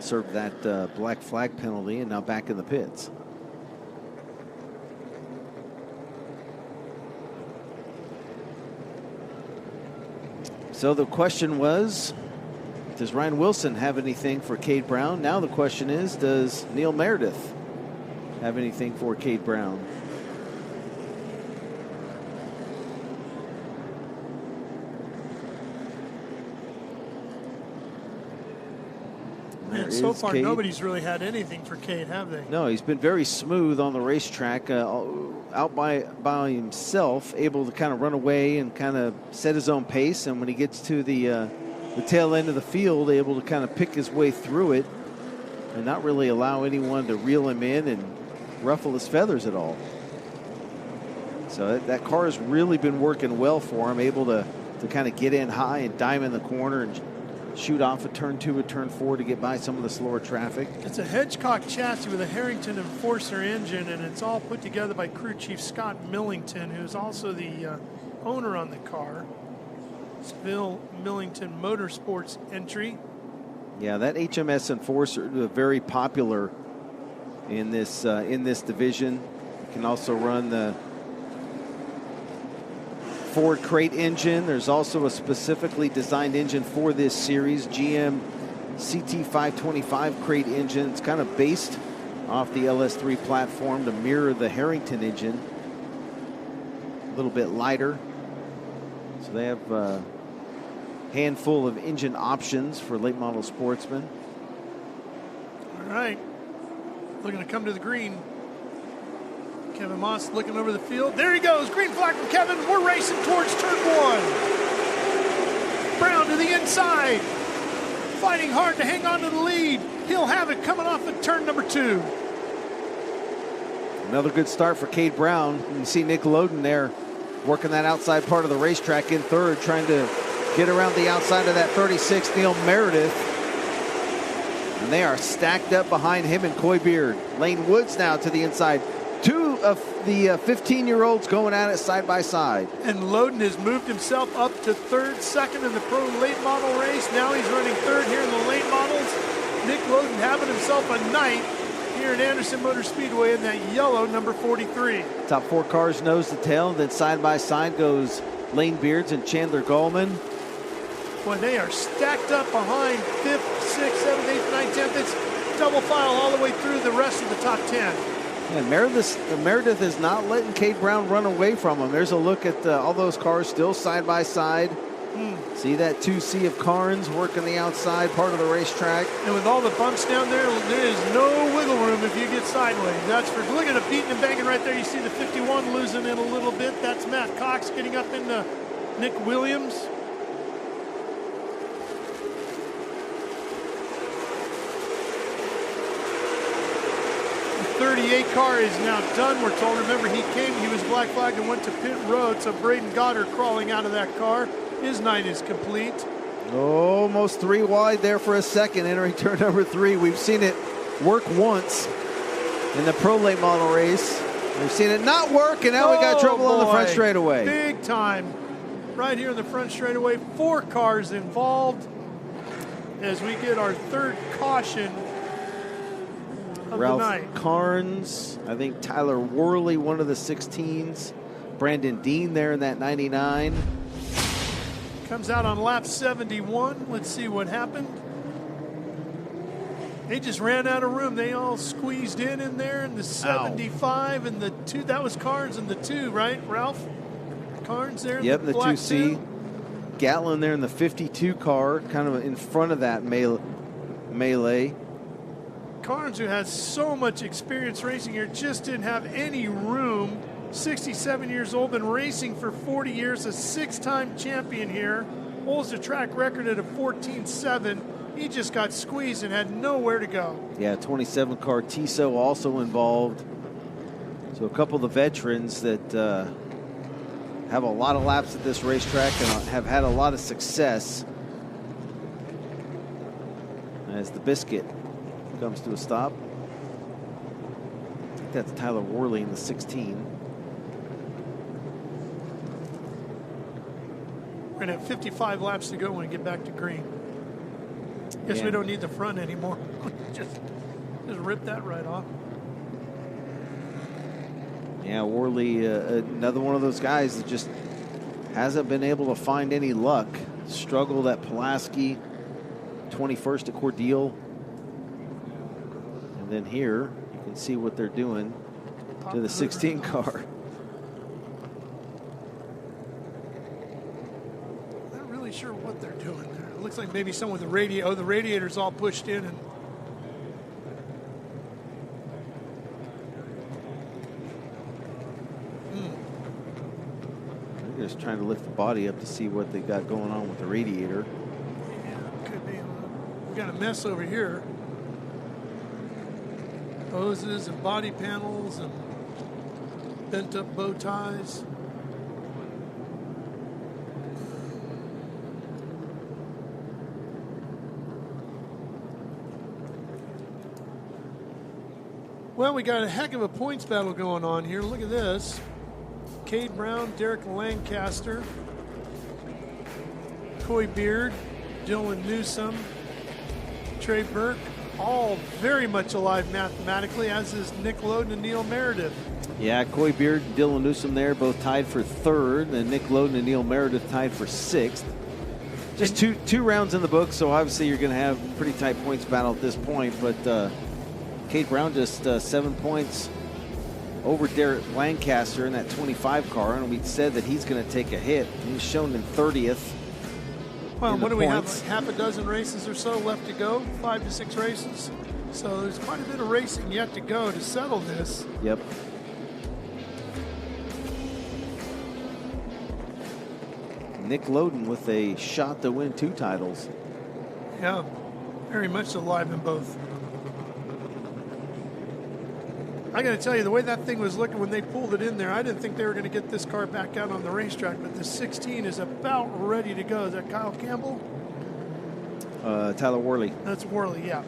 B: Served that black flag penalty and now back in the pits. So the question was, does Ryan Wilson have anything for Cade Brown? Now the question is, does Neil Meredith have anything for Cade Brown?
A: And so far, nobody's really had anything for Cade, have they?
B: No, he's been very smooth on the racetrack, out by himself, able to kind of run away and kind of set his own pace. And when he gets to the tail end of the field, able to kind of pick his way through it and not really allow anyone to reel him in and ruffle his feathers at all. So that car has really been working well for him, able to kind of get in high and dime in the corner and shoot off a turn 2, a turn 4 to get by some of the slower traffic.
A: It's a Hedgecock chassis with a Harrington Enforcer engine, and it's all put together by crew chief Scott Millington, who's also the owner on the car. It's Bill Millington Motorsports entry.
B: Yeah, that HMS Enforcer is very popular in this division. You can also run the Ford crate engine. There's also a specifically designed engine for this series, GM CT525 crate engine. It's kind of based off the LS3 platform to mirror the Harrington engine. A little bit lighter. So they have a handful of engine options for late model Sportsman.
A: All right, looking to come to the green. Kevin Moss looking over the field. There he goes. Green flag from Kevin. We're racing towards turn 1. Brown to the inside. Fighting hard to hang on to the lead. He'll have it coming off at turn number 2.
B: Another good start for Cade Brown. You see Nick Loden there working that outside part of the racetrack in third, trying to get around the outside of that 36, Neil Meredith. And they are stacked up behind him and Coy Beard. Lane Woods now to the inside. Two of the 15-year-olds going at it side by side.
A: And Loden has moved himself up to third, second in the pro late model race. Now he's running third here in the late models. Nick Loden having himself a night here at Anderson Motor Speedway in that yellow number 43.
B: Top 4 cars nose to tail, and then side by side goes Lane Beards and Chandler Gallman.
A: Boy, they are stacked up behind 5th, 6th, 7th, 8th, 9th, 10th. It's double file all the way through the rest of the top 10.
B: And Meredith is not letting Cade Brown run away from him. There's a look at all those cars still side by side. See that 2C of Carnes working the outside part of the racetrack.
A: And with all the bumps down there, there is no wiggle room if you get sideways. That's for look at it beating and banging right there. You see the 51 losing it a little bit. That's Matt Cox getting up into Nick Williams. 38 car is now done, we're told. Remember, he was black flagged and went to pit road, so Braden Goddard crawling out of that car. His night is complete.
B: Almost 3 wide there for a second, entering turn number 3. We've seen it work once in the pro late model race. We've seen it not work, and now we got trouble on the front straightaway.
A: Big time. Right here in the front straightaway, 4 cars involved as we get our third caution of
B: Ralph
A: the night.
B: Carnes, I think Tyler Worley, one of the 16s. Brandon Dean there in that 99.
A: Comes out on lap 71. Let's see what happened. They just ran out of room. They all squeezed in there in the 75 and the 2. That was Carnes in the 2, right, Ralph? Carnes there in
B: the
A: black
B: 2C.
A: 2.
B: Gatlin there in the 52 car, kind of in front of that melee.
A: Carnes, who has so much experience racing here, just didn't have any room. 67 years old, been racing for 40 years, a 6-time champion here, holds a track record at a 14.7. He just got squeezed and had nowhere to go.
B: Yeah, 27 car Tissot also involved. So a couple of the veterans that have a lot of laps at this racetrack and have had a lot of success. As the Biscuit comes to a stop. I think that's Tyler Worley in the 16.
A: We're going to have 55 laps to go when we get back to green. Guess we don't need the front anymore. just rip that right off.
B: Yeah, Worley, another one of those guys that just hasn't been able to find any luck. Struggled at Pulaski, 21st at Cordeal. And then here, you can see what they're doing to the 16 car.
A: Not really sure what they're doing there. It looks like maybe some with the radiator. Oh, the radiator's all pushed in and
B: just trying to lift the body up to see what they got going on with the radiator.
A: Yeah, could be. We got a mess over here. Hoses and body panels and bent up bow ties. Well, we got a heck of a points battle going on here. Look at this. Cade Brown, Derek Lancaster, Coy Beard, Dylan Newsom, Trey Burke, all very much alive mathematically, as is Nick Loden and Neil Meredith.
B: Yeah, Coy Beard and Dylan Newsom there, both tied for third, and Nick Loden and Neil Meredith tied for sixth. Just two rounds in the book, so obviously you're going to have a pretty tight points battle at this point, but Cade Brown just 7 points over Derek Lancaster in that 25 car, and we said that he's going to take a hit. He's shown in 30th.
A: Well, what do we have? Like half a dozen races or so left to go, 5 to 6 races. So there's quite a bit of racing yet to go to settle this.
B: Yep. Nick Loden with a shot to win 2 titles.
A: Yeah, very much alive in both. I got to tell you, the way that thing was looking when they pulled it in there, I didn't think they were going to get this car back out on the racetrack, but the 16 is about ready to go. Is that Kyle Campbell?
B: Tyler Worley.
A: That's Worley, yeah.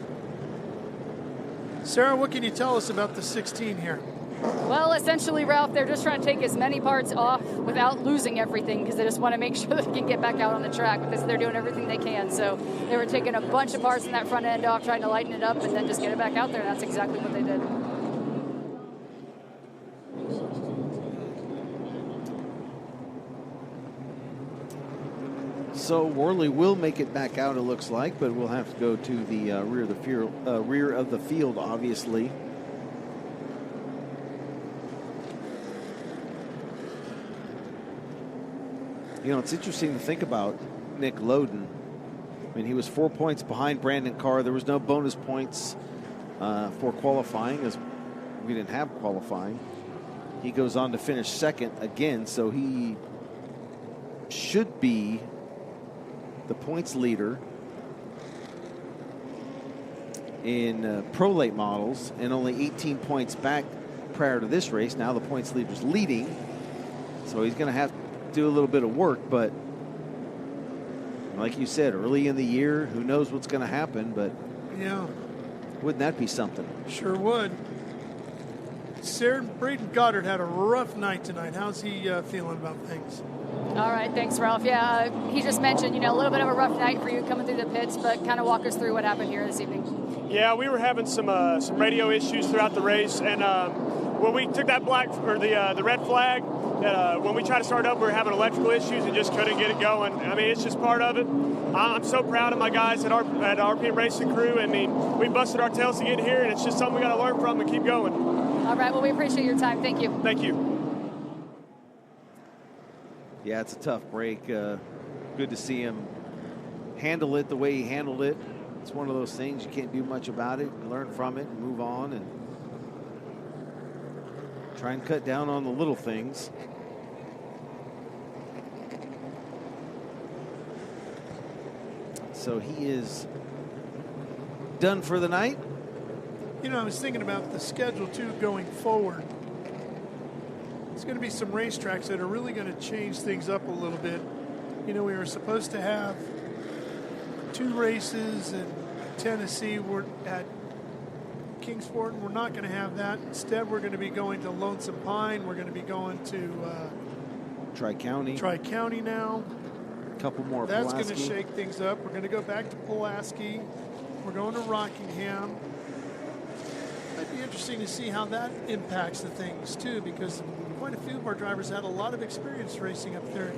A: Sarah, what can you tell us about the 16 here?
C: Well, essentially, Ralph, they're just trying to take as many parts off without losing everything because they just want to make sure they can get back out on the track because they're doing everything they can. So they were taking a bunch of parts in that front end off, trying to lighten it up, and then just get it back out there. And that's exactly what they did.
B: So Worley will make it back out, it looks like, but we'll have to go to the rear of the field, obviously. You know, it's interesting to think about Nick Loden. I mean, he was 4 points behind Brandon Carr. There was no bonus points for qualifying, as we didn't have qualifying. He goes on to finish second again, so he should be the points leader in pro late models, and only 18 points back prior to this race. Now the points leader's leading, so he's going to have to do a little bit of work, but like you said, early in the year, who knows what's going to happen, but
A: yeah,
B: wouldn't that be something?
A: Sure would. Sarah, Braden Goddard had a rough night tonight. How's he feeling about things?
C: All right, thanks, Ralph. Yeah, he just mentioned, a little bit of a rough night for you coming through the pits, but kind of walk us through what happened here this evening.
G: Yeah, we were having some radio issues throughout the race, and when we took that the red flag, when we tried to start up, we were having electrical issues and just couldn't get it going. I mean, it's just part of it. I'm so proud of my guys at RPM Racing Crew. I mean, we busted our tails to get here, and it's just something we got to learn from and keep going.
C: All right, well, we appreciate your time. Thank you.
G: Thank you.
B: Yeah, it's a tough break. Good to see him handle it the way he handled it. It's one of those things, you can't do much about it. You learn from it and move on and try and cut down on the little things. So he is done for the night.
A: I was thinking about the schedule, too, going forward. there's going to be some racetracks that are really going to change things up a little bit. You know, we were supposed to have 2 races in Tennessee. We're at Kingsport, and we're not going to have that. Instead, we're going to be going to Lonesome Pine. We're going to be going to Tri-County now.
B: A couple more.
A: That's going to shake things up. We're going to go back to Pulaski. We're going to Rockingham. It'd be interesting to see how that impacts the things too, because quite a few of our drivers had a lot of experience racing up there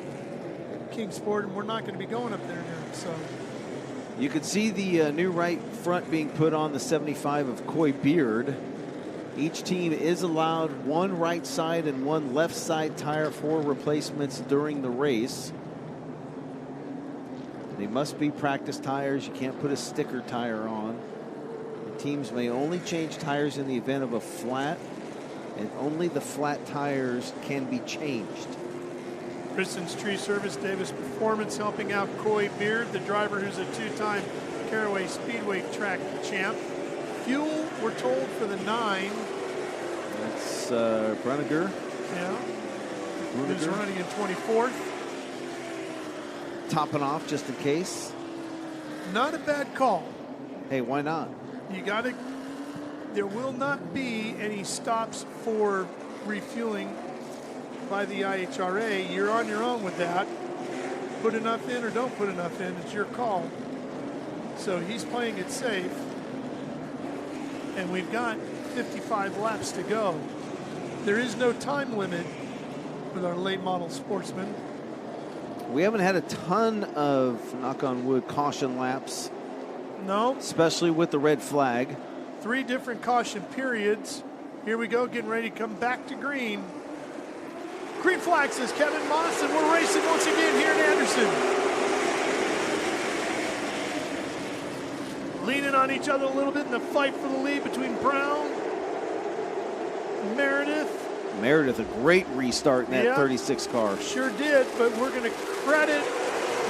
A: at Kingsport, and we're not going to be going up there now. So
B: you could see the new right front being put on the 75 of Coy Beard. Each team is allowed 1 right side and 1 left side tire for replacements during the race. They must be practice tires. You can't put a sticker tire on. The teams may only change tires in the event of a flat, and only the flat tires can be changed.
A: Kristen's Tree Service Davis Performance helping out Coy Beard, the driver who's a 2-time Caraway Speedway track champ. Fuel, we're told, for the 9.
B: That's Bruniger.
A: Yeah. Who's running in 24th.
B: Topping off just in case.
A: Not a bad call.
B: Hey, why not?
A: You got to. There will not be any stops for refueling by the IHRA. You're on your own with that. Put enough in or don't put enough in. It's your call. So he's playing it safe. And we've got 55 laps to go. There is no time limit with our late model Sportsman.
B: We haven't had a ton of, knock on wood, caution laps.
A: No.
B: Especially with the red flag.
A: 3 different caution periods. Here we go, getting ready to come back to green. Green flag, says Kevin Moss, and we're racing once again here in Anderson. Leaning on each other a little bit in the fight for the lead between Brown and Meredith.
B: Meredith, a great restart in that 36 car.
A: Sure did, but we're going to credit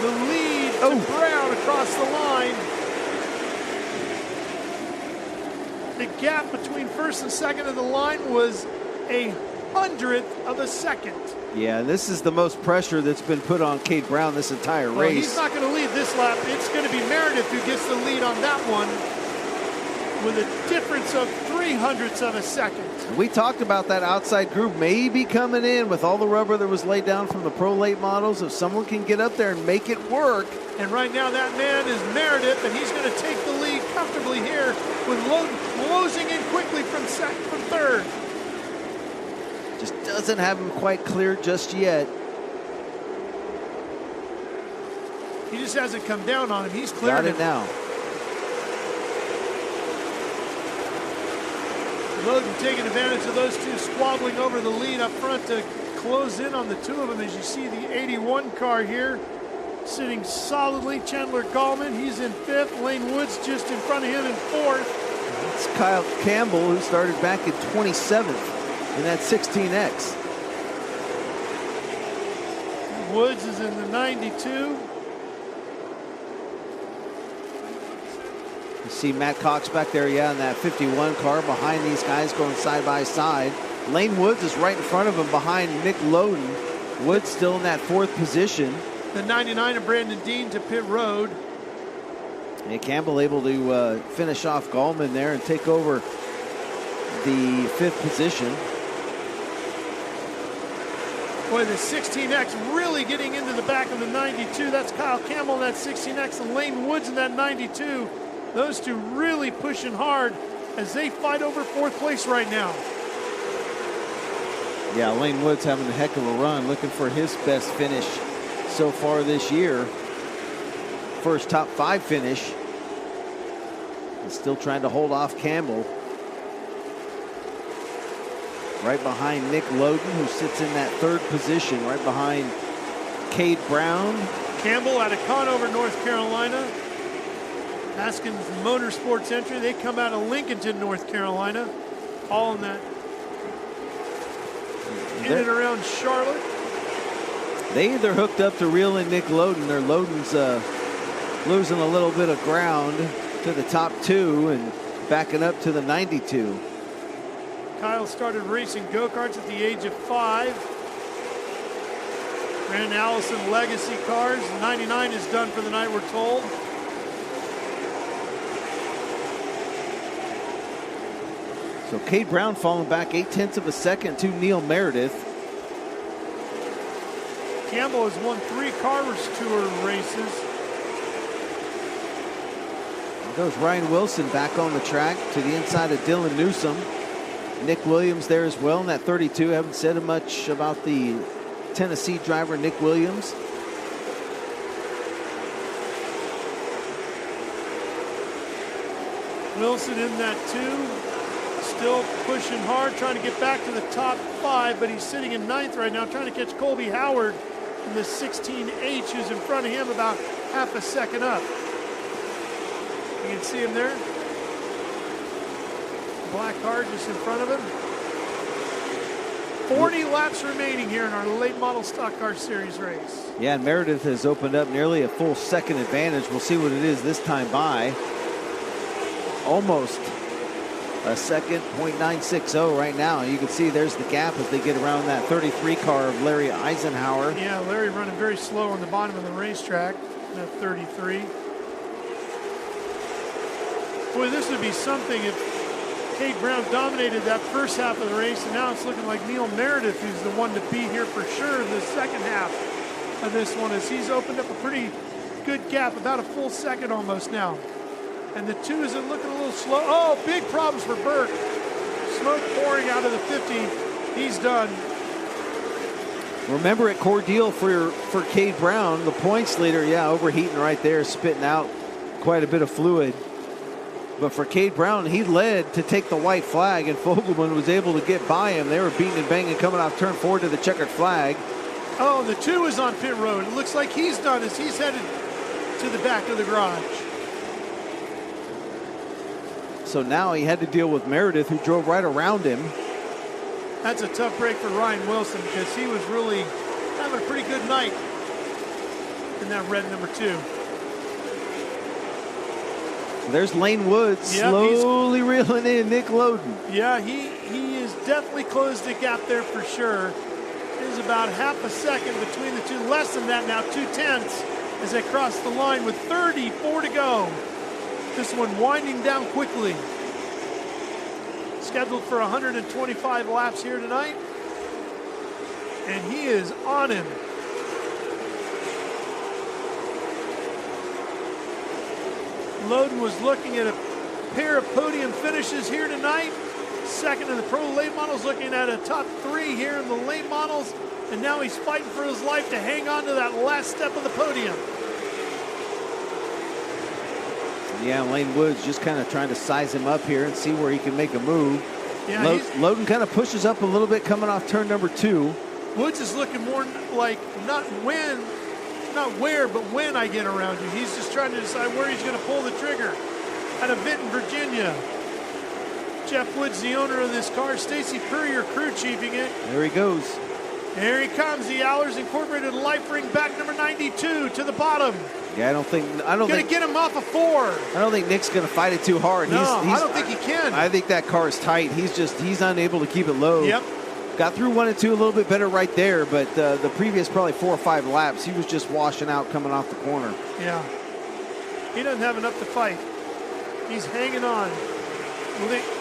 A: the lead to Brown across the line. The gap between first and second of the line was 1/100th of a second.
B: Yeah, this is the most pressure that's been put on Cade Brown this entire race.
A: He's not going to lead this lap. It's going to be Meredith who gets the lead on that one with a difference of 0.03 of a second.
B: We talked about that outside group maybe coming in with all the rubber that was laid down from the pro late models. If someone can get up there and make it work.
A: And right now that man is Meredith, and he's going to take the lead comfortably here with closing in quickly from third.
B: Just doesn't have him quite clear just yet.
A: He just hasn't come down on him. He's cleared
B: Got it now.
A: Loden taking advantage of those two squabbling over the lead up front to close in on the 2 of them. As you see the 81 car here sitting solidly. Chandler Gallman, he's in 5th. Lane Woods just in front of him in 4th.
B: It's Kyle Campbell, who started back in 27th in that 16X.
A: Woods is in the 92.
B: You see Matt Cox back there, in that 51 car behind these guys going side by side. Lane Woods is right in front of him behind Nick Loden. Woods still in that 4th position.
A: The 99 of Brandon Dean to pit road.
B: And Campbell able to finish off Gallman there and take over the 5th position.
A: Boy, the 16X really getting into the back of the 92. That's Kyle Campbell in that 16X and Lane Woods in that 92. Those two really pushing hard as they fight over 4th place right now.
B: Yeah, Lane Woods having a heck of a run, looking for his best finish so far this year. First top 5 finish. And still trying to hold off Campbell. Right behind Nick Loden, who sits in that 3rd position, right behind Cade Brown.
A: Campbell out of Conover, North Carolina. Haskins Motorsports entry. They come out of Lincolnton, North Carolina. All in that. In and around Charlotte.
B: They either hooked up to reel in Nick Loden, or Loden's losing a little bit of ground to the top 2 and backing up to the 92.
A: Kyle started racing go-karts at the age of 5. Ran Allison Legacy cars. 99 is done for the night, we're told.
B: So Cade Brown falling back 0.8 of a second to Neil Meredith.
A: Campbell has won 3 Carvers Tour races.
B: There goes Ryan Wilson back on the track to the inside of Dylan Newsom. Nick Williams there as well in that 32. Haven't said much about the Tennessee driver, Nick Williams.
A: Wilson in that 2. Still pushing hard, trying to get back to the top 5, but he's sitting in 9th right now, trying to catch Colby Howard in the 16H, who's in front of him about half a second up. You can see him there. Black car just in front of him. 40 laps remaining here in our late model Stock Car Series race.
B: Yeah, and Meredith has opened up nearly a full second advantage. We'll see what it is this time by. Almost a second, 0.960 right now. You can see there's the gap as they get around that 33 car of Larry Eisenhower.
A: Yeah, Larry running very slow on the bottom of the racetrack, that 33. Boy, this would be something if Cade Brown dominated that first half of the race, and now it's looking like Neil Meredith who's the one to beat here for sure in the second half of this one, as he's opened up a pretty good gap, about a full second almost now. And the 2 is looking a little slow. Oh, big problems for Burke. Smoke pouring out of the 50. He's done.
B: Remember at Cordeal for Cade Brown, the points leader, yeah, overheating right there, spitting out quite a bit of fluid. But for Cade Brown, he led to take the white flag, and Fogelman was able to get by him. They were beating and banging coming off turn 4 to the checkered flag.
A: Oh, the 2 is on pit road. It looks like he's done as he's headed to the back of the garage.
B: So now he had to deal with Meredith, who drove right around him.
A: That's a tough break for Ryan Wilson, because he was really having a pretty good night in that red number 2.
B: There's Lane Woods slowly reeling in Nick Loden.
A: Yeah, he has definitely closed the gap there for sure. There's about half a second between the 2. Less than that now, 2/10 as they cross the line with 34 to go. This one winding down quickly. Scheduled for 125 laps here tonight. And he is on him. Loden was looking at a pair of podium finishes here tonight. Second in the Pro Late Models, looking at a top 3 here in the Late Models. And now he's fighting for his life to hang on to that last step of the podium.
B: Yeah, Lane Woods just kind of trying to size him up here and see where he can make a move.
A: Yeah,
B: Loden kind of pushes up a little bit coming off turn number 2.
A: Woods is looking more like not where, but when I get around you. He's just trying to decide where he's going to pull the trigger. Out of Vinton, Virginia. Jeff Woods, the owner of this car. Stacy Purrier, crew chiefing it.
B: There he goes.
A: Here he comes, the Allers Incorporated Life Ring back number 92 to the bottom.
B: Yeah, I don't think
A: gonna get him off a 4.
B: I don't think Nick's gonna fight it too hard.
A: No, I don't think he can.
B: I think that car is tight. He's unable to keep it low.
A: Yep.
B: Got through 1 and 2 a little bit better right there, but the previous probably 4 or 5 laps, he was just washing out coming off the corner.
A: Yeah. He doesn't have enough to fight. He's hanging on.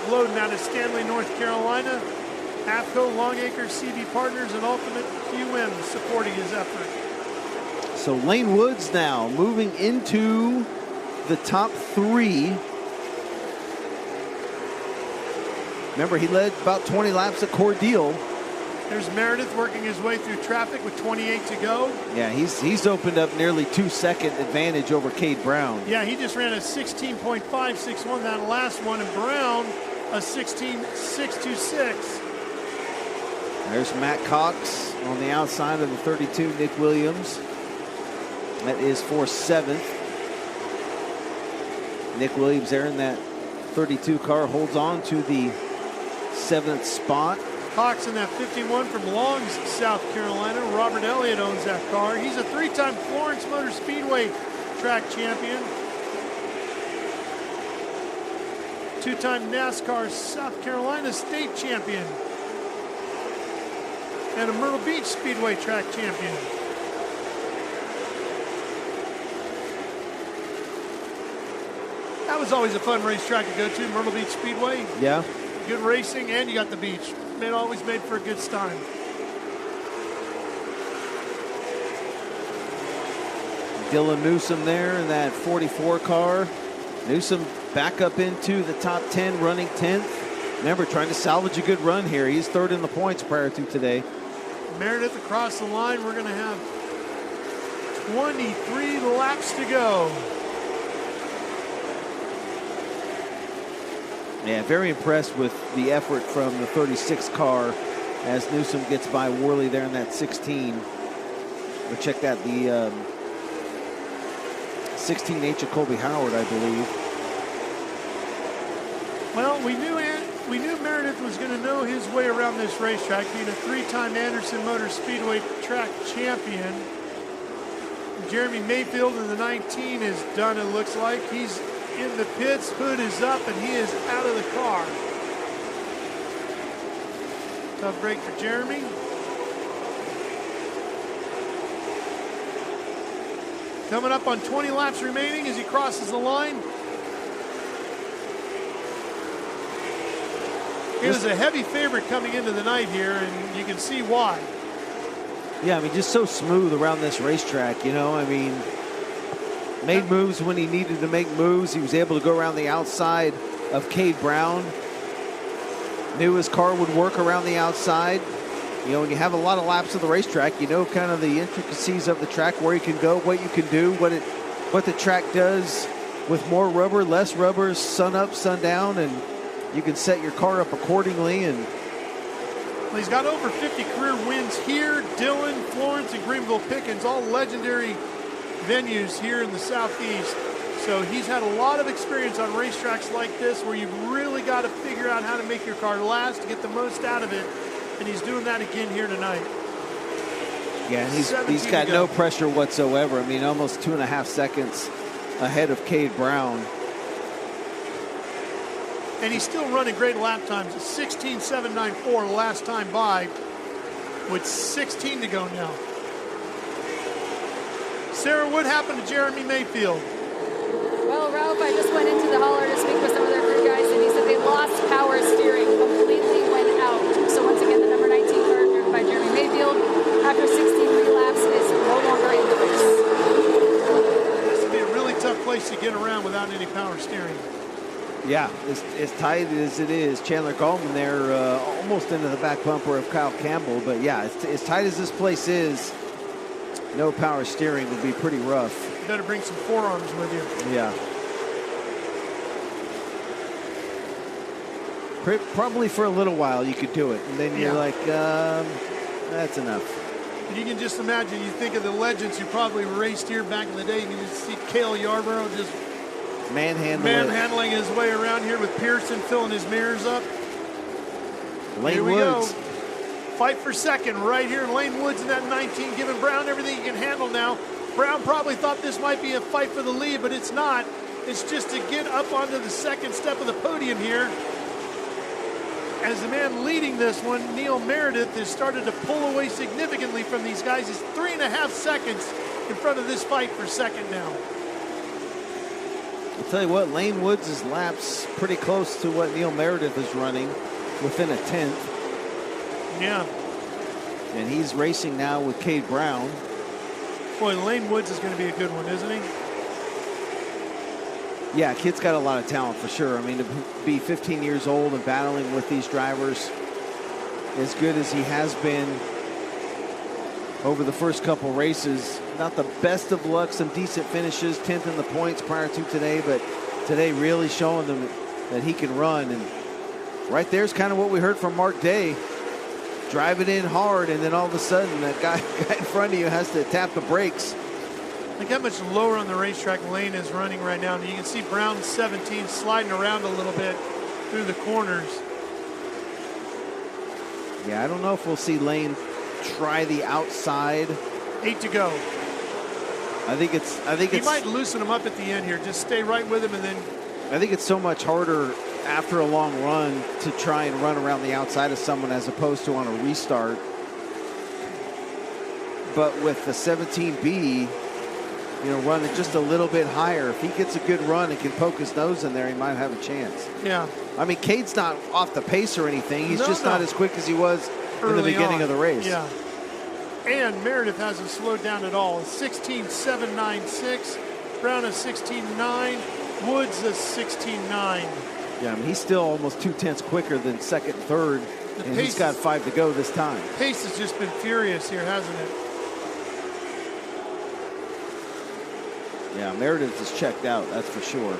A: Loden out of Stanley, North Carolina. AFCO, Longacre, CB Partners, and Ultimate QM supporting his effort.
B: So Lane Woods now moving into the top 3. Remember, he led about 20 laps at Cordeal.
A: There's Meredith working his way through traffic with 28 to go.
B: Yeah, he's opened up nearly 2-second advantage over Cade Brown.
A: Yeah, he just ran a 16.561 that last one, and Brown a 16.626.
B: There's Matt Cox on the outside of the 32, Nick Williams. That is for 7th. Nick Williams there in that 32 car holds on to the 7th spot.
A: Cox in that 51 from Longs, South Carolina. Robert Elliott owns that car. He's a 3-time Florence Motor Speedway track champion. two-time NASCAR South Carolina state champion, and a Myrtle Beach Speedway track champion. That was always a fun racetrack to go to, Myrtle Beach Speedway.
B: Yeah.
A: Good racing, and you got the beach. It always made for a good time.
B: Dylan Newsom there in that 44 car. Newsom back up into the top 10, running 10th. Remember, trying to salvage a good run here. He's third in the points prior to today.
A: Meredith across the line. We're going to have 23 laps to go.
B: Yeah, very impressed with the effort from the 36 car as Newsom gets by Worley there in that 16. But check that, the 16H of Colby Howard, I believe.
A: Well, we knew Meredith was going to know his way around this racetrack, being a three-time Anderson Motor Speedway track champion. Jeremy Mayfield in the 19 is done, it looks like. He's in the pits, hood is up, and he is out of the car. Tough break for Jeremy. Coming up on 20 laps remaining as he crosses the line. He was a heavy favorite coming into the night here, and you can see why.
B: Yeah, I mean, just so smooth around this racetrack, you know. I mean, made moves when he needed to make moves. He was able to go around the outside of Cade Brown. Knew his car would work around the outside. You know, when you have a lot of laps of the racetrack, you know kind of the intricacies of the track, where you can go, what you can do, what the track does with more rubber, less rubber, sun up, sun down, and you can set your car up accordingly. And
A: well, he's got over 50 career wins here. Dillon, Florence, and Greenville Pickens, all legendary venues here in the Southeast. So he's had a lot of experience on racetracks like this, where you've really got to figure out how to make your car last to get the most out of it. And he's doing that again here tonight.
B: Yeah, and he's got no pressure whatsoever. I mean, almost 2.5 seconds ahead of Cade Brown.
A: And he's still running great lap times. 16.794 last time by, with 16 to go now. Sarah, what happened to Jeremy Mayfield?
C: Well, Ralph, I just went into the hauler to speak with some of their crew guys, and he said they lost power steering, completely went out. So once again, the number 19 car driven by Jeremy Mayfield, after 63 laps, is no longer in the race.
A: This would be a really tough place to get around without any power steering.
B: Yeah, as tight as it is. Chandler Gallman there almost into the back bumper of Kyle Campbell. But yeah, as tight as this place is, no power steering would be pretty rough.
A: You better bring some forearms with you.
B: Yeah. Probably for a little while you could do it. And then you're like, that's enough.
A: And you can just imagine, you think of the legends who probably raced here back in the day, and you just see Cale Yarborough just manhandling his way around here with Pearson filling his mirrors up.
B: Lane Woods.
A: Go. Fight for second right here. Lane Woods in that 19, giving Brown everything he can handle now. Brown probably thought this might be a fight for the lead, but it's not. It's just to get up onto the second step of the podium here. As the man leading this one, Neil Meredith, has started to pull away significantly from these guys. He's 3.5 seconds in front of this fight for second now.
B: I'll tell you what, Lane Woods' laps pretty close to what Neil Meredith is running, within a 10th.
A: Yeah.
B: And he's racing now with Cade Brown.
A: Boy, Lane Woods is going to be a good one, isn't he?
B: Yeah, kid's got a lot of talent for sure. I mean, to be 15 years old and battling with these drivers as good as he has been over the first couple races. Not the best of luck, some decent finishes, 10th in the points prior to today, but today really showing them that he can run. And right there's kind of what we heard from Mark Day. Drive it in hard, and then all of a sudden that guy in front of you has to tap the brakes.
A: Look how much lower on the racetrack Lane is running right now. And you can see Brown 17 sliding around a little bit through the corners.
B: Yeah, I don't know if we'll see Lane try the outside.
A: 8 to go.
B: I think it's
A: he might loosen him up at the end here. Just stay right with him, and then
B: I think it's so much harder after a long run to try and run around the outside of someone as opposed to on a restart. But with the 17B, running just a little bit higher, if he gets a good run and can poke his nose in there, he might have a chance.
A: Yeah.
B: I mean, Cade's not off the pace or anything. He's just not as quick as he was in the beginning of the race.
A: Yeah. And Meredith hasn't slowed down at all. 16.796. Brown is 16.9. Woods is 16.9.
B: Yeah, I mean, he's still almost 0.2 quicker than second, third, and he's got 5 to go this time.
A: Pace has just been furious here, hasn't it?
B: Yeah, Meredith is checked out, that's for sure.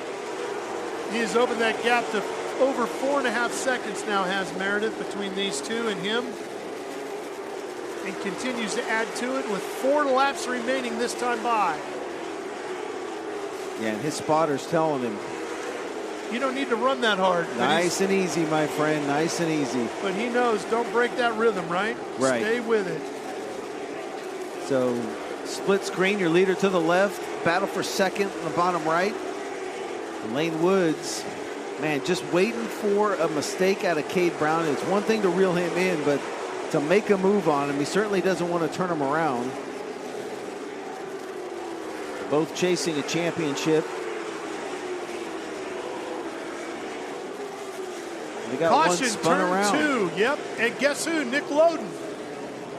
A: He has opened that gap to over 4.5 seconds now, has Meredith, between these two and him. And continues to add to it with 4 laps remaining this time by.
B: Yeah, and his spotter's telling him,
A: you don't need to run that hard.
B: Nice and easy, my friend, nice and easy.
A: But he knows, don't break that rhythm, right?
B: Right.
A: Stay with it.
B: So, split screen, your leader to the left, battle for second in the bottom right. Lane Woods, man, just waiting for a mistake out of Cade Brown. It's one thing to reel him in, but to make a move on him, he certainly doesn't want to turn him around. Both chasing a championship. They got
A: caution,
B: one spun
A: turn
B: around.
A: 2. Yep, and guess who? Nick Loden.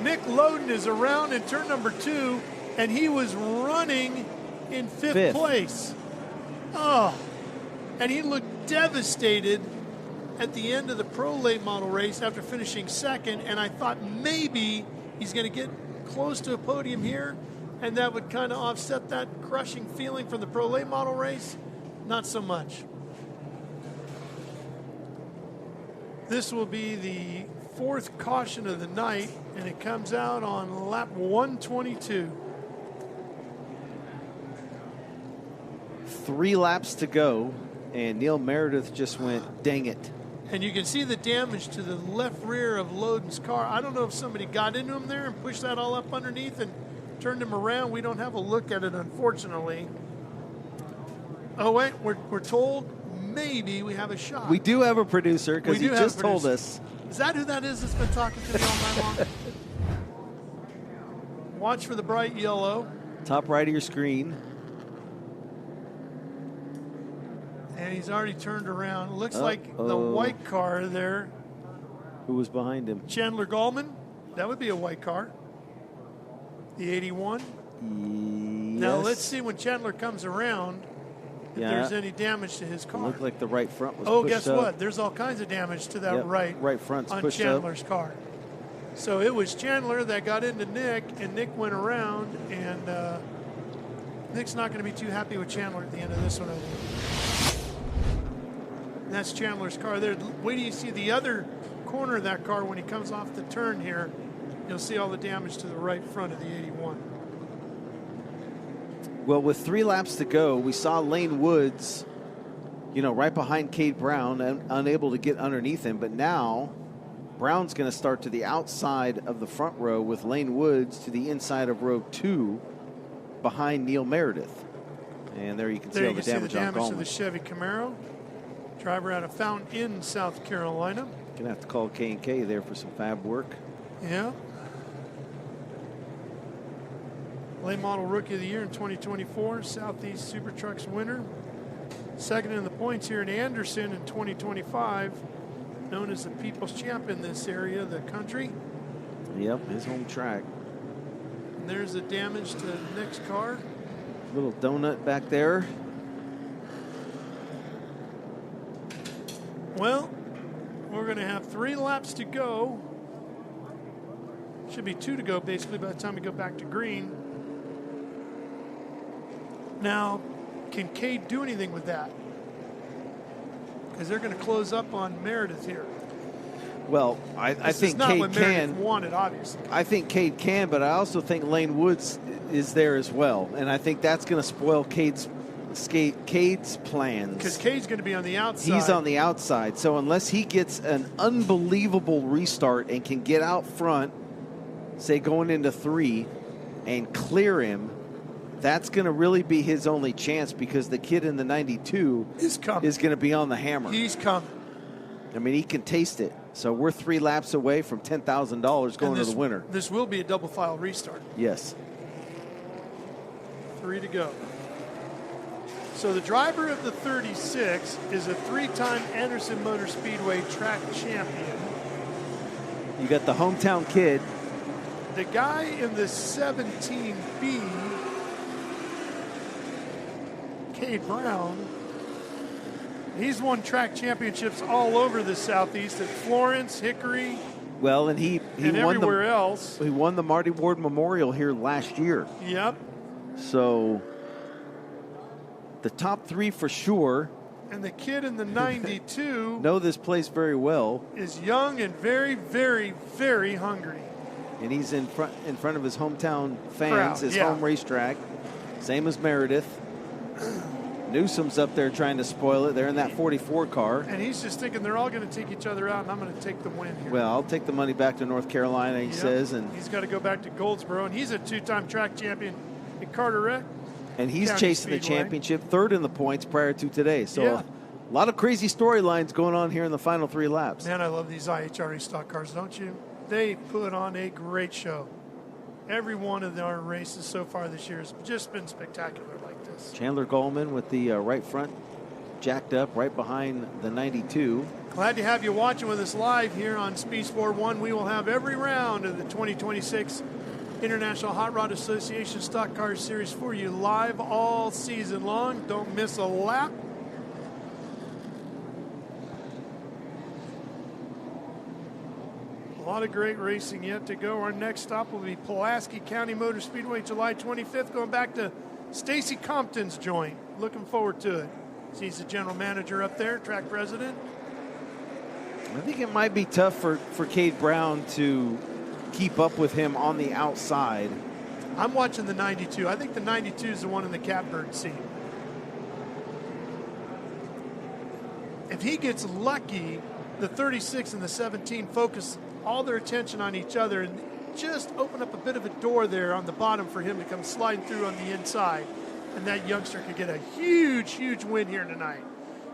A: Nick Loden is around in turn number 2, and he was running in fifth place. Oh, and he looked devastated at the end of the Pro Late Model race after finishing second, and I thought maybe he's going to get close to a podium here, and that would kind of offset that crushing feeling from the Pro Late Model race. Not so much. This will be the 4th caution of the night, and it comes out on lap 122.
B: 3 laps to go, and Neil Meredith just went, dang it.
A: And you can see the damage to the left rear of Loden's car. I don't know if somebody got into him there and pushed that all up underneath and turned him around. We don't have a look at it, unfortunately. Oh, wait, we're told maybe we have a shot.
B: We do have a producer, because he just told us.
A: Is that who that is that's been talking to me all night long? Watch for the bright yellow.
B: Top right of your screen.
A: And he's already turned around. It looks like the white car there.
B: Who was behind him?
A: Chandler Gallman. That would be a white car. The 81.
B: Yes.
A: Now let's see when Chandler comes around if there's any damage to his car.
B: It looked like the right front was pushed
A: guess
B: up.
A: what? There's all kinds of damage to that
B: right front's
A: on
B: pushed
A: Chandler's
B: up.
A: car. So it was Chandler that got into Nick, and Nick went around, and Nick's not going to be too happy with Chandler at the end of this one, I think. And that's Chandler's car there. Wait till you see the other corner of that car when he comes off the turn here. You'll see all the damage to the right front of the 81.
B: Well, with 3 laps to go, we saw Lane Woods, right behind Cade Brown, and unable to get underneath him. But now, Brown's going to start to the outside of the front row with Lane Woods to the inside of row 2 behind Neil Meredith. And there you can see all the damage on Gallman.
A: To the Chevy Camaro. Driver out of Fountain Inn, South Carolina.
B: Gonna have to call K&K there for some fab work.
A: Yeah. Late Model Rookie of the Year in 2024, Southeast Super Trucks winner. Second in the points here in Anderson in 2025, known as the People's Champ in this area of the country.
B: Yep, his home track.
A: And there's the damage to Nick's car.
B: Little donut back there.
A: Well, we're going to have 3 laps to go. Should be 2 to go, basically, by the time we go back to green. Now, can Cade do anything with that? Because they're going to close up on Meredith here.
B: Well, I think Cade can.
A: Wanted, obviously.
B: I think Cade can, but I also think Lane Woods is there as well. And I think that's going to spoil Cade's plans.
A: Because Cade's going to be on the outside.
B: He's on the outside. So unless he gets an unbelievable restart and can get out front, say going into 3, and clear him, that's going to really be his only chance, because the kid in the 92
A: is going
B: to be on the hammer.
A: He's coming.
B: I mean, he can taste it. So we're 3 laps away from $10,000 going to the winner.
A: This will be a double file restart.
B: Yes.
A: 3 to go. So the driver of the 36 is a 3-time Anderson Motor Speedway track champion.
B: You got the hometown kid.
A: The guy in the 17B, Cade Brown, he's won track championships all over the Southeast at Florence, Hickory,
B: Well, and he
A: and
B: won
A: everywhere else.
B: He won the Marty Ward Memorial here last year.
A: Yep.
B: So the top 3 for sure.
A: And the kid in the 92
B: know this place very well.
A: Is young and very, very, very hungry.
B: And he's in front of his hometown fans,
A: Crowd,
B: his
A: yeah.
B: home racetrack. Same as Meredith. Newsom's up there trying to spoil it. They're in that 44 car.
A: And he's just thinking they're all going to take each other out, and I'm going to take the win here.
B: Well, I'll take the money back to North Carolina, he says. And
A: he's got to go back to Goldsboro, and he's a 2-time track champion at Carteret.
B: And he's
A: County
B: chasing the
A: Speedway.
B: championship, 3rd in the points prior to today. So
A: Yeah.
B: a lot of crazy storylines going on here in the final 3 laps.
A: Man, I love these IHRA stock cars, don't you? They put on a great show. Every one of our races so far this year has just been spectacular like this.
B: Chandler Goldman with the right front jacked up right behind the 92.
A: Glad to have you watching with us live here on Speed Sport 1. We will have every round of the 2026 International Hot Rod Association Stock Car Series for you live all season long. Don't miss a lap. A lot of great racing yet to go. Our next stop will be Pulaski County Motor Speedway, July 25th, going back to Stacy Compton's joint. Looking forward to it. He's the general manager up there, track president.
B: I think it might be tough for Cade Brown to keep up with him on the outside.
A: I'm watching the 92. I think the 92 is the one in the catbird seat. If he gets lucky, the 36 and the 17 focus all their attention on each other and just open up a bit of a door there on the bottom for him to come sliding through on the inside. And that youngster could get a huge, huge win here tonight.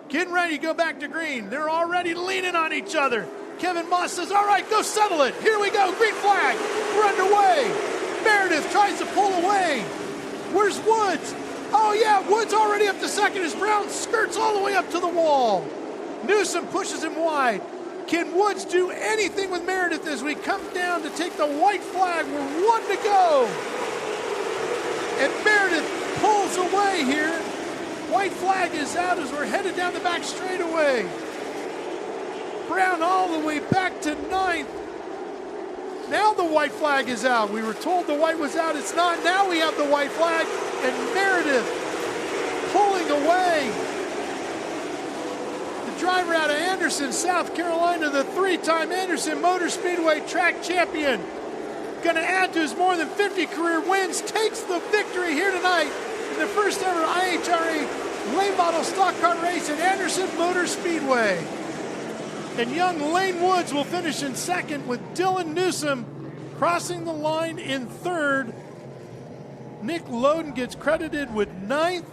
A: Getting ready to go back to green. They're already leaning on each other. Kevin Moss says, all right, go settle it. Here we go, green flag. We're underway. Meredith tries to pull away. Where's Woods? Oh, yeah, Woods already up to second as Brown skirts all the way up to the wall. Newsom pushes him wide. Can Woods do anything with Meredith as we come down to take the white flag? We're 1 to go. And Meredith pulls away here. White flag is out as we're headed down the back straightaway. Brown all the way back to 9th. Now the white flag is out. We were told the white was out. It's not. Now we have the white flag. And Meredith pulling away. The driver out of Anderson, South Carolina, the 3-time Anderson Motor Speedway track champion. Going to add to his more than 50 career wins. Takes the victory here tonight in the first ever IHRA late model stock car race at Anderson Motor Speedway. And young Lane Woods will finish in second with Dylan Newsom crossing the line in 3rd. Nick Loden gets credited with 9th.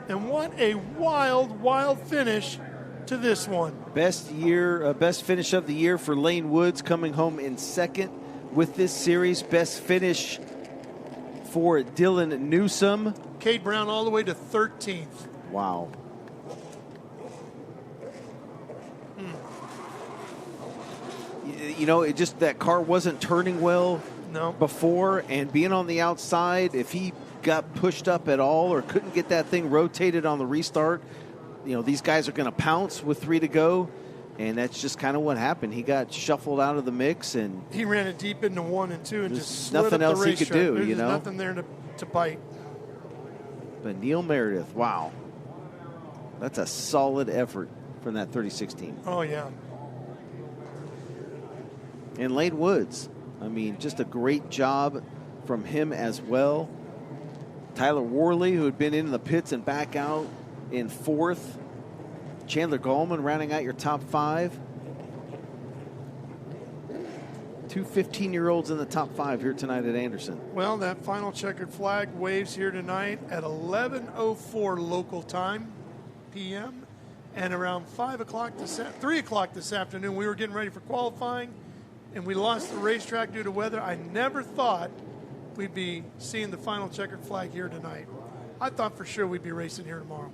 A: And what a wild, wild finish to this one.
B: Best finish of the year for Lane Woods, coming home in 2nd with this series. Best finish for Dylan Newsom.
A: Cade Brown all the way to 13th.
B: Wow. You know, it just, that car wasn't turning well before, and being on the outside, if he got pushed up at all or couldn't get that thing rotated on the restart, you know, these guys are going to pounce with 3 to go, and that's just kind of what happened. He got shuffled out of the mix, and
A: he ran it deep into 1 and 2 and just slid
B: nothing
A: up the
B: else he could do.
A: There's
B: you know,
A: nothing there to bite.
B: But Neil Meredith, wow, that's a solid effort from that 36 team.
A: Oh yeah.
B: And Lane Woods, I mean, just a great job from him as well. Tyler Worley, who had been in the pits and back out, in 4th. Chandler Goldman rounding out your top 5. 2 15-year-olds in the top 5 here tonight at Anderson.
A: Well, that final checkered flag waves here tonight at 11:04 local time, p.m. And around 3 o'clock this afternoon, we were getting ready for qualifying, and we lost the racetrack due to weather. I never thought we'd be seeing the final checkered flag here tonight. I thought for sure we'd be racing here tomorrow.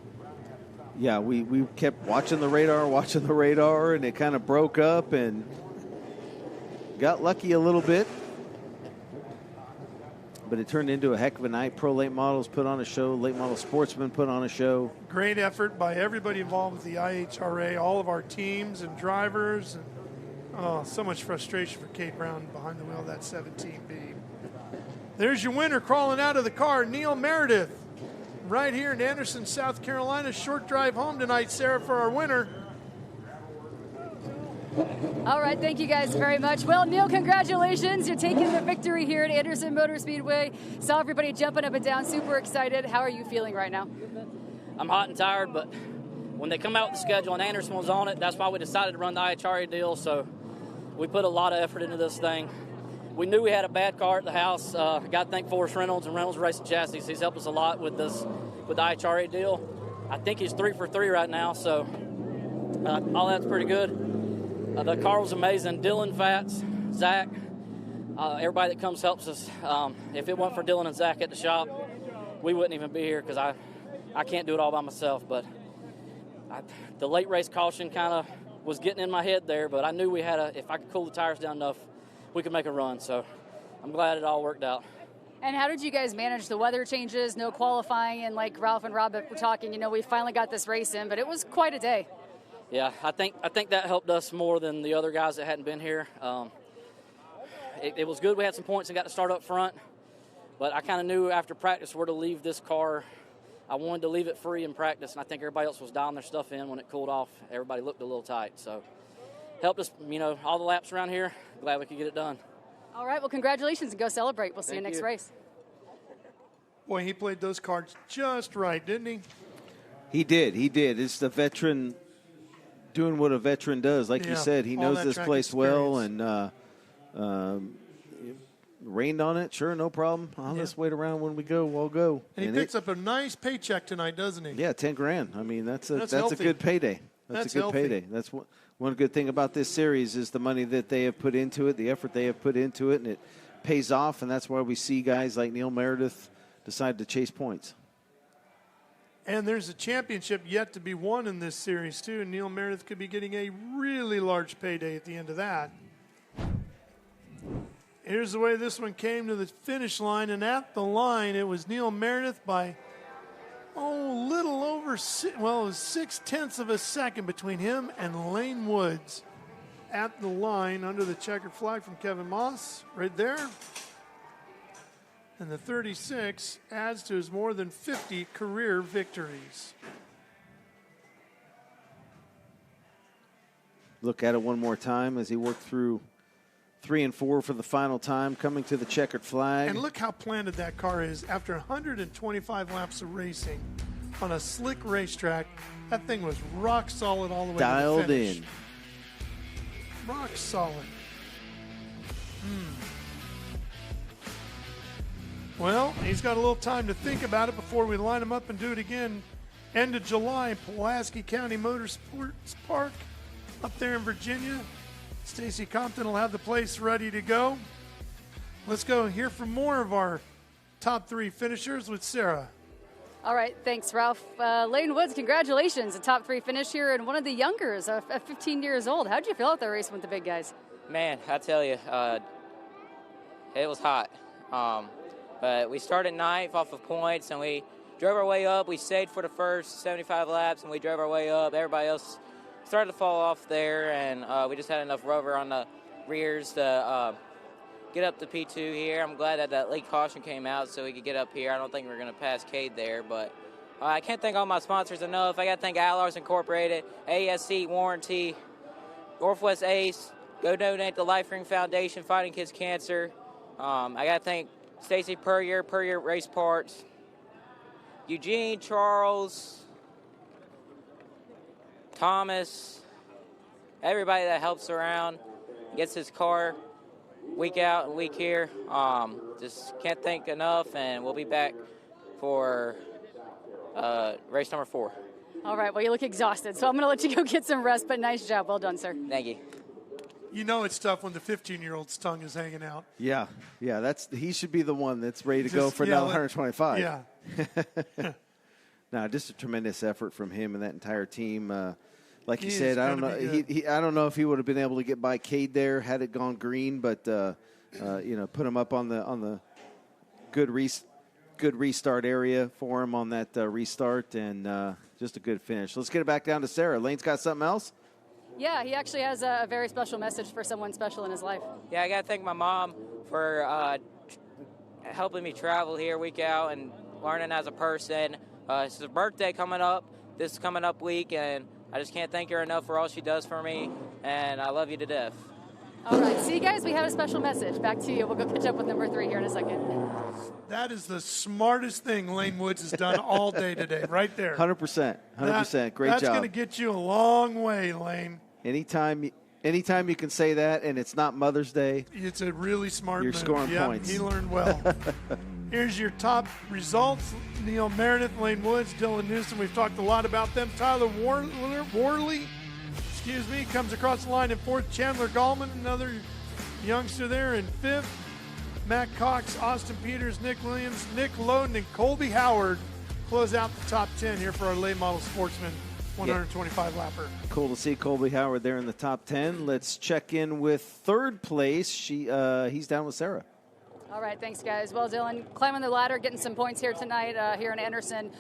B: Yeah, we kept watching the radar, and it kind of broke up and got lucky a little bit. But it turned into a heck of a night. Pro Late Models put on a show. Late Model Sportsman put on a show.
A: Great effort by everybody involved with the IHRA, all of our teams and drivers. And, so much frustration for Kate Brown behind the wheel of that 17B. There's your winner crawling out of the car, Neil Meredith. Right here in Anderson, South Carolina. Short drive home tonight, Sarah, for our winner.
C: All right, thank you guys very much. Well, Neil, congratulations. You're taking the victory here at Anderson Motor Speedway. Saw everybody jumping up and down, super excited. How are you feeling right now?
Q: I'm hot and tired, but when they come out with the schedule and Anderson was on it, that's why we decided to run the IHRA deal. So we put a lot of effort into this thing. We knew we had a bad car at the house. I got to thank Forrest Reynolds and Reynolds Racing Chassis. He's helped us a lot with this, with the IHRA deal. I think he's 3 for 3 right now, so all that's pretty good. The car was amazing. Dylan, Fats, Zach, everybody that comes helps us. If it weren't for Dylan and Zach at the shop, we wouldn't even be here because I can't do it all by myself. But the late race caution kind of was getting in my head there, but I knew we had if I could cool the tires down enough, we could make a run. So I'm glad it all worked out.
C: And how did you guys manage the weather changes, no qualifying, and like Ralph and Rob were talking, we finally got this race in, but it was quite a day.
Q: Yeah, I think that helped us more than the other guys that hadn't been here. It was good we had some points and got to start up front, but I kind of knew after practice where to leave this car. I wanted to leave it free in practice, and I think everybody else was dialing their stuff in when it cooled off. Everybody looked a little tight, so helped us, all the laps around here. Glad we could get it done.
C: All right, well, congratulations, and go celebrate. We'll see you next race.
A: Boy, he played those cards just right, didn't he?
B: He did. It's the veteran doing what a veteran does. Like you said, he knows this place well, and rained on it. Sure, no problem. I'll just wait around when we go. We'll go.
A: And he picks up a nice paycheck tonight, doesn't he?
B: Yeah, $10,000. I mean, that's a
A: healthy.
B: good payday.
A: That's
B: a good
A: healthy.
B: payday. That's one good thing about this series is the money that they have put into it, the effort they have put into it, and it pays off. And that's why we see guys like Neil Meredith decide to chase points.
A: And there's a championship yet to be won in this series, too. Neil Meredith could be getting a really large payday at the end of that. Here's the way this one came to the finish line. And at the line, it was Neil Meredith by, little over, it was 0.6 of a second between him and Lane Woods. At the line, under the checkered flag from Kevin Moss, right there. And the 36 adds to his more than 50 career victories.
B: Look at it one more time as he worked through 3 and 4 for the final time, coming to the checkered flag.
A: And look how planted that car is. After 125 laps of racing on a slick racetrack, that thing was rock solid all the way
B: dialed
A: to the finish.
B: in.
A: Rock solid. Well, he's got a little time to think about it before we line him up and do it again. End of July in Pulaski County Motorsports Park up there in Virginia. Stacy Compton will have the place ready to go. Let's go hear from more of our top 3 finishers with Sarah.
C: All right, thanks, Ralph. Lane Woods, congratulations, a top 3 finish here, and one of the youngers, at 15 years old. How'd you feel out there racing with the big guys?
R: Man, I tell you, it was hot. But we started 9th off of points, and we drove our way up. We stayed for the first 75 laps, and we drove our way up. Everybody else started to fall off there, and we just had enough rubber on the rears to get up to P2 here. I'm glad that late caution came out so we could get up here. I don't think we're going to pass Cade there, but I can't thank all my sponsors enough. I got to thank Allars Incorporated, ASC Warranty, Northwest Ace, go donate to Life Ring Foundation, Fighting Kids Cancer. I got to thank Stacy Puryear Race Parts, Eugene, Charles, Thomas, everybody that helps around, gets his car week out and week here. Just can't thank enough, and we'll be back for race number 4.
C: All right, well, you look exhausted, so I'm going to let you go get some rest, but nice job. Well done, sir.
R: Thank you.
A: You know it's tough when the 15-year-old's tongue is hanging out.
B: Yeah, he should be the one that's ready to go for another 125.
A: Yeah.
B: No, just a tremendous effort from him and that entire team. Like you
A: He
B: said,
A: is
B: I don't
A: gonna
B: know.
A: be good.
B: I don't know if he would have been able to get by Cade there had it gone green, but put him up on the good restart area for him on that restart, and just a good finish. Let's get it back down to Sarah. Lane's got something else?
C: Yeah, he actually has a very special message for someone special in his life.
R: Yeah, I got to thank my mom for helping me travel here week out and learning as a person. It's her birthday coming up this coming up week, and I just can't thank her enough for all she does for me, and I love you to death.
C: All right, see you guys, we have a special message. Back to you. We'll go catch up with number 3 here in a second.
A: That is the smartest thing Lane Woods has done all day today, right there.
B: 100%. Great
A: That's
B: job.
A: going to get you a long way, Lane.
B: Anytime you can say that and it's not Mother's Day,
A: It's a really smart
B: you're
A: move.
B: scoring
A: Yep,
B: points.
A: He learned well. Here's your top results. Neil Meredith, Lane Woods, Dylan Newsom. We've talked a lot about them. Tyler Worley, comes across the line in 4th. Chandler Gallman, another youngster there in 5th. Matt Cox, Austin Peters, Nick Williams, Nick Loden, and Colby Howard close out the top 10 here for our late model Sportsman 125 lapper.
B: Cool to see Colby Howard there in the top 10. Let's check in with 3rd place. He's down with Sarah.
C: All right, thanks, guys. Well, Dylan, climbing the ladder, getting some points here tonight here in Anderson.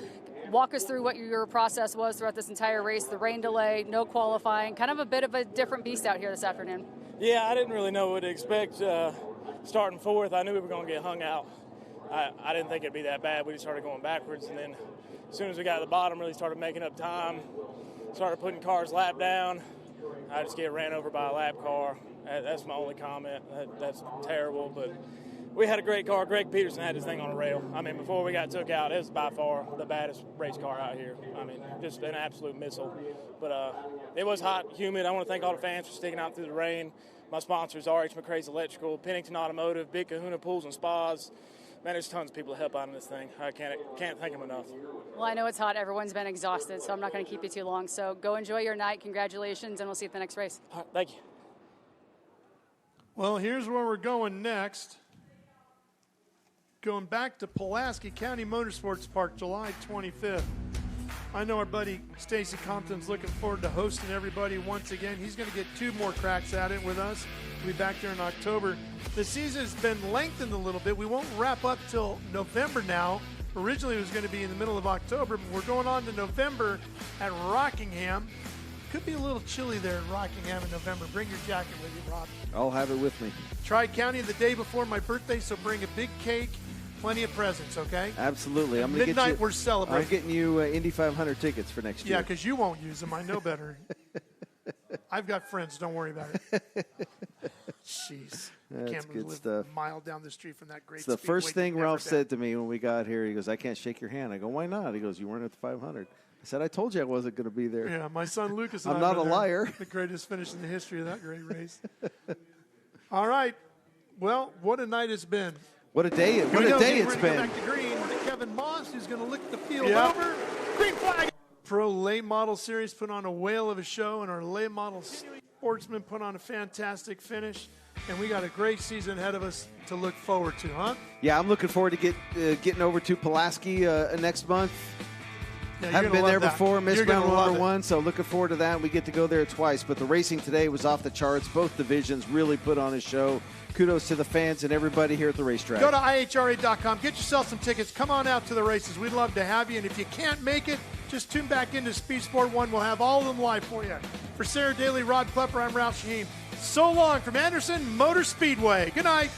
C: Walk us through what your process was throughout this entire race. The rain delay, no qualifying, kind of a bit of a different beast out here this afternoon.
K: Yeah, I didn't really know what to expect starting 4th. I knew we were going to get hung out. I didn't think it'd be that bad. We just started going backwards, and then as soon as we got to the bottom, really started making up time, started putting cars lap down. I just get ran over by a lap car. That's my only comment. That's terrible, but we had a great car. Greg Peterson had this thing on a rail. I mean, before we got took out, it was by far the baddest race car out here. I mean, just an absolute missile. But it was hot, humid. I want to thank all the fans for sticking out through the rain. My sponsors, R.H. McCrae's Electrical, Pennington Automotive, Big Kahuna Pools and Spas. Man, there's tons of people to help out in this thing. I can't thank them enough.
C: Well, I know it's hot. Everyone's been exhausted, so I'm not going to keep you too long. So go enjoy your night. Congratulations, and we'll see you at the next race.
K: All right, thank you.
A: Well, here's where we're going next. Going back to Pulaski County Motorsports Park, July 25th. I know our buddy Stacy Compton's looking forward to hosting everybody once again. He's going to get 2 more cracks at it with us. We'll be back there in October. The season has been lengthened a little bit. We won't wrap up till November now. Originally it was going to be in the middle of October, but we're going on to November at Rockingham. Could be a little chilly there in Rockingham in November. Bring your jacket with you, Rob.
B: I'll have it with me.
A: Tri-County the day before my birthday, so bring a big cake. Plenty of presents, okay?
B: Absolutely.
A: I'm midnight, we're celebrating.
B: I'm getting you Indy 500 tickets for next year.
A: Yeah, because you won't use them. I know better. I've got friends. Don't worry about it. Jeez.
B: That's good
A: live
B: stuff.
A: A mile down the street from that great
B: It's the
A: Speedway
B: first thing
A: you've
B: Ralph
A: never been.
B: said to me when we got here. He goes, I can't shake your hand. I go, why not? He goes, you weren't at the 500. I said, I told you I wasn't going to be there.
A: Yeah, my son Lucas and
B: I'm
A: I
B: not
A: were
B: a
A: there.
B: liar.
A: The greatest finish in the history of that great race. All right. Well, what a night it's been.
B: What a day
A: We're
B: it's
A: gonna
B: been.
A: Go back to green. Kevin Moss, who's going to look the field over. Green flag. Pro Late Model Series put on a whale of a show, and our Late Model Sportsman put on a fantastic finish. And we got a great season ahead of us to look forward to, huh?
B: Yeah, I'm looking forward to getting over to Pulaski next month.
A: Yeah,
B: Haven't been there before, missed round number 1, so looking forward to that. We get to go there twice. But the racing today was off the charts. Both divisions really put on a show. Kudos to the fans and everybody here at the racetrack.
A: Go to IHRA.com. Get yourself some tickets. Come on out to the races. We'd love to have you. And if you can't make it, just tune back into Speed Sport 1. We'll have all of them live for you. For Sarah Daly, Rod Klepper, I'm Ralph Shaheen. So long from Anderson Motor Speedway. Good night.